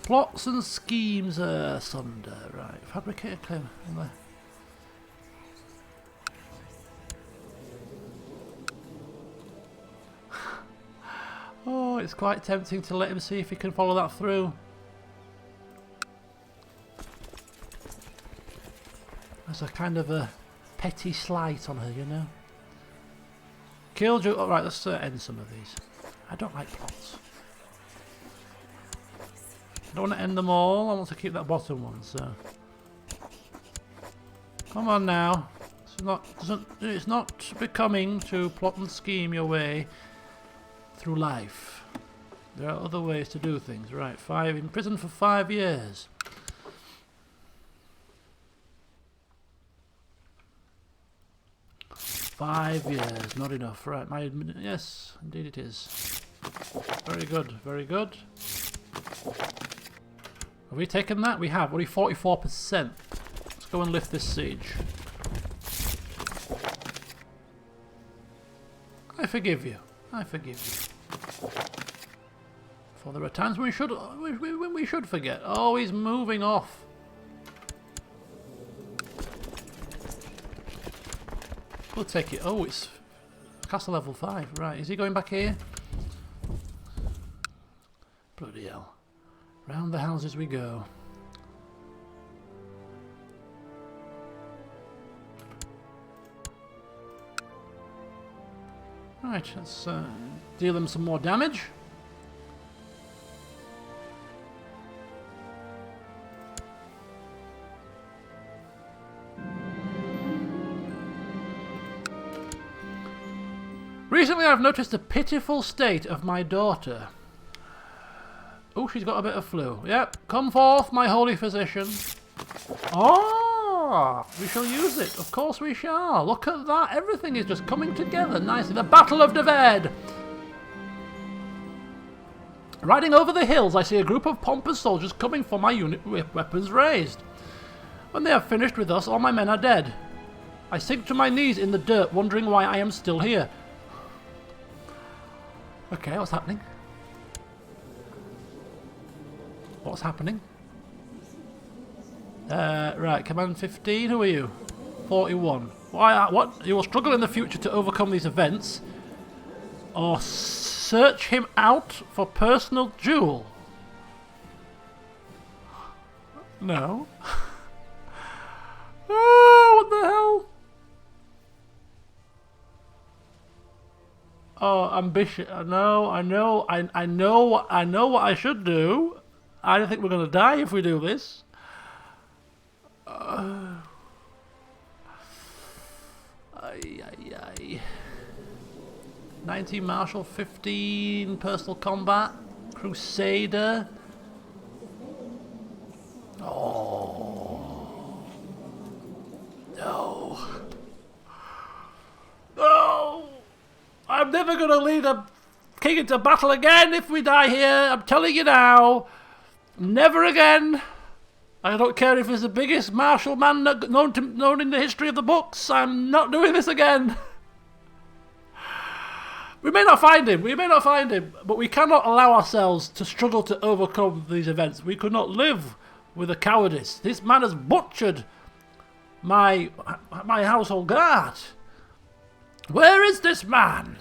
Plots and schemes asunder, right, fabricate a claim. Oh, it's quite tempting to let him see if he can follow that through. There's a kind of a petty slight on her, you know. Killjoy. Alright, let's end some of these. I don't like plots. I don't want to end them all. I want to keep that bottom one, so. Come on now. It's not becoming to plot and scheme your way through life. There are other ways to do things. Right, in prison for 5 years. Five years, not enough. Right, yes, indeed it is. Very good, very good. Have we taken that? We have, only 44%. Let's go and lift this siege. I forgive you. I forgive you. For there are times when we should forget. Oh, he's moving off. We'll take it. Oh, it's castle level 5. Right, is he going back here? Bloody hell. Round the houses we go. Right, let's deal them some more damage. Recently I've noticed the pitiful state of my daughter. Oh, she's got a bit of flu. Yep, come forth, my holy physician. Oh, we shall use it. Of course we shall. Look at that. Everything is just coming together nicely. The Battle of Deved. Riding over the hills, I see a group of pompous soldiers coming for my unit with weapons raised. When they have finished with us, all my men are dead. I sink to my knees in the dirt, wondering why I am still here. Okay, what's happening? What's happening? Right, command 15, who are you? 41. Why? What? You will struggle in the future to overcome these events, or search him out for personal jewel. No. Oh, what the hell? Oh, ambition. I know what I should do. I don't think we're going to die if we do this. 19 martial, 15 personal combat, crusader. Oh. No. No. I'm never going to lead a king into battle again if we die here. I'm telling you now. Never again. I don't care if he's the biggest martial man known in the history of the books. I'm not doing this again. We may not find him, but we cannot allow ourselves to struggle to overcome these events. We could not live with a cowardice. This man has butchered my household guard. Where is this man?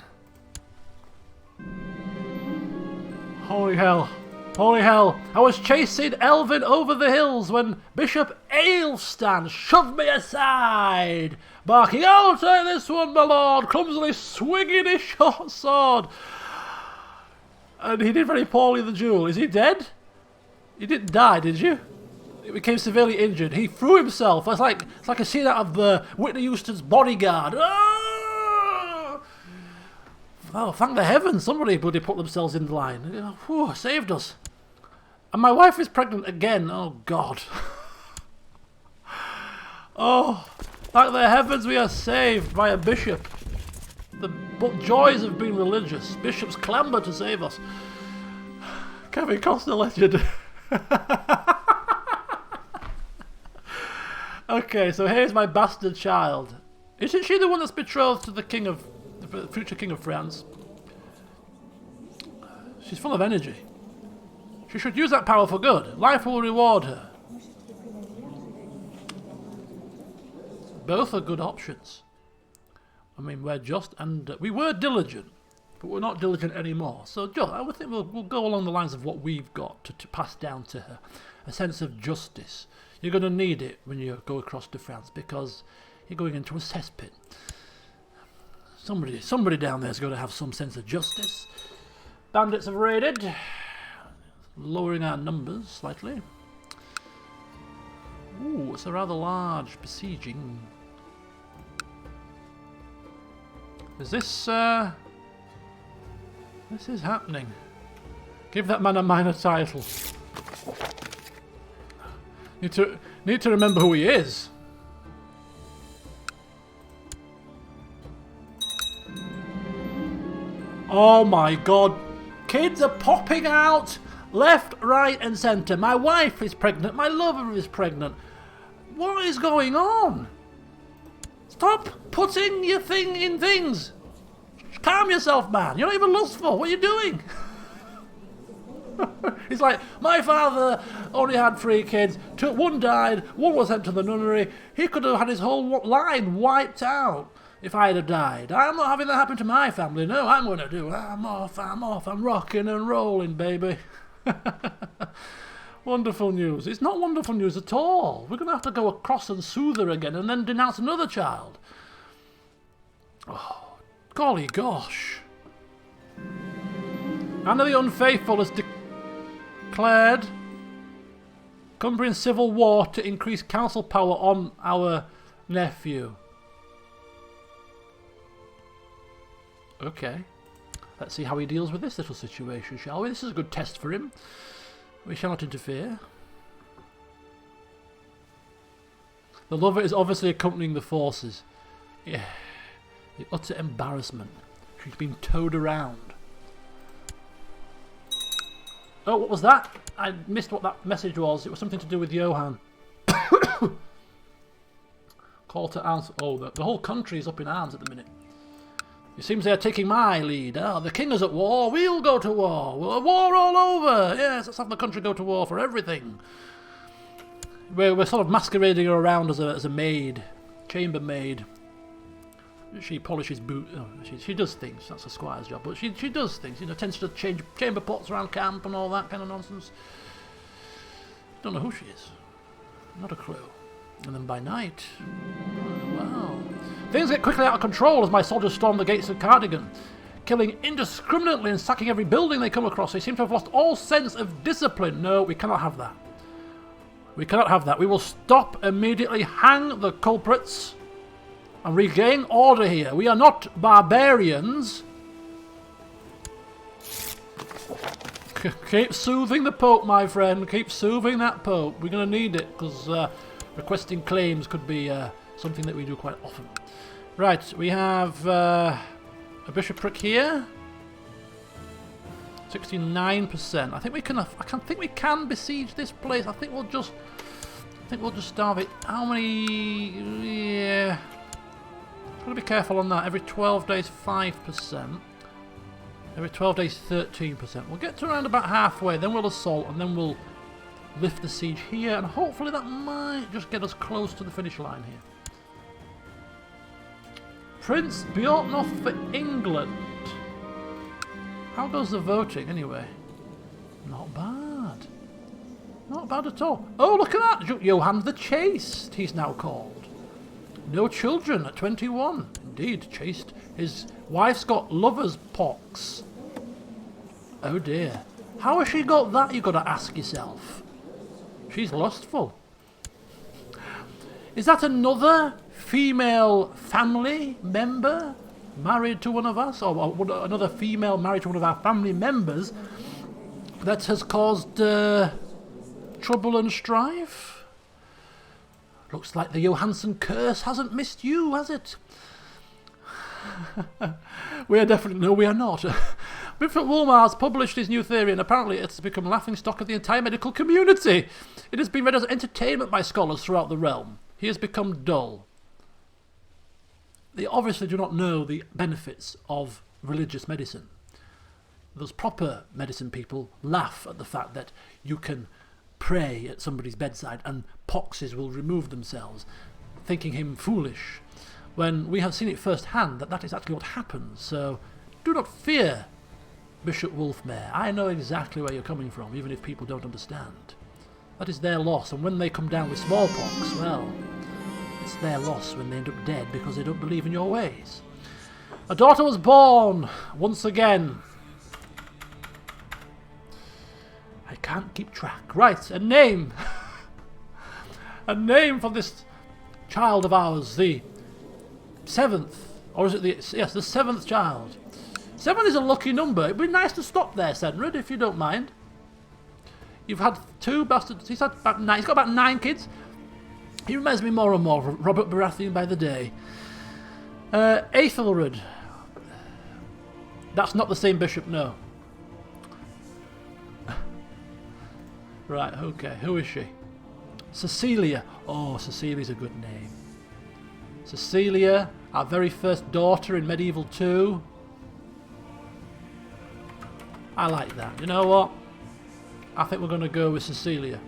Holy hell. Holy hell. I was chasing Elvin over the hills when Bishop Ailstan shoved me aside, barking, "I'll take this one, my lord," clumsily swinging his short sword. And he did very poorly in the duel. Is he dead? You didn't die, did you? He became severely injured. He threw himself. It's like a scene out of Whitney Houston's Bodyguard. Ah! Oh, thank the heavens, somebody bloody put themselves in the line. Whew, saved us. And my wife is pregnant again. Oh, God. Oh, thank the heavens we are saved by a bishop. The joys of being religious. Bishops clamber to save us. Kevin Costner legend. Okay, so here's my bastard child. Isn't she the one that's betrothed to the future king of France? She's full of energy. She should use that power for good. Life will reward her. Both are good options. I mean, we were diligent, but we're not diligent anymore. So I would think we'll go along the lines of what we've got to pass down to her. A sense of justice. You're going to need it when you go across to France because you're going into a cesspit. Somebody down there is going to have some sense of justice. Bandits have raided. Lowering our numbers slightly. Ooh, it's a rather large besieging. Is this is happening. Give that man a minor title. Need to remember who he is. Oh my God. Kids are popping out left, right and centre. My wife is pregnant. My lover is pregnant. What is going on? Stop putting your thing in things. Calm yourself, man. You're not even lustful. What are you doing? It's like, my father only had 3 kids. One died. One was sent to the nunnery. He could have had his whole line wiped out if I had died. I'm not having that happen to my family. No, I'm going to do it. I'm off. I'm rocking and rolling, baby. Wonderful news. It's not wonderful news at all. We're going to have to go across and soothe her again and then denounce another child. Oh, golly gosh. Anna the Unfaithful has declared Cumbrian civil war to increase council power on our nephew. Okay. Let's see how he deals with this little situation, shall we? This is a good test for him. We shall not interfere. The lover is obviously accompanying the forces. Yeah. The utter embarrassment. She's been towed around. Oh, what was that? I missed what that message was. It was something to do with Johan. Call to arms. Oh, the whole country is up in arms at the minute. It seems they are taking my lead. Oh, the king is at war. We'll go to war. War all over. Yes, let's have the country go to war for everything. We're sort of masquerading her around as a maid, chambermaid. She polishes boots. Oh, she does things. That's a squire's job, but she does things. You know, tends to change chamber pots around camp and all that kind of nonsense. Don't know who she is. Not a clue. And then by night, wow. Things get quickly out of control as my soldiers storm the gates of Cardigan, killing indiscriminately and sacking every building they come across. They seem to have lost all sense of discipline. No, we cannot have that. We cannot have that. We will stop immediately, hang the culprits, and regain order here. We are not barbarians. Keep soothing the Pope, my friend. Keep soothing that Pope. We're going to need it, because requesting claims could be something that we do quite often. Right, we have a bishopric here. 69%. I think we can. I think we can besiege this place. I think we'll just starve it. How many? Yeah. Gotta be careful on that. Every 12 days, 5%. Every 12 days, 13%. We'll get to around about halfway. Then we'll assault, and then we'll lift the siege here, and hopefully that might just get us close to the finish line here. Prince Bjorknoth for England. How goes the voting anyway? Not bad. Not bad at all. Oh, look at that! Johan the Chaste, he's now called. No children at 21. Indeed, chaste. His wife's got lover's pox. Oh dear. How has she got that, you've got to ask yourself? She's lustful. Is that another female family member married to one of us, or another female married to one of our family members, that has caused trouble and strife? Looks like the Johansson curse hasn't missed you, has it? We are definitely... No, we are not. Bishop Woolmar has published his new theory, and apparently it's become laughingstock of the entire medical community. It has been read as entertainment by scholars throughout the realm. He has become dull. They obviously do not know the benefits of religious medicine. Those proper medicine people laugh at the fact that you can pray at somebody's bedside and poxes will remove themselves, thinking him foolish, when we have seen it firsthand that that is actually what happens. So do not fear, Bishop Wolfmare. I know exactly where you're coming from, even if people don't understand. That is their loss, and when they come down with smallpox, well, it's their loss when they end up dead because they don't believe in your ways. A daughter was born once again. I can't keep track. Right, a name. A name for this child of ours, the 7th, or is it the... Yes, the 7th child. 7 is a lucky number. It'd be nice to stop there, Senrid, if you don't mind. You've had 2 bastards. He's had about 9. He's got about 9 kids. He reminds me more and more of Robert Baratheon by the day. Aethelred. That's not the same bishop, no. Right, okay. Who is she? Cecilia. Oh, Cecilia's a good name. Cecilia, our very first daughter in Medieval 2. I like that. You know what? I think we're going to go with Cecilia.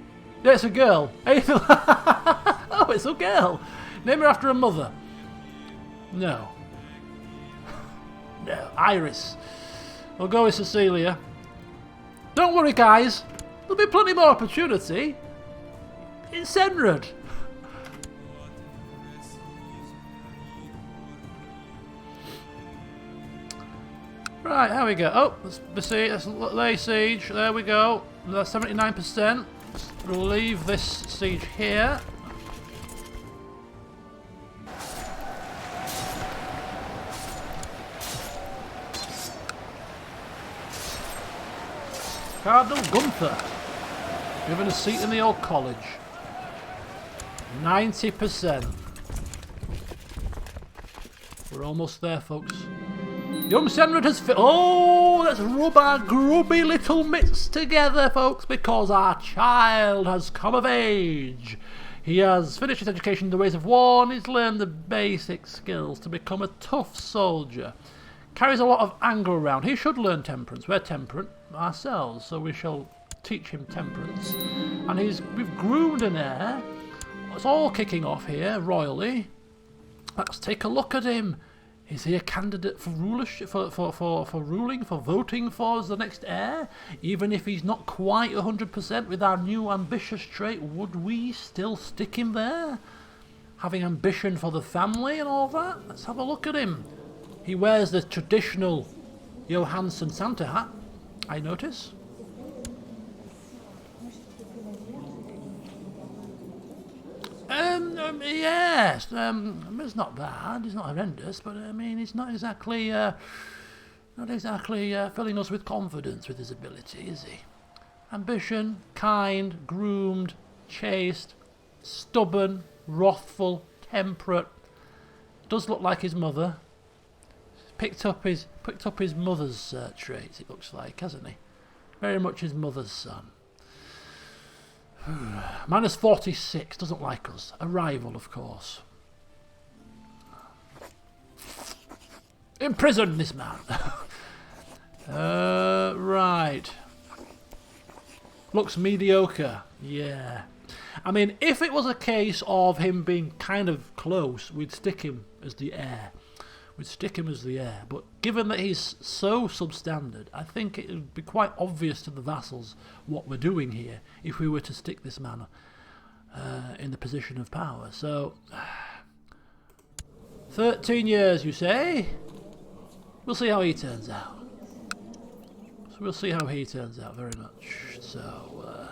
Yeah, it's a girl. Oh, it's a girl. Name her after her mother. No. No, Iris. We'll go with Cecilia. Don't worry, guys. There'll be plenty more opportunity. In Senrad. Right, here we go. Oh, let's lay siege. There we go. That's 79%. We'll leave this siege here. Cardinal Gunther, given a seat in the old college. 90%. We're almost there, folks. Young Senrad has oh, let's rub our grubby little mitts together, folks, because our child has come of age. He has finished his education in the ways of war, and he's learned the basic skills to become a tough soldier. Carries a lot of anger around. He should learn temperance. We're temperate ourselves, so we shall teach him temperance. And we've groomed an heir. It's all kicking off here, royally. Let's take a look at him. Is he a candidate for rulership, for ruling, for voting for as the next heir? Even if he's not quite 100% with our new ambitious trait, would we still stick him there? Having ambition for the family and all that? Let's have a look at him. He wears the traditional Johansson Santa hat, I notice. Yes, it's not bad, it's not horrendous, but I mean, it's not exactly filling us with confidence with his ability, is he? Ambition, kind, groomed, chaste, stubborn, wrathful, temperate. Does look like his mother. Picked up his mother's traits, it looks like, hasn't he? Very much his mother's son. Minus 46, doesn't like us. A rival, of course. Imprison this man. Right. Looks mediocre. Yeah. I mean, if it was a case of him being kind of close, we'd stick him as the heir. But given that he's so substandard, I think it would be quite obvious to the vassals what we're doing here if we were to stick this man in the position of power. So, 13 years, you say? We'll see how he turns out. Very much. So,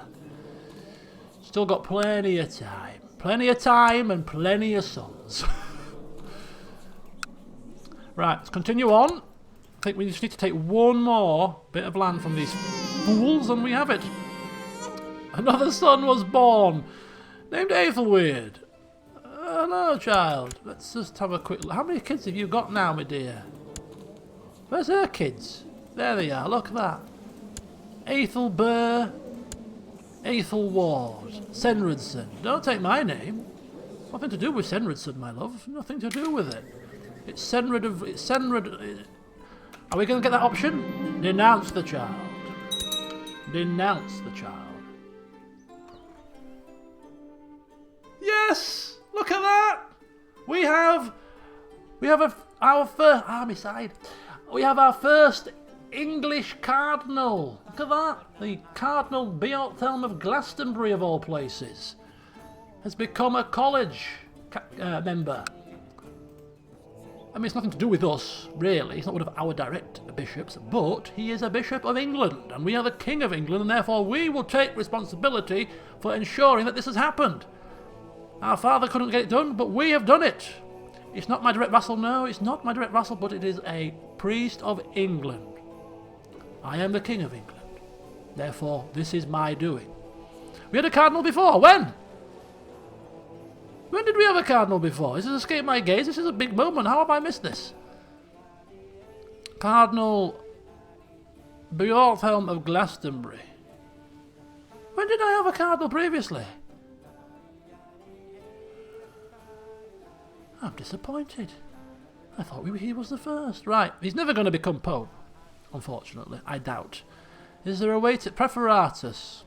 still got plenty of time. And plenty of sons. Right, let's continue on. I think we just need to take one more bit of land from these fools and we have it. Another son was born, named Aethelweird. Hello, child. Let's just have a quick look. How many kids have you got now, my dear? Where's her kids? There they are, look at that. Aethelburr, Aethelward, Senridson. Don't take my name. Nothing to do with Senridson, my love. Nothing to do with it. It's Senrid of... It's Senrid... Are we going to get that option? Denounce the child. Denounce the child. Yes! Look at that! We have our first... my side. We have our first English cardinal. Look at that. The Cardinal Beorhthelm of Glastonbury, of all places, has become a college member. I mean, it's nothing to do with us, really. He's not one of our direct bishops, but he is a bishop of England, and we are the King of England, and therefore we will take responsibility for ensuring that this has happened. Our father couldn't get it done, but we have done it. It's not my direct vassal, no, it's not my direct vassal, but it is a priest of England. I am the King of England. Therefore, this is my doing. We had a cardinal before. When? When did we have a cardinal before? This has escaped my gaze. This is a big moment. How have I missed this? Cardinal Beorhthelm of Glastonbury. When did I have a cardinal previously? I'm disappointed. I thought he was the first. Right, he's never going to become Pope, unfortunately. I doubt. Is there a way to... Preferatus.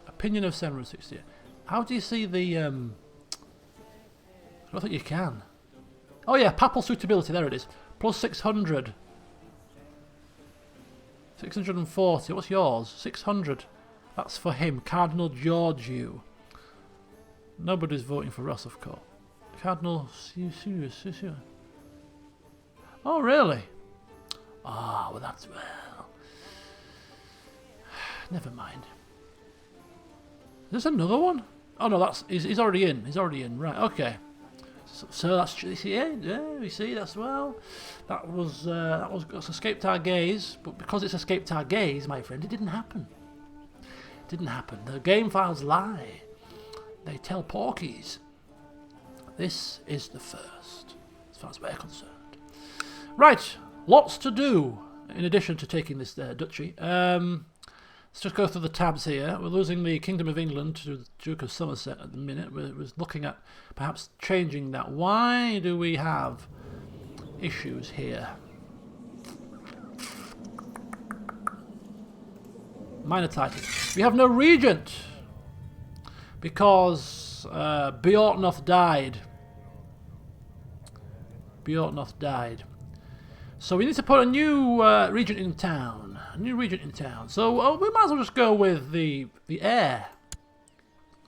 Opinion of Senrid 60. How do you see the... I don't think you can. Oh yeah, papal suitability, there it is. Plus 600. 640. What's yours? 600. That's for him. Cardinal Georgiou. Nobody's voting for Ross, of course. Cardinal... Oh, really? Ah, well, that's... well... Never mind. There's another one? Oh, no, that's... He's already in. He's already in. Right, okay. So that's... Yeah, we see, that's... Well... That's escaped our gaze. But because it's escaped our gaze, my friend, it didn't happen. It didn't happen. The game files lie. They tell porkies. This is the first, as far as we're concerned. Right, lots to do, in addition to taking this duchy. Let's just go through the tabs here. We're losing the Kingdom of England to the Duke of Somerset at the minute. We're looking at perhaps changing that. Why do we have issues here? Minor titles. We have no regent, because Beorhtnoth died. Beorhtnoth died. So we need to put a new regent in town. A new regent in town. So we might as well just go with the heir.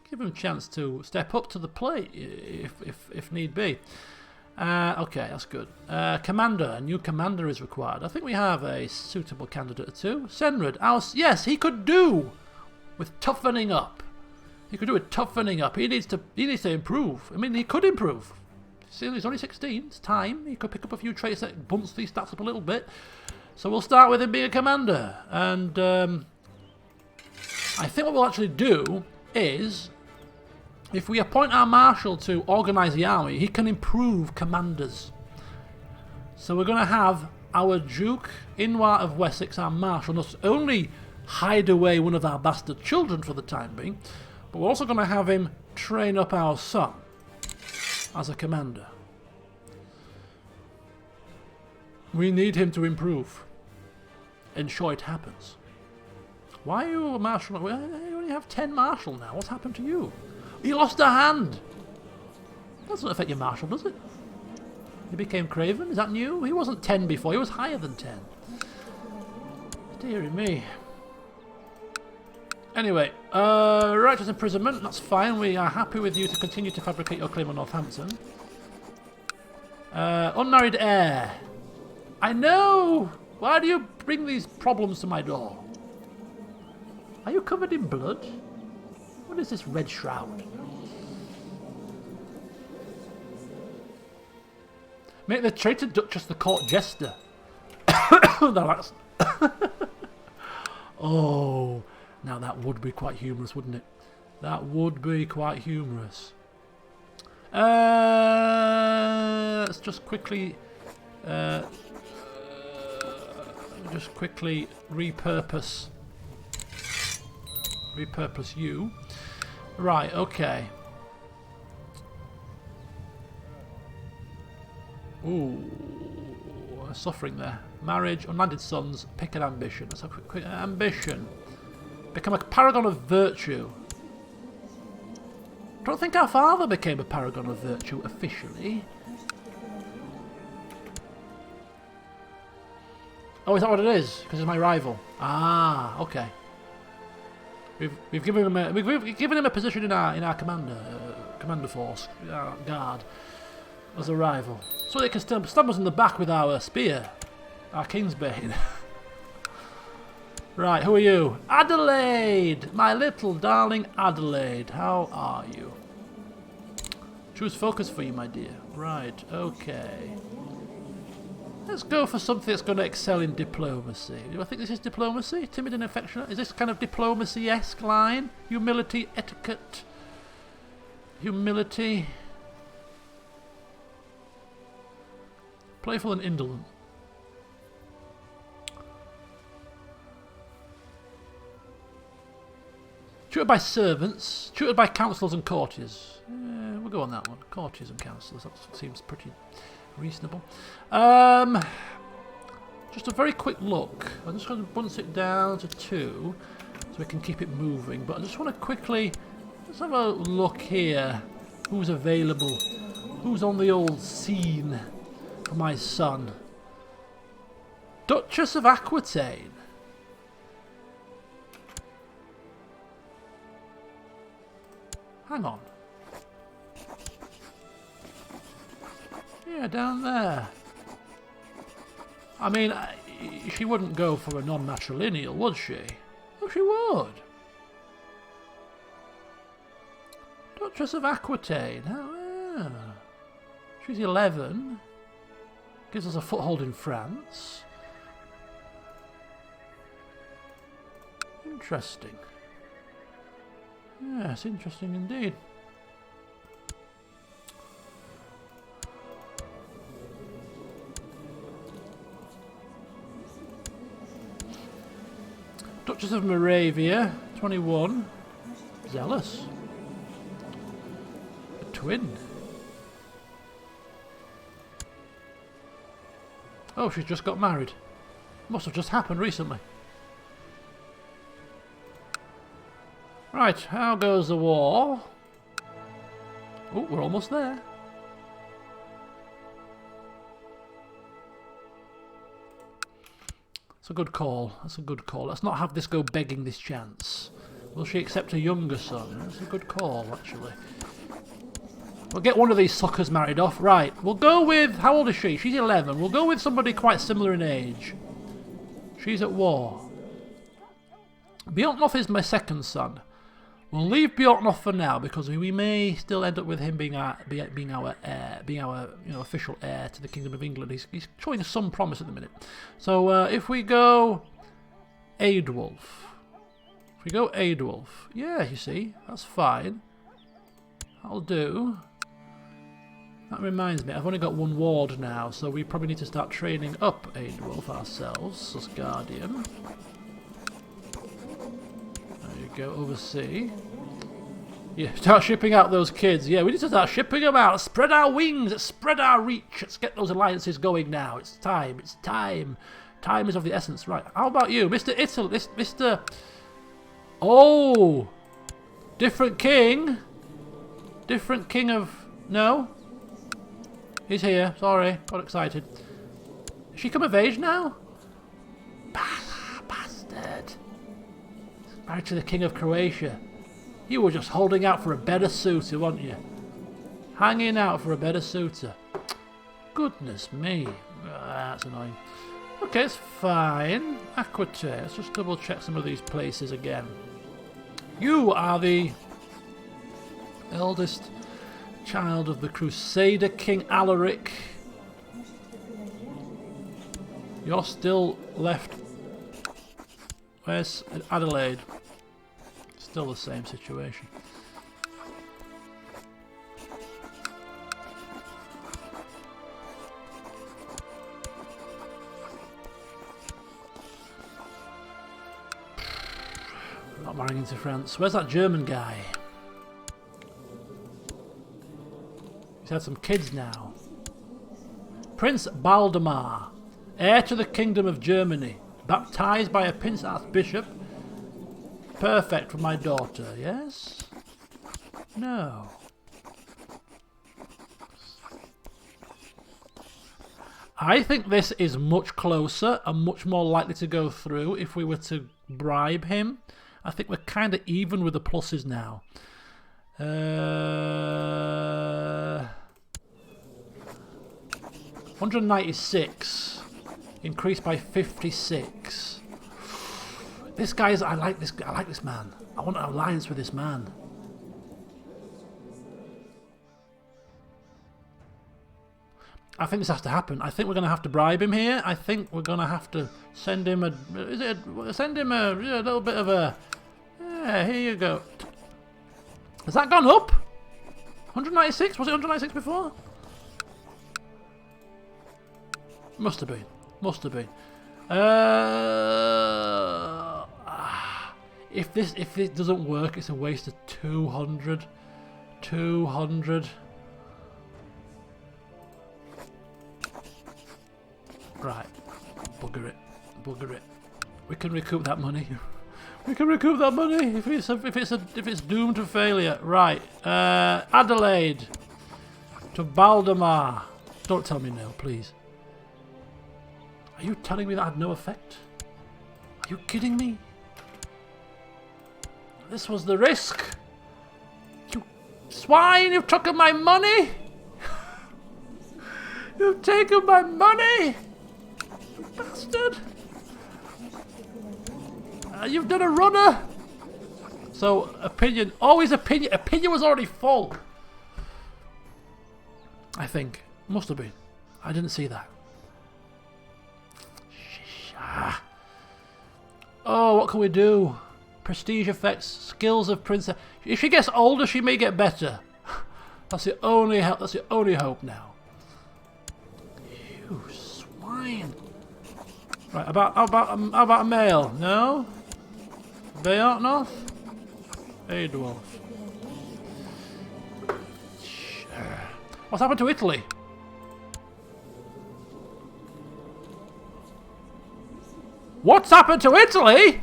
Give him a chance to step up to the plate if need be. Okay, that's good. Commander. A new commander is required. I think we have a suitable candidate or two. Senrid. Yes, he could do with toughening up. He could do with toughening up. He needs to improve. I mean, he could improve. See, he's only 16. It's time. He could pick up a few traits that bumps these stats up a little bit. So we'll start with him being a commander. And I think what we'll actually do is, if we appoint our marshal to organise the army, he can improve commanders. So we're going to have our Duke Inwar of Wessex, our marshal, not only hide away one of our bastard children for the time being, but we're also going to have him train up our son as a commander. We need him to improve. Ensure it happens. Why are you a marshal? You only have 10 marshal now. What's happened to you? You lost a hand. That doesn't affect your marshal, does it? He became Craven. Is that new? He wasn't 10 before. He was higher than 10. Deary me. Anyway, righteous imprisonment, that's fine. We are happy with you to continue to fabricate your claim on Northampton. Unmarried heir. I know! Why do you bring these problems to my door? Are you covered in blood? What is this red shroud? Make the traitor Duchess the court jester. No, that's... Oh, now that would be quite humorous, wouldn't it? That would be quite humorous. Let's just quickly... repurpose you. Right, okay. Ooh, suffering there. Marriage, unlanded sons, pick an ambition. Let's have a quick ambition. Become a paragon of virtue. I don't think our father became a paragon of virtue officially. Oh, is that what it is? Because he's my rival. Ah, okay. We've given him a position in our commander force guard as a rival, so they can stab us in the back with our spear, our Kingsbane. Right, who are you? Adelaide, my little darling Adelaide. How are you? Choose focus for you, my dear. Right, okay. Let's go for something that's going to excel in diplomacy. Do I think this is diplomacy? Timid and affectionate? Is this kind of diplomacy-esque line? Humility, etiquette, humility. Playful and indolent. Tutored by servants. Tutored by councillors and courtiers. We'll go on that one. Courtiers and councillors. That seems pretty... reasonable. Just a very quick look. I'm just going to bounce it down to 2 so we can keep it moving. But I just want to quickly let's have a look here. Who's available? Who's on the old scene for my son? Duchess of Aquitaine. Hang on. Yeah, down there. I mean, she wouldn't go for a non-matrilineal, would she? Oh, she would. Duchess of Aquitaine. Oh, yeah. She's 11. Gives us a foothold in France. Interesting. Yes, interesting indeed. Duchess of Moravia, 21. Zealous. A twin. Oh, she's just got married. Must have just happened recently. Right, how goes the war? Oh, we're almost there. That's a good call. That's a good call. Let's not have this go begging this chance. Will she accept a younger son? That's a good call, actually. We'll get one of these suckers married off. Right, we'll go with... How old is she? She's 11. We'll go with somebody quite similar in age. She's at war. Bjornov is my second son. We'll leave Bjornov for now because we may still end up with him being our heir, being our official heir to the Kingdom of England. He's showing some promise at the minute. So if we go Aidwulf, yeah, you see, that's fine. That'll do. That reminds me, I've only got one ward now, so we probably need to start training up Aidwulf ourselves as Guardian. There you go, oversee. Yeah, start shipping out those kids. Yeah, we need to start shipping them out. Let's spread our wings. Let's spread our reach. Let's get those alliances going now. It's time. It's time. Time is of the essence. Right, how about you? Mr. Italy. Mr... Oh! Different king. Different king of... No? He's here. Sorry. Got excited. Has she come of age now? Bastard. Married to the king of Croatia. You were just holding out for a better suitor, weren't you? Hanging out for a better suitor. Goodness me. That's annoying. Okay, it's fine. Aquitaine. Let's just double check some of these places again. You are the eldest child of the Crusader King Alaric. You're still left. Where's Adelaide? Still the same situation. Not marrying into France. Where's that German guy? He's had some kids now. Prince Baldemar, heir to the Kingdom of Germany, baptized by a Prince Archbishop. Perfect for my daughter, yes? No. I think this is much closer and much more likely to go through if we were to bribe him. I think we're kind of even with the pluses now. 196 increased by 56. This guy's. I like this man. I want an alliance with this man. I think this has to happen. I think we're going to have to bribe him here. I think we're going to have to send him a little bit of a. Yeah, here you go. Has that gone up? 196? Was it 196 before? Must have been. Must have been. If this doesn't work, it's a waste of 200. 200. Right. Bugger it. Bugger it. We can recoup that money. We can recoup that money if it's doomed to failure. Right. Adelaide to Baldemar. Don't tell me no, please. Are you telling me that had no effect? Are you kidding me? This was the risk. You swine! You've taken my money. You've taken my money. You bastard. You've done a runner. So, opinion. Always opinion. Opinion was already full. I think. Must have been. I didn't see that. Oh, what can we do? Prestige effects. Skills of princess. If she gets older, she may get better. That's the only help. That's the only hope now. You swine. Right, how about a male? No? Beortnoth? Hey, dwarf. What's happened to Italy? What's happened to Italy?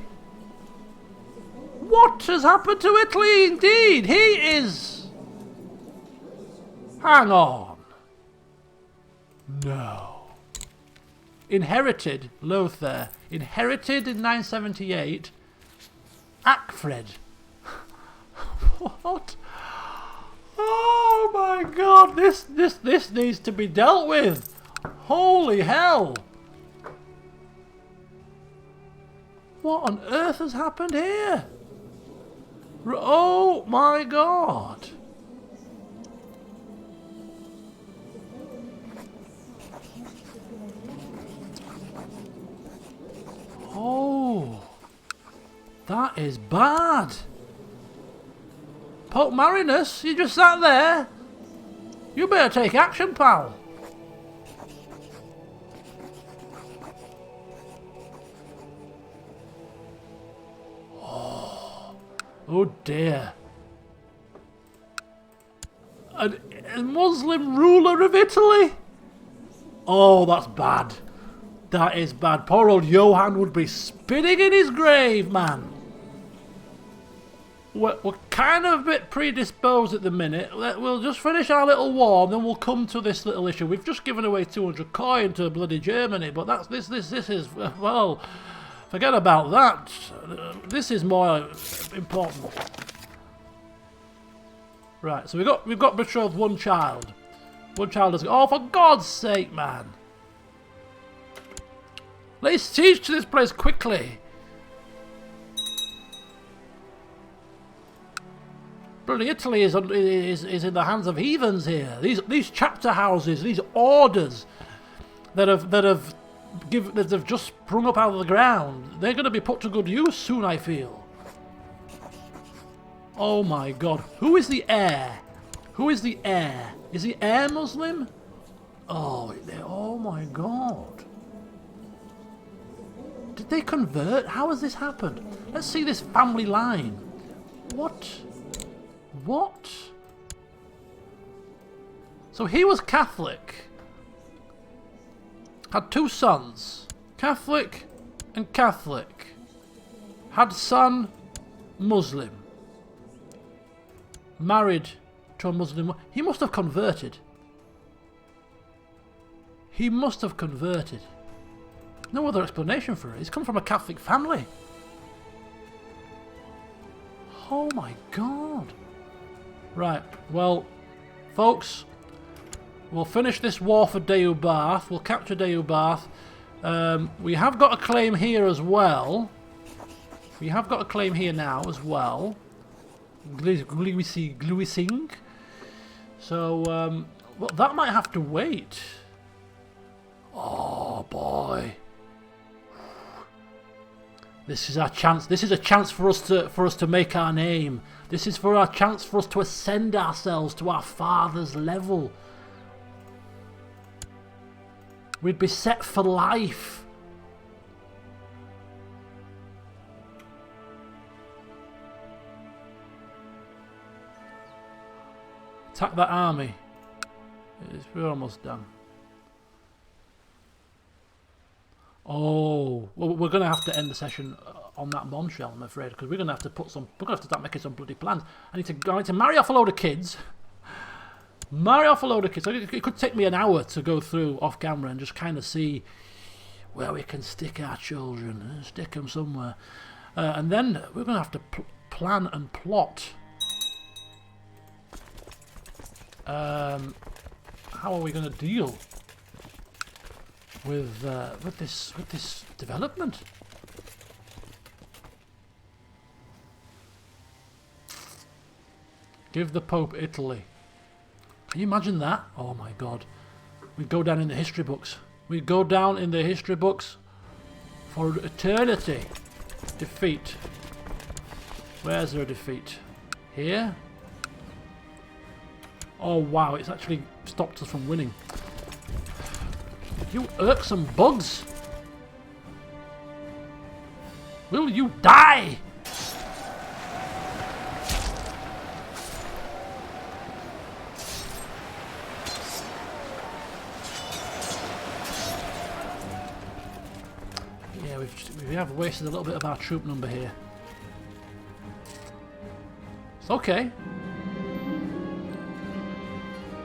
What has happened to Italy indeed? He is... Hang on. No. Inherited Lothair. Inherited in 978. Ackfred. What? Oh my god, this needs to be dealt with. Holy hell. What on earth has happened here? Oh my god. Oh, that is bad. Pope Marinus, you just sat there. You better take action, pal. Oh dear. A Muslim ruler of Italy? Oh, that's bad. That is bad. Poor old Johann would be spinning in his grave, man. We're kind of a bit predisposed at the minute. We'll just finish our little war, and then we'll come to this little issue. We've just given away 200 coin to bloody Germany, but that's this is well. Forget about that. This is more important. Right, so we've got betrothed one child. One child is. Oh, for God's sake, man! Lay siege to this place quickly. Bloody Italy is in the hands of heathens here. These chapter houses, these orders that have they've just sprung up out of the ground. They're going to be put to good use soon, I feel. Oh my god. Who is the heir? Who is the heir? Is the heir Muslim? Oh my god. Did they convert? How has this happened? Let's see this family line. What? What? So he was Catholic. Had 2 sons. Catholic and Catholic. Had son, Muslim. Married to a Muslim. He must have converted. He must have converted. No other explanation for it. He's come from a Catholic family. Oh my god. Right, well, folks, we'll finish this war for Deubarth. We'll capture Deubarth. We have got a claim here as well. We have got a claim here now as well. Gluising. So, well, that might have to wait. Oh boy. This is our chance. This is a chance for us to make our name. This is for our chance for us to ascend ourselves to our father's level. We'd be set for life. Attack that army. We're almost done. Oh, well, we're going to have to end the session on that bombshell, I'm afraid, because we're going to have to put some. We're going to have to start making some bloody plans. I need to marry off a load of kids. Marry off a load of kids. It could take me an hour to go through off camera and just kind of see where we can stick our children, stick them somewhere, and then we're going to have to plan and plot. How are we going to deal with this development? Give the Pope Italy. Can you imagine that? Oh my god. We'd go down in the history books. We'd go down in the history books for eternity. Defeat. Where's there a defeat? Here? Oh wow, it's actually stopped us from winning. You irksome bugs! Will you die? Yeah, we have wasted a little bit of our troop number here. It's okay.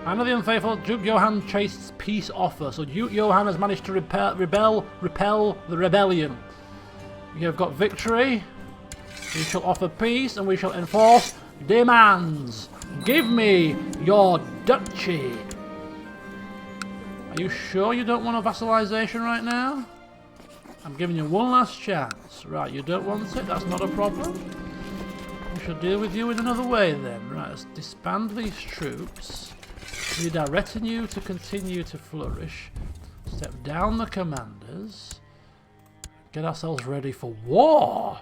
Anna the Unfaithful, Duke Johann chased peace offer. So Duke Johann has managed to repel the rebellion. We have got victory. We shall offer peace and we shall enforce demands. Give me your duchy. Are you sure you don't want a vassalization right now? I'm giving you one last chance. Right, you don't want it? That's not a problem. We shall deal with you in another way then. Right, let's disband these troops. Need our retinue to continue to flourish. Step down the commanders. Get ourselves ready for war.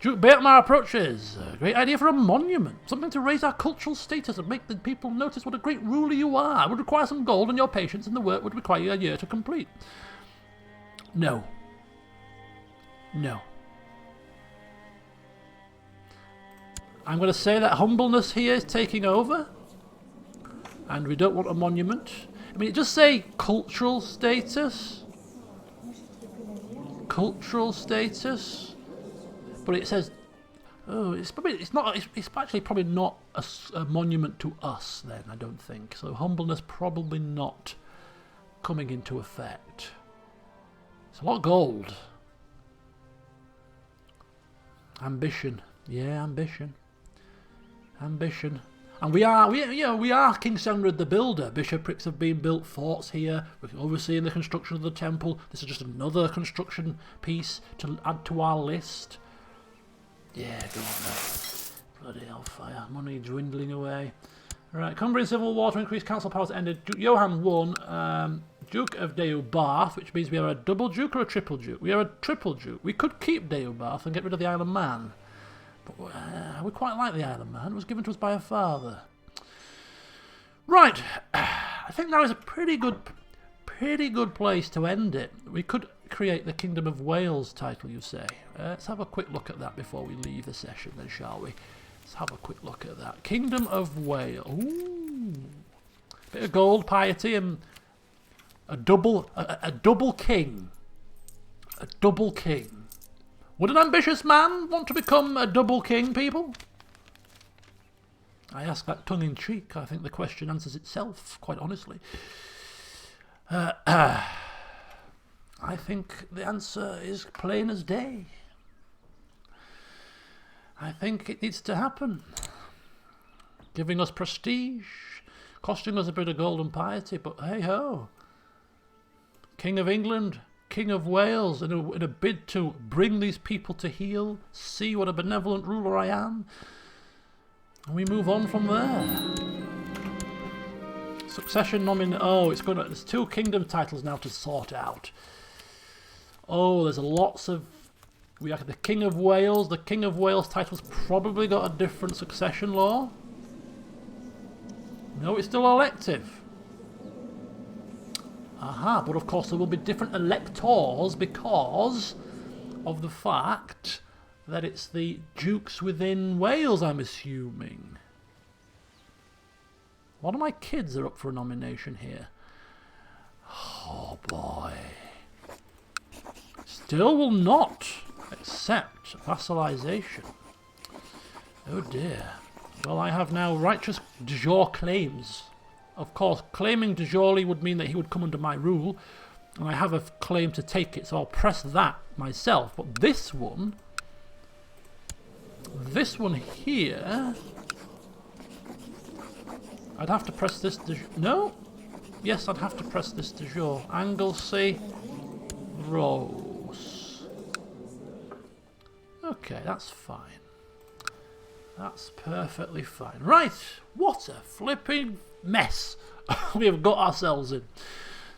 Duke Beatmar approaches. A great idea for a monument. Something to raise our cultural status and make the people notice what a great ruler you are. It would require some gold and your patience, and the work would require you a year to complete. No. No. I'm going to say that humbleness here is taking over. And we don't want a monument. I mean, just say cultural status. Cultural status. But it says, oh, it's actually probably not a monument to us then, I don't think. So humbleness probably not coming into effect. It's a lot of gold. Ambition. Yeah, ambition. Ambition. And we are King Senred the Builder. Bishoprics have been built, forts here. We're overseeing the construction of the temple. This is just another construction piece to add to our list. Yeah, go on now. Bloody hellfire. Money dwindling away. Right, Cumbrian Civil War to increase council powers ended. Johann won. Duke of Deheubarth, which means we are a double duke or a triple duke. We are a triple duke. We could keep Deheubarth and get rid of the Isle of Man. But we quite like the Isle of Man. It was given to us by a father. Right. I think that was a pretty good place to end it. We could create the Kingdom of Wales title, you say. Let's have a quick look at that before we leave the session then, shall we? Let's have a quick look at that. Kingdom of Wales. Ooh. Bit of gold, piety, and a double king. A double king. Would an ambitious man want to become a double king, people? I ask that tongue-in-cheek. I think the question answers itself, quite honestly. I think the answer is plain as day. I think it needs to happen. Giving us prestige, costing us a bit of golden piety, but hey-ho. King of England, King of Wales, in a bid to bring these people to heel, see what a benevolent ruler I am, and we move on from there. Succession there's 2 kingdom titles now to sort out. Oh, there's lots of... We have the King of Wales. The King of Wales title's probably got a different succession law. No, it's still elective. Aha, but of course there will be different electors because of the fact that it's the dukes within Wales, I'm assuming. A lot of my kids are up for a nomination here. Oh boy. Still will not accept vassalization. Oh dear. Well, I have now righteous de jure claims. Of course, claiming de jure would mean that he would come under my rule, and I have a claim to take it, so I'll press that myself. But this one here, I'd have to press this de jure. No? Yes, I'd have to press this de jure. Anglesey, Rose. Okay, that's fine. That's perfectly fine. Right, what a flipping mess we have got ourselves in.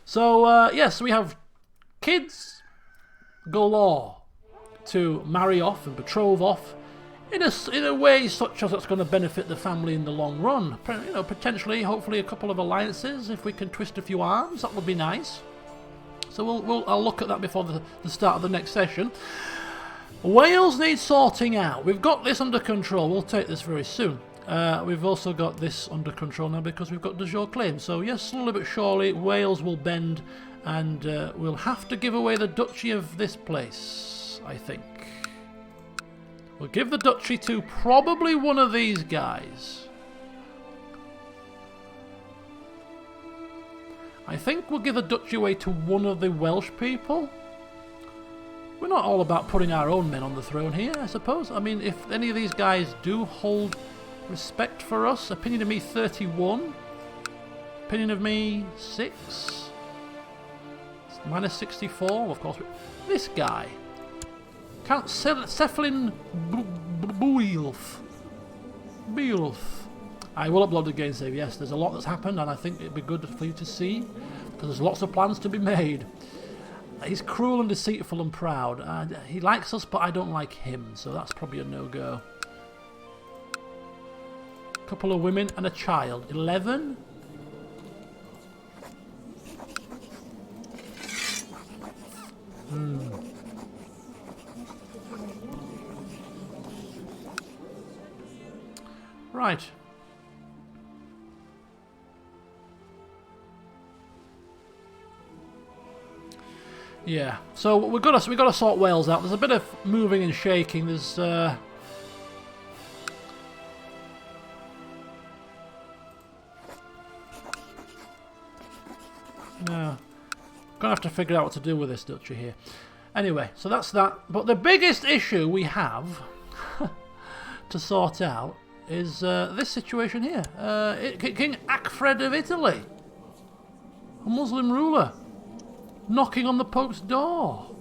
So, yes, we have kids galore to marry off and betroth off in a way such as that's going to benefit the family in the long run. You know, potentially, hopefully a couple of alliances, if we can twist a few arms, that would be nice. So I'll look at that before the start of the next session. Wales needs sorting out. We've got this under control. We'll take this very soon. We've also got this under control now because we've got de jure claim. So yes, slowly but surely, Wales will bend, and we'll have to give away the duchy of this place, I think. We'll give the duchy to probably one of these guys. I think we'll give the duchy away to one of the Welsh people. We're not all about putting our own men on the throne here, I suppose. I mean, if any of these guys do hold respect for us, opinion of me 31, opinion of me 6, minus 64, of course. This guy, Count Cephalin Beulf. I will upload again, say yes, there's a lot that's happened, and I think it'd be good for you to see, because there's lots of plans to be made. He's cruel and deceitful and proud. He likes us, but I don't like him, so that's probably a no-go. Couple of women and a child. 11? Right. Yeah, so we've got to sort Wales out. There's a bit of moving and shaking. There's no, gonna have to figure out what to do with this duchy here. Anyway, so that's that. But the biggest issue we have to sort out is this situation here. King Acfred of Italy, a Muslim ruler, knocking on the Pope's door.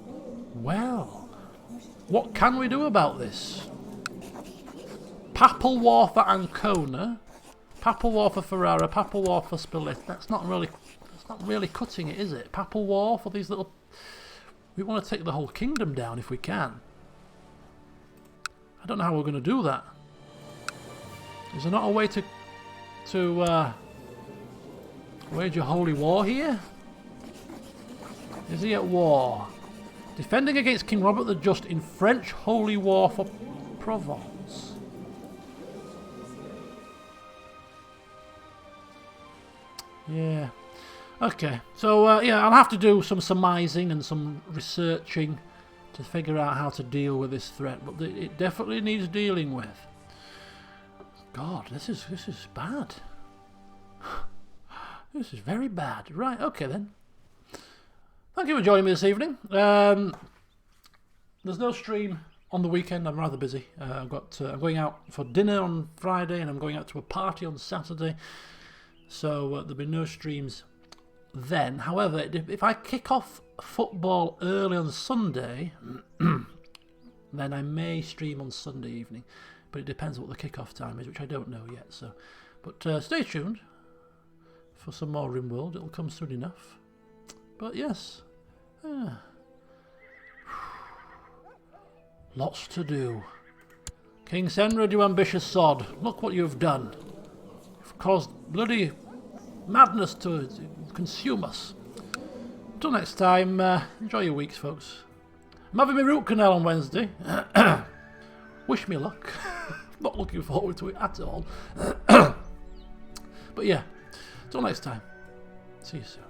Well, what can we do about this? Papal war for Ancona, Papal war for Ferrara, Papal war for Spilett. That's not really It's not really cutting it, is it? Papal War for these little... We want to take the whole kingdom down if we can. I don't know how we're going to do that. Is there not a way to wage a holy war here? Is he at war? Defending against King Robert the Just in French holy war for Provence. Yeah. Okay. So, yeah, I'll have to do some surmising and some researching to figure out how to deal with this threat. But it definitely needs dealing with. God, this is bad. This is very bad. Right, okay then. Thank you for joining me this evening. There's no stream on the weekend. I'm rather busy. I'm going out for dinner on Friday, and I'm going out to a party on Saturday. So there'll be no streams then. However, if I kick off football early on Sunday, then I may stream on Sunday evening. But it depends what the kick-off time is, which I don't know yet. So, but stay tuned for some more RimWorld. It'll come soon enough. But yes, lots to do. King Senrad, you ambitious sod, look what you've done. You've caused bloody madness to consume us. Until next time, enjoy your weeks, folks. I'm having my root canal on Wednesday. Wish me luck. Not looking forward to it at all. But yeah, until next time, see you soon.